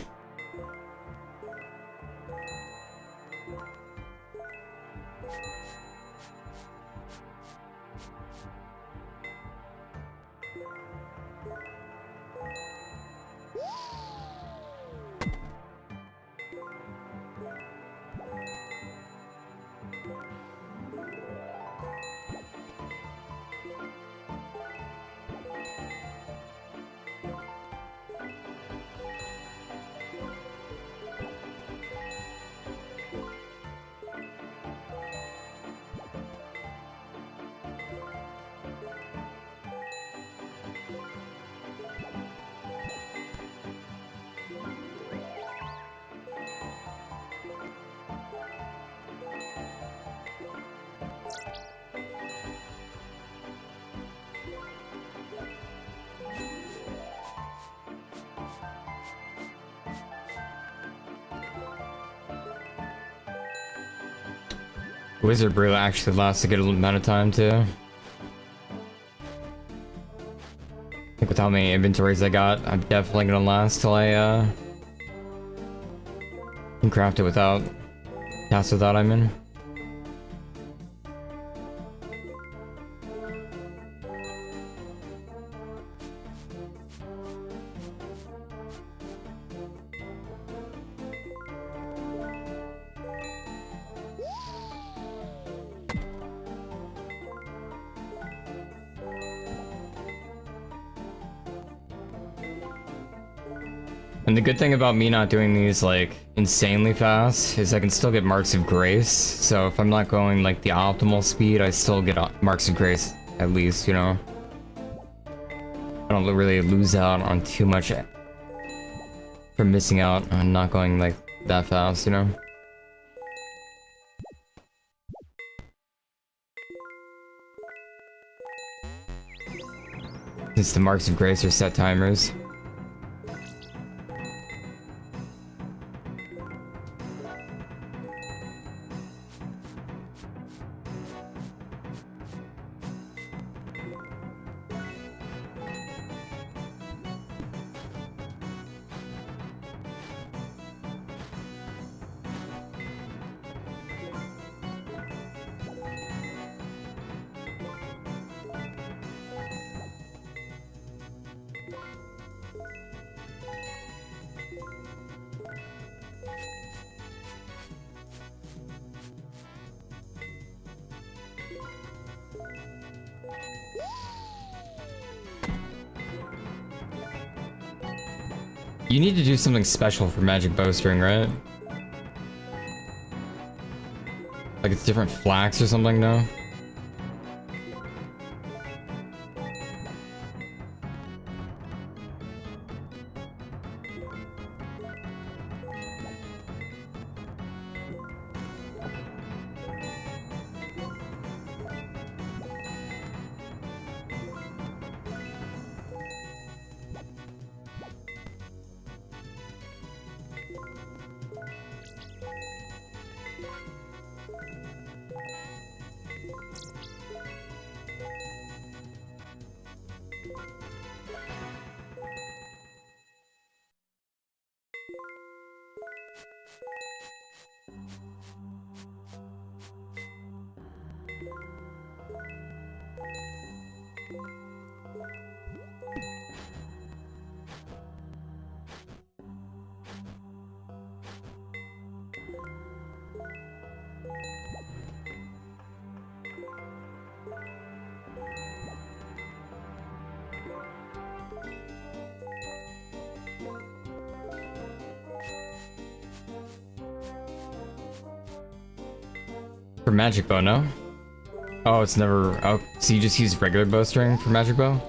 Wizard Brew actually lasts a good amount of time too. I think with how many inventories I got, I'm definitely gonna last till I can craft it without, cast without, I mean. And the good thing about me not doing these like insanely fast is I can still get marks of grace. So if I'm not going like the optimal speed, I still get marks of grace at least, you know. I don't really lose out on too much for missing out on not going like that fast, you know. Since the marks of grace are set timers. You need to do something special for magic bowstring, right? Like it's different flax or something, no? For magic bow, no? Oh, it's never... Oh, so you just use regular bowstring for magic bow?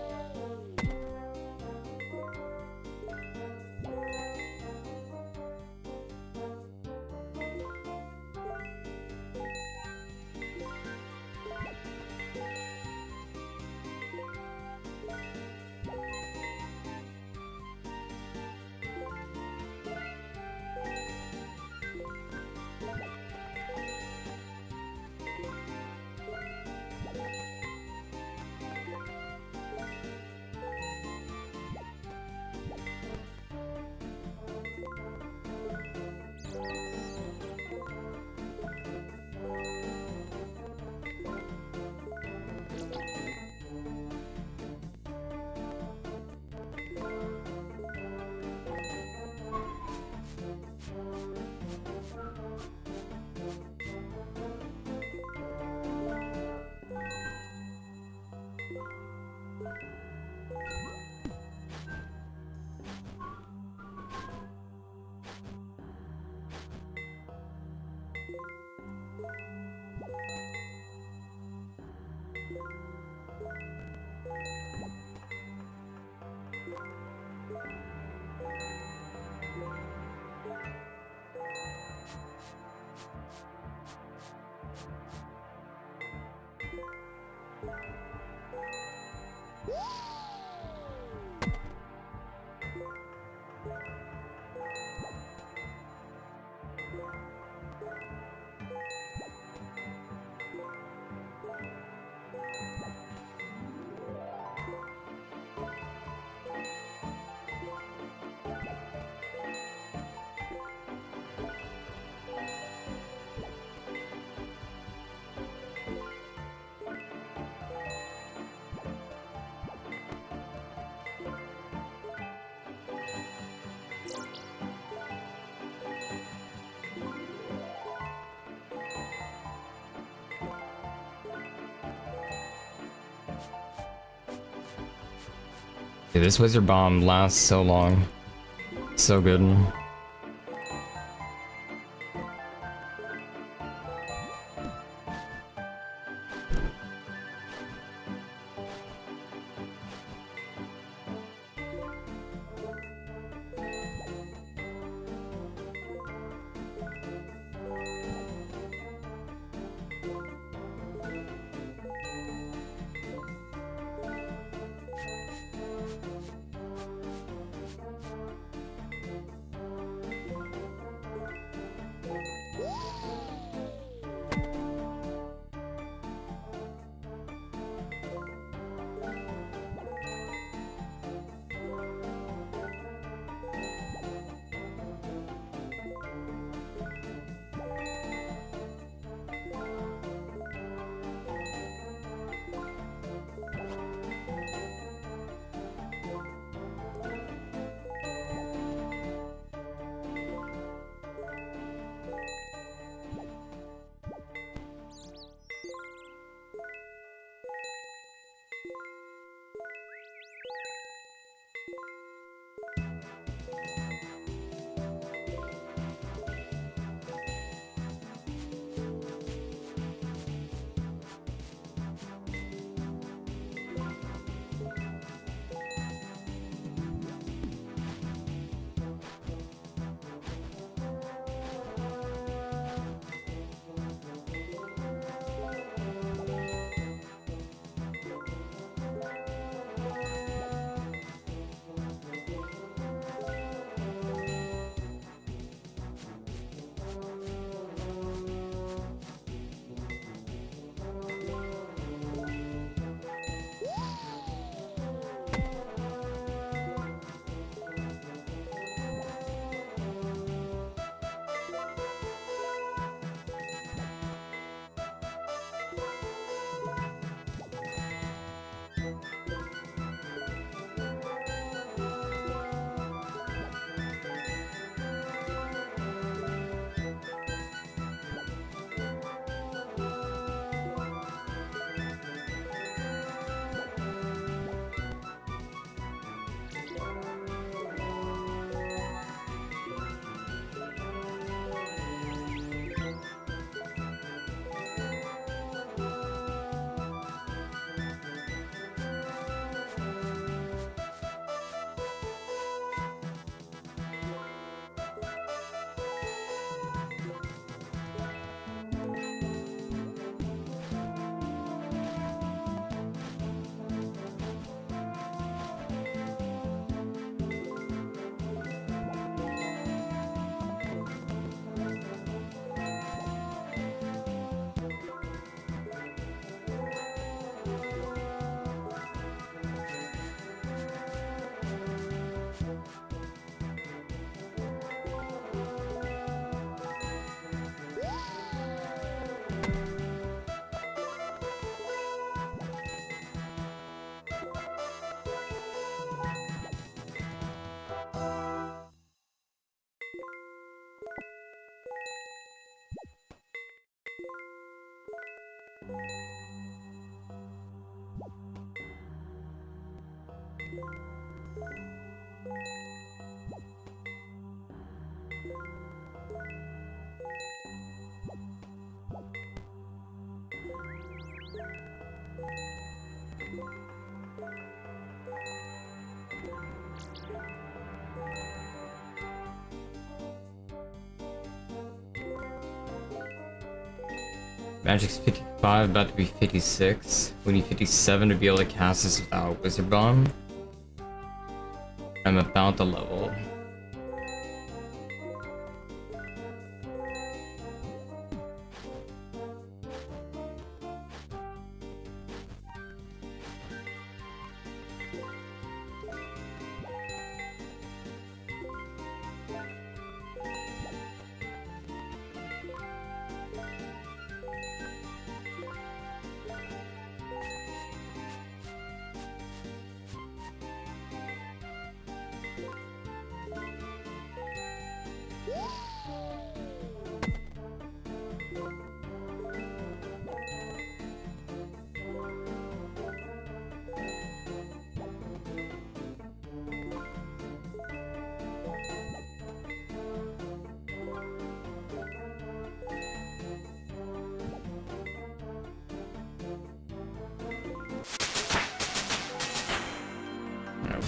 Dude, this wizard bomb lasts so long. So good. Magic's 55, about to be 56. We need 57 to be able to cast this without Wizard Bomb. I'm about the level.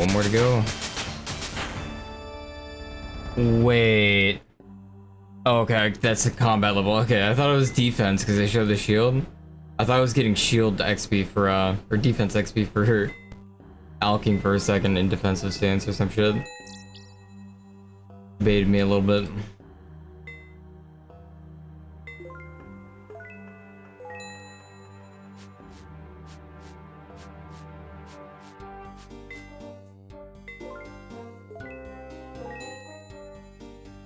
One more to go. Wait. Oh, okay, that's a combat level. Okay, I thought it was defense because they showed the shield. I thought I was getting shield XP for, or defense XP for her alking for a second in defensive stance or some shit. Baited me a little bit.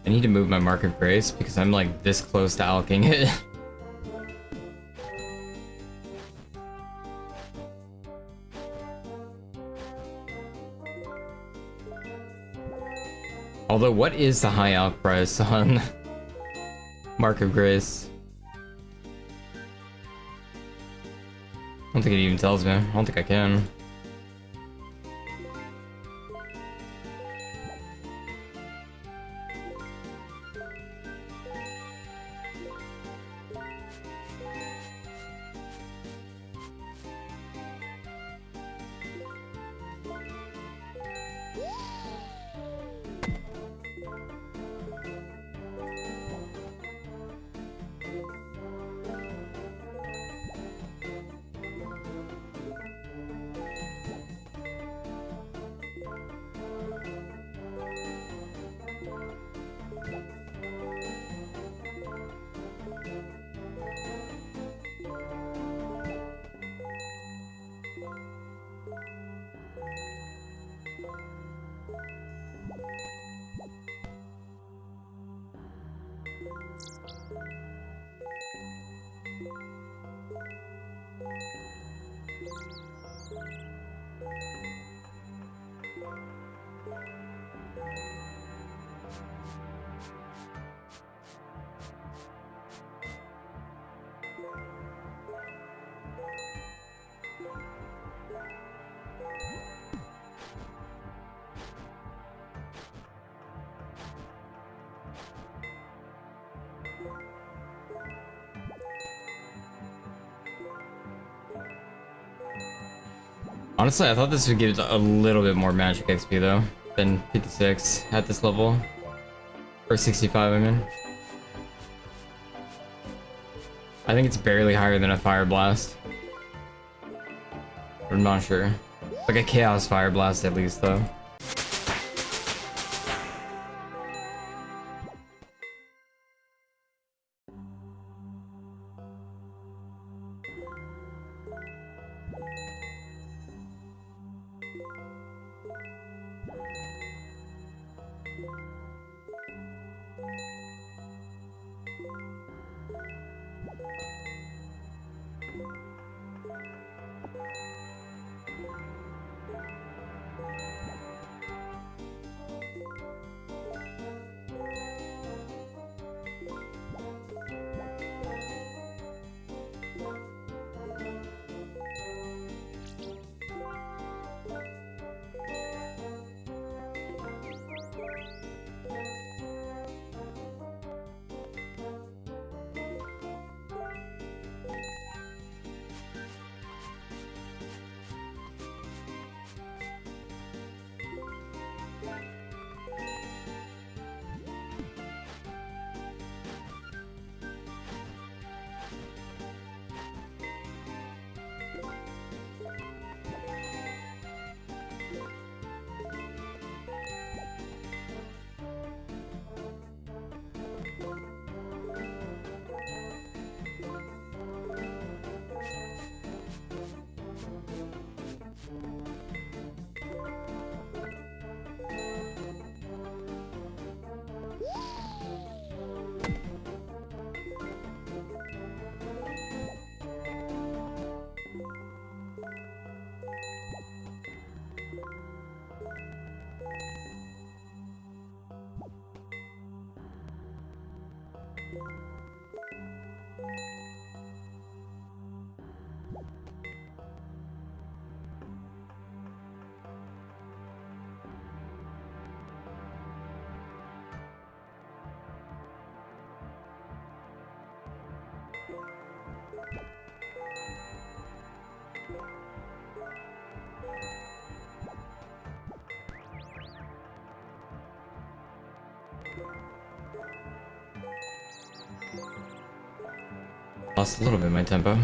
I need to move my Mark of Grace because I'm like this close to alking it. Although, what is the high alk price on Mark of Grace? I don't think it even tells me. I don't think I can. Honestly, I thought this would give a little bit more magic XP though than 56 at this level. Or 65, I mean. I think it's barely higher than a Fire Blast. I'm not sure. Like a Chaos Fire Blast at least though. Lost a little bit of my tempo.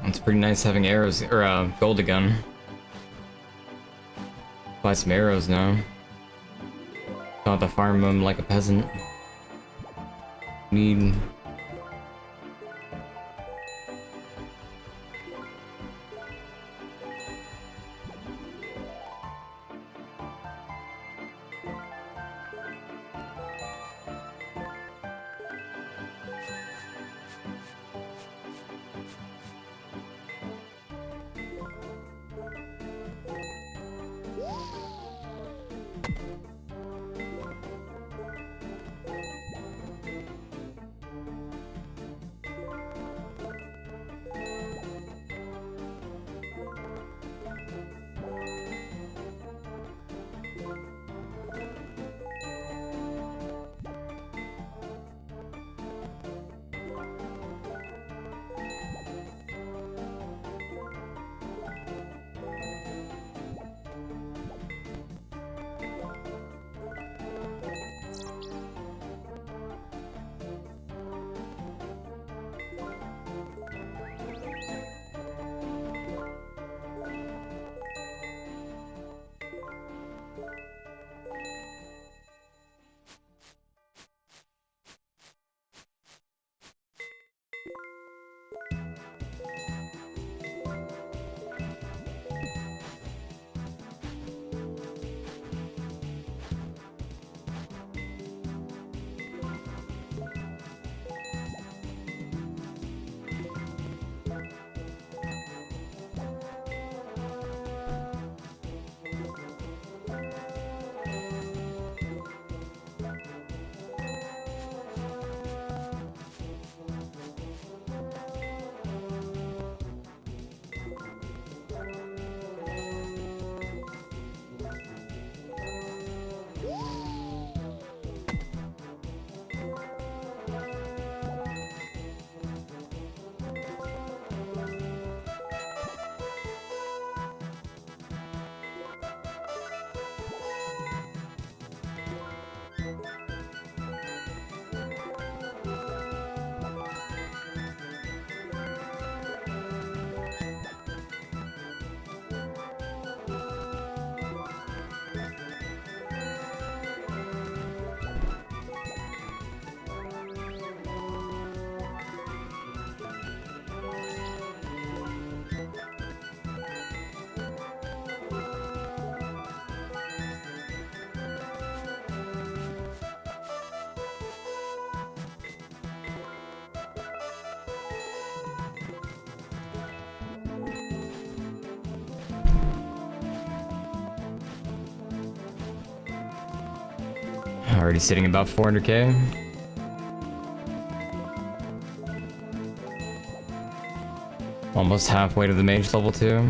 It's pretty nice having arrows, or gold again. Buy some arrows now. Don't have to farm them like a peasant. Need... Already sitting about 400k. Almost halfway to the mage level 2.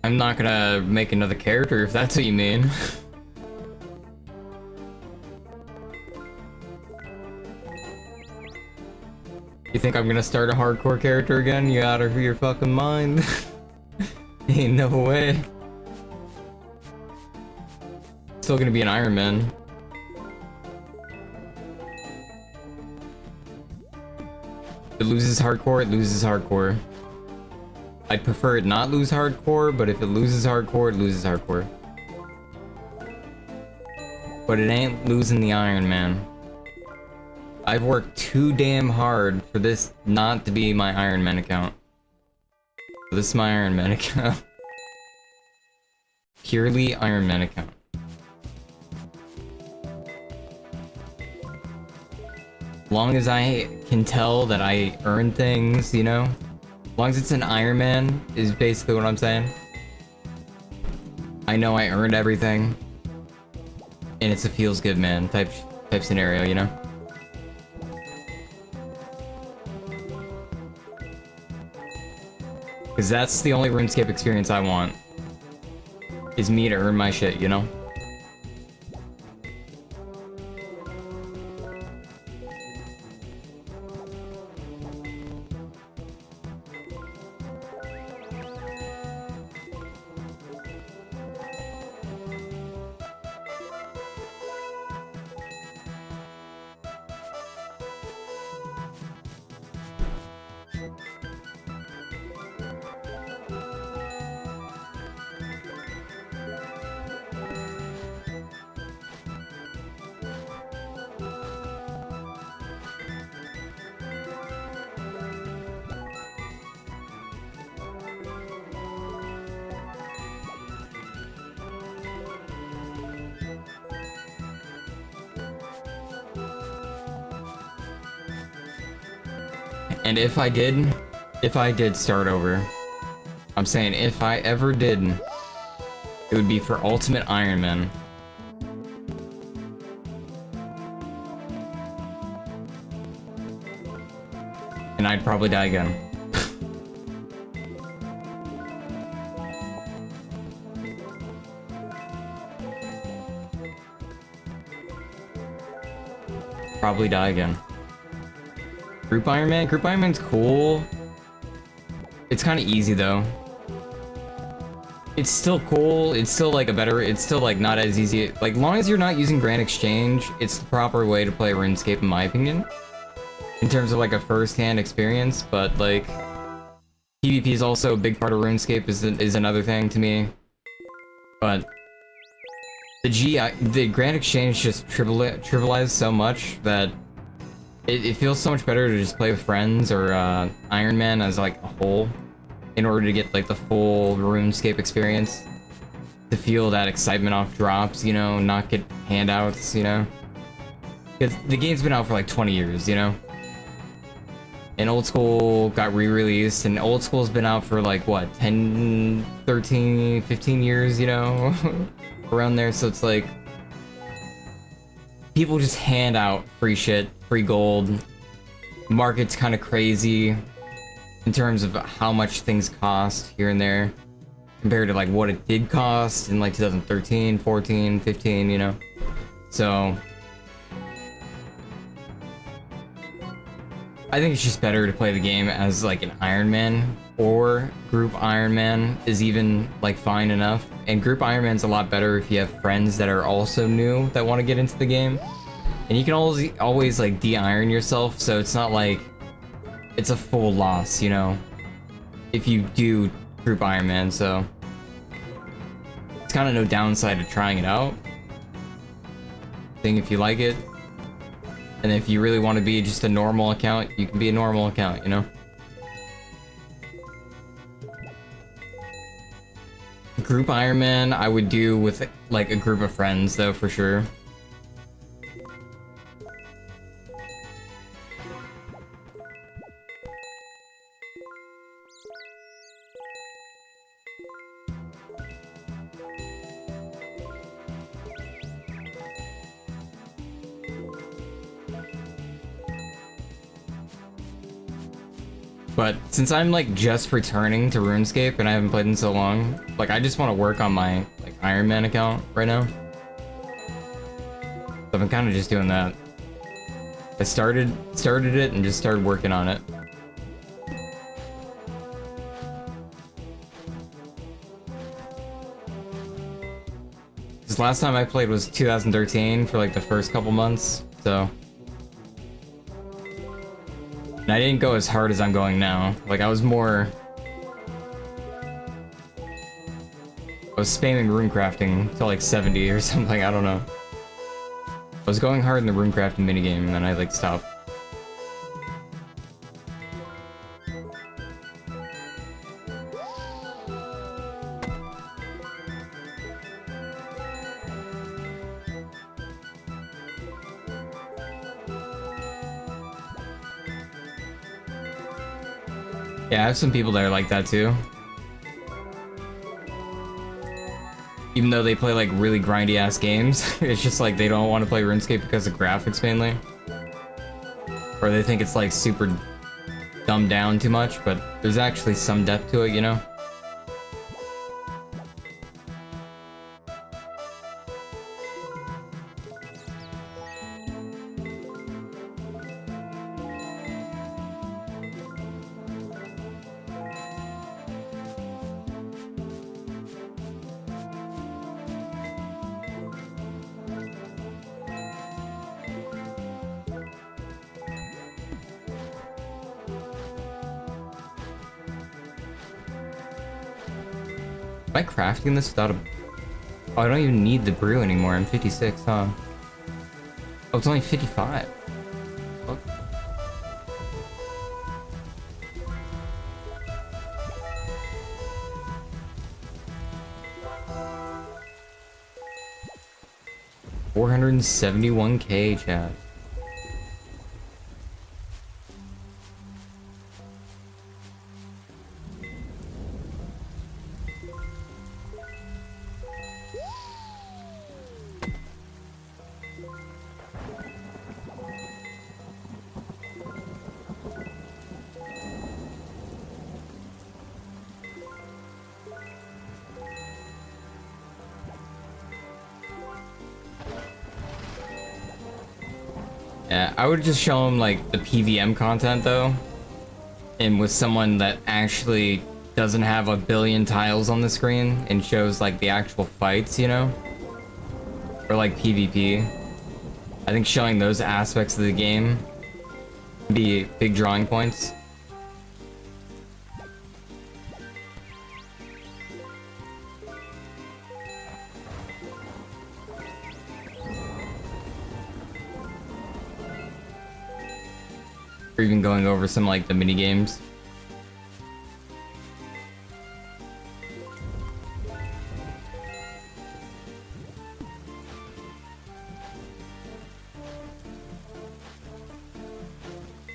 I'm not gonna make another character if that's what you mean. You think I'm gonna start a hardcore character again? You out of your fucking mind? Ain't no way. Still gonna be an Ironman. If it loses hardcore, it loses hardcore. I'd prefer it not lose hardcore, but if it loses hardcore, it loses hardcore. But it ain't losing the Ironman. I've worked too damn hard for this not to be my Ironman account. This is my Ironman account. Purely Ironman account. As long as I can tell that I earn things, you know? As long as it's an Ironman, is basically what I'm saying. I know I earned everything. And it's a feels good man type scenario, you know? Because that's the only RuneScape experience I want. Is me to earn my shit, you know? And if I did start over, I'm saying if I ever did, it would be for Ultimate Ironman. And I'd probably die again. Probably die again. Group Ironman? Group Ironman's cool. It's kind of easy though. It's still cool. It's still like it's still like not as easy. Like, long as you're not using Grand Exchange, it's the proper way to play RuneScape in my opinion. In terms of like a first-hand experience, but like PvP is also a big part of RuneScape is another thing to me. But the Grand Exchange just trivialized so much that it feels so much better to just play with friends or Ironman as like a whole in order to get like the full RuneScape experience. To feel that excitement off drops, you know, not get handouts, you know. Because the game's been out for like 20 years, you know. And Old School got re-released, and Old School's been out for like, what, 10, 13, 15 years, you know? around there, so it's like people just hand out free shit, free gold. Market's kind of crazy in terms of how much things cost here and there compared to like what it did cost in like 2013, 14, 15, you know. So I think it's just better to play the game as like an Ironman, or group Ironman is even like fine enough. And group Ironman's a lot better if you have friends that are also new that want to get into the game. And you can always like de-iron yourself, so it's not like it's a full loss, you know, if you do group Ironman, so it's kind of no downside to trying it out. I think if you like it, and if you really want to be just a normal account, you can be a normal account, you know? Group Ironman, I would do with like a group of friends though, for sure. But since I'm like just returning to RuneScape and I haven't played in so long, like I just want to work on my like Ironman account right now. So I've been kind of just doing that. I started it and just started working on it. This last time I played was 2013 for like the first couple months, so. And I didn't go as hard as I'm going now. Like, I was spamming runecrafting to like 70 or something, I don't know. I was going hard in the runecrafting minigame and then I like stopped. Yeah, I have some people that are like that too. Even though they play like really grindy ass games, it's just like they don't want to play RuneScape because of graphics mainly. Or they think it's like super dumbed down too much, but there's actually some depth to it, you know? Am I crafting this without a... Oh, I don't even need the brew anymore. I'm 56, huh? Oh, it's only 55. Oh. $471K, chat. Yeah, I would just show him like the PVM content though, and with someone that actually doesn't have a billion tiles on the screen and shows like the actual fights, you know, or like PvP. I think showing those aspects of the game be big drawing points. Or even going over some like the mini games.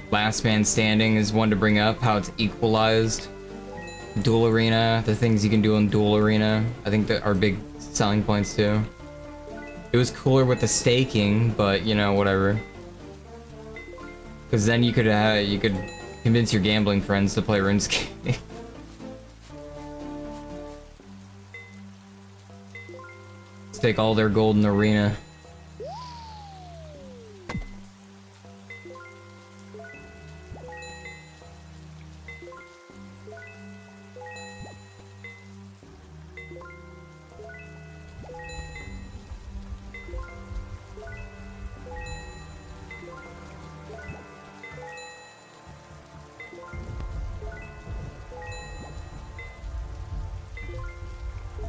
Last Man Standing is one to bring up, how it's equalized. Duel Arena, the things you can do in Duel Arena, I think that are big selling points too. It was cooler with the staking, but you know, whatever. Because then you could convince your gambling friends to play RuneScape. Stake all their gold in arena.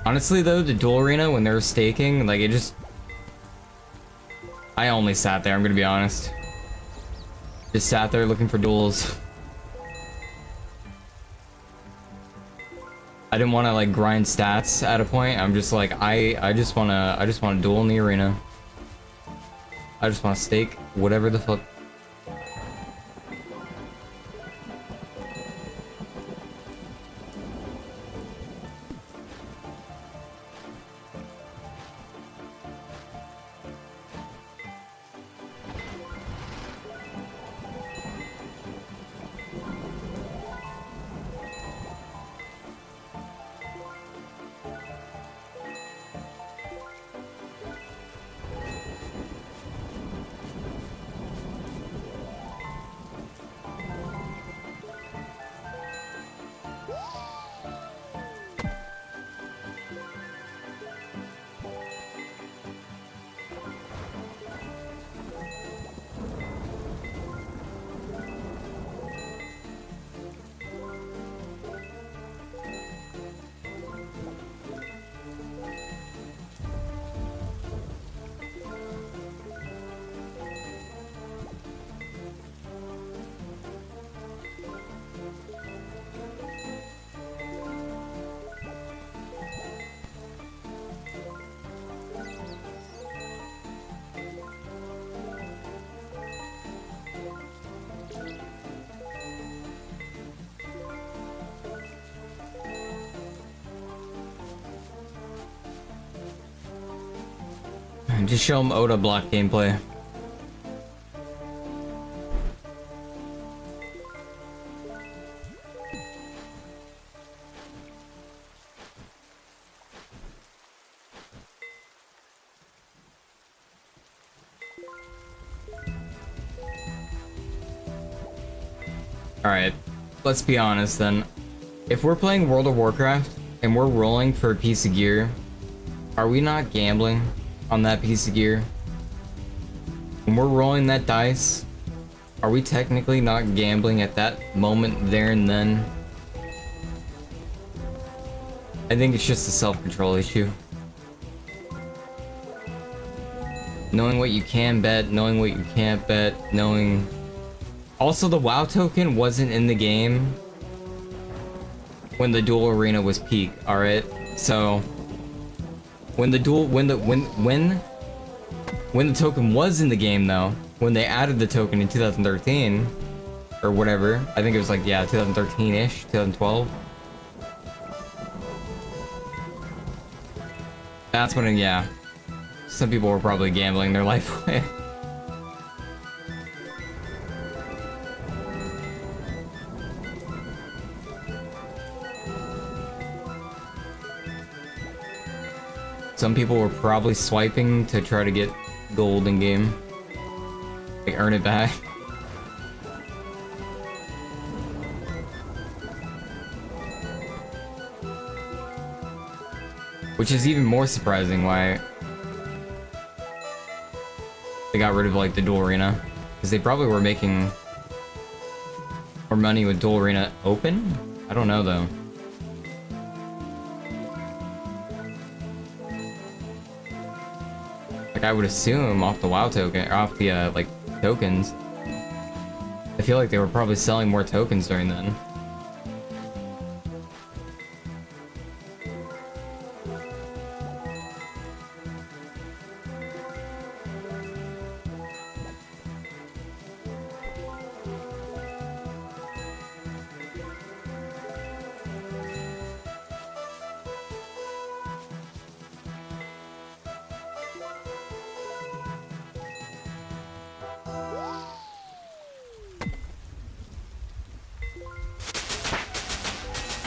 Honestly though, the duel arena, when they were staking, like it just... I only sat there, I'm gonna be honest. Just sat there looking for duels. I didn't want to like grind stats at a point. I'm just like, I just wanna duel in the arena. I just wanna stake whatever the fuck. Just show them Oda block gameplay. Alright, let's be honest then. If we're playing World of Warcraft and we're rolling for a piece of gear, are we not gambling on that piece of gear? When we're rolling that dice, are we technically not gambling at that moment there and then? I think it's just a self-control issue. Knowing what you can bet, knowing what you can't bet, knowing... Also, the WoW token wasn't in the game when the duel arena was peak, alright? So... When the token was in the game though, when they added the token in 2013 or whatever, I think it was like, yeah, 2013-ish, 2012. That's when, yeah, some people were probably gambling their life away. Some people were probably swiping to try to get gold in game. Like, earn it back. Which is even more surprising why they got rid of like the duel arena. Because they probably were making more money with duel arena open? I don't know though. Like I would assume off the WoW token, or off the like tokens. I feel like they were probably selling more tokens during then.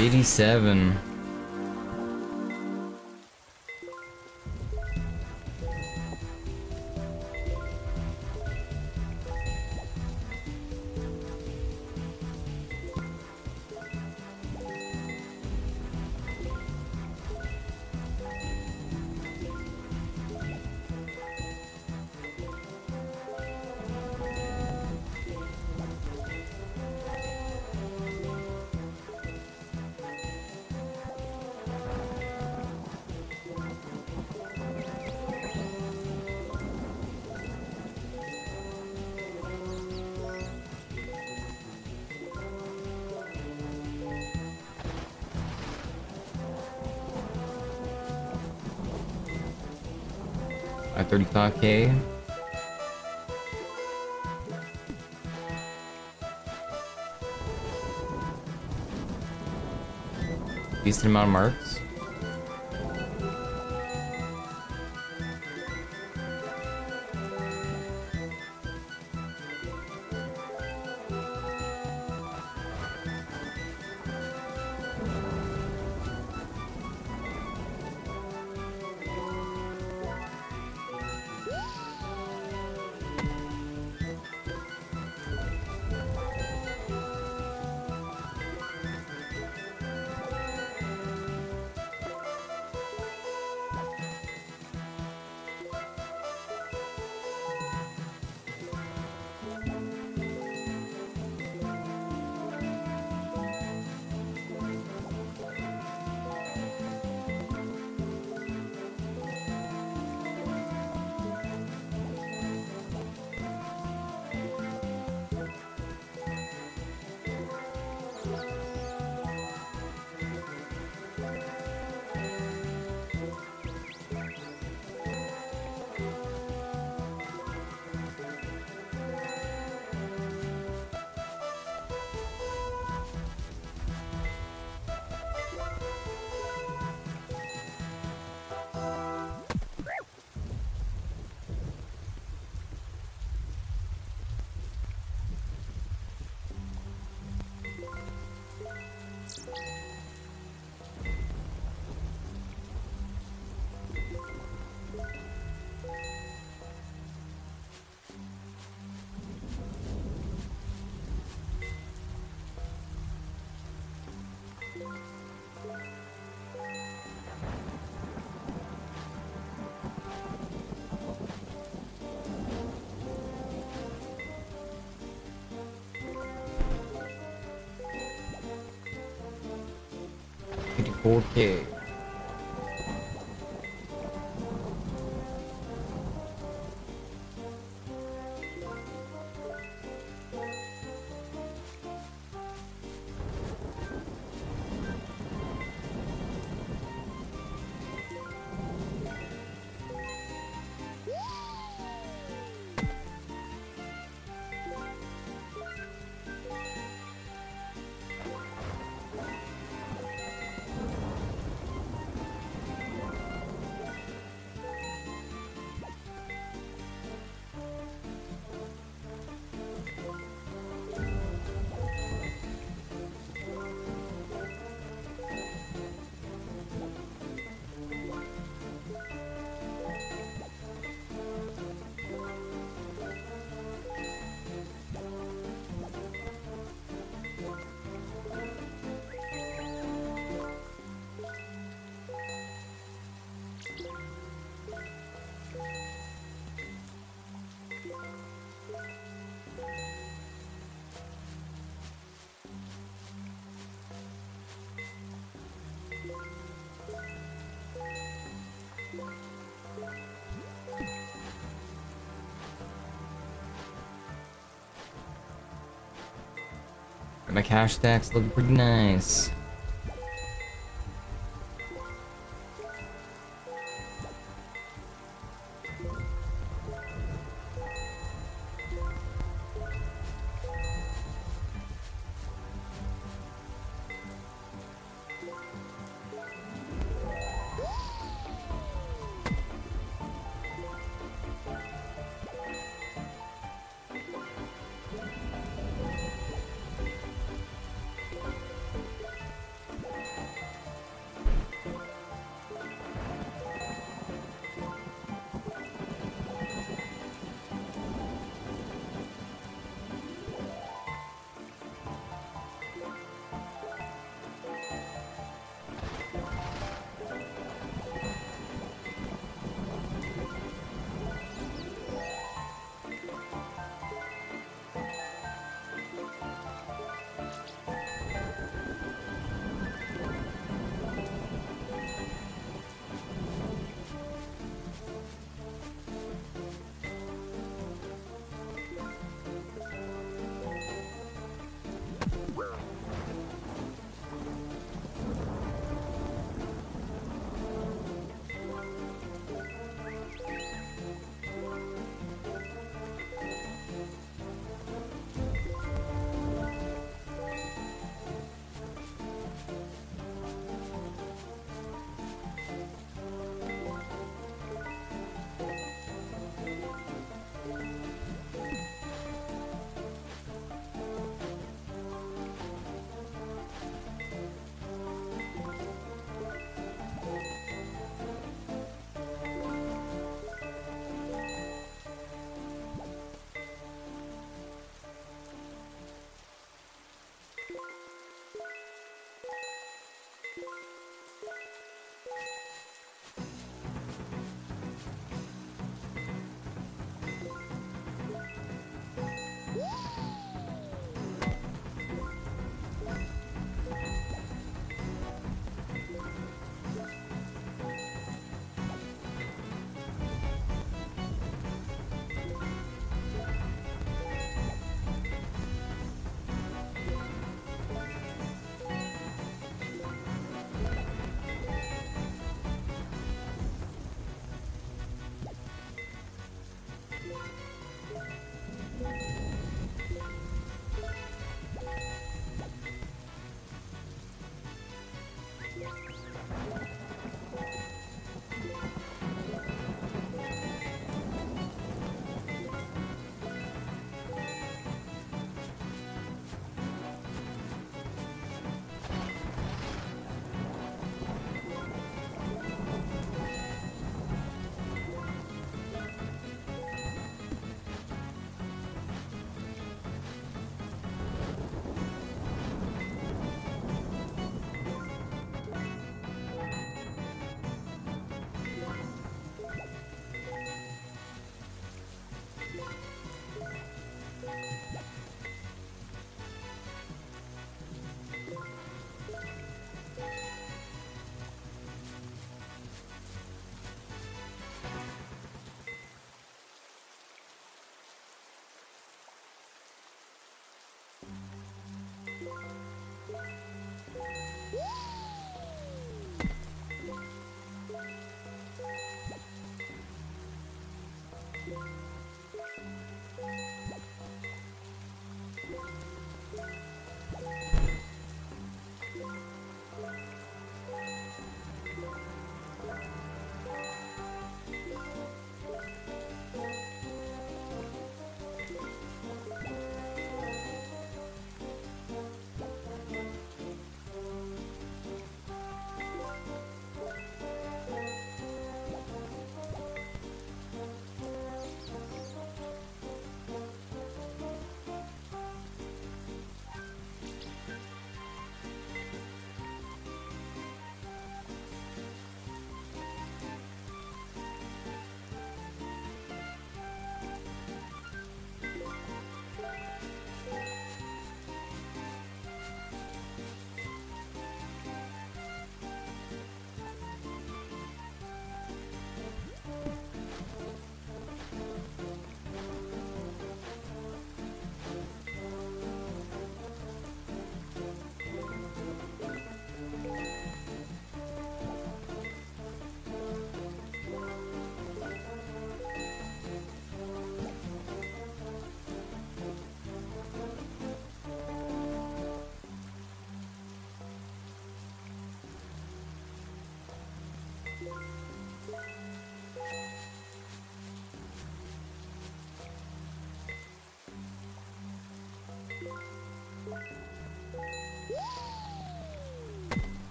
87. At 35K. Decent amount of marks. $84K. My cash stacks look pretty nice.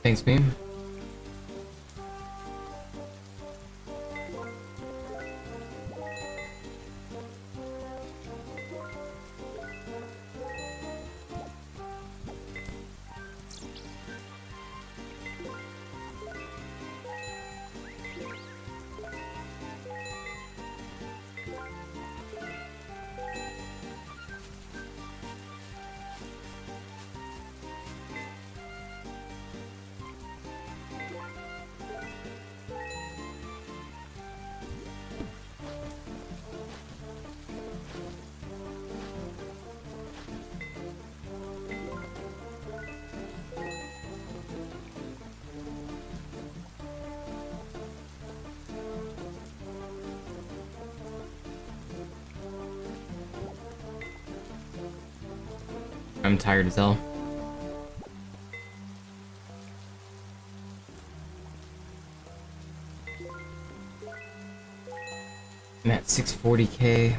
Thanks, Beam. I'm tired as hell. I'm at 640k.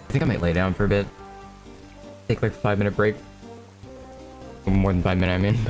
I think I might lay down for a bit. Take like a 5-minute break. More than 5 minutes, I mean.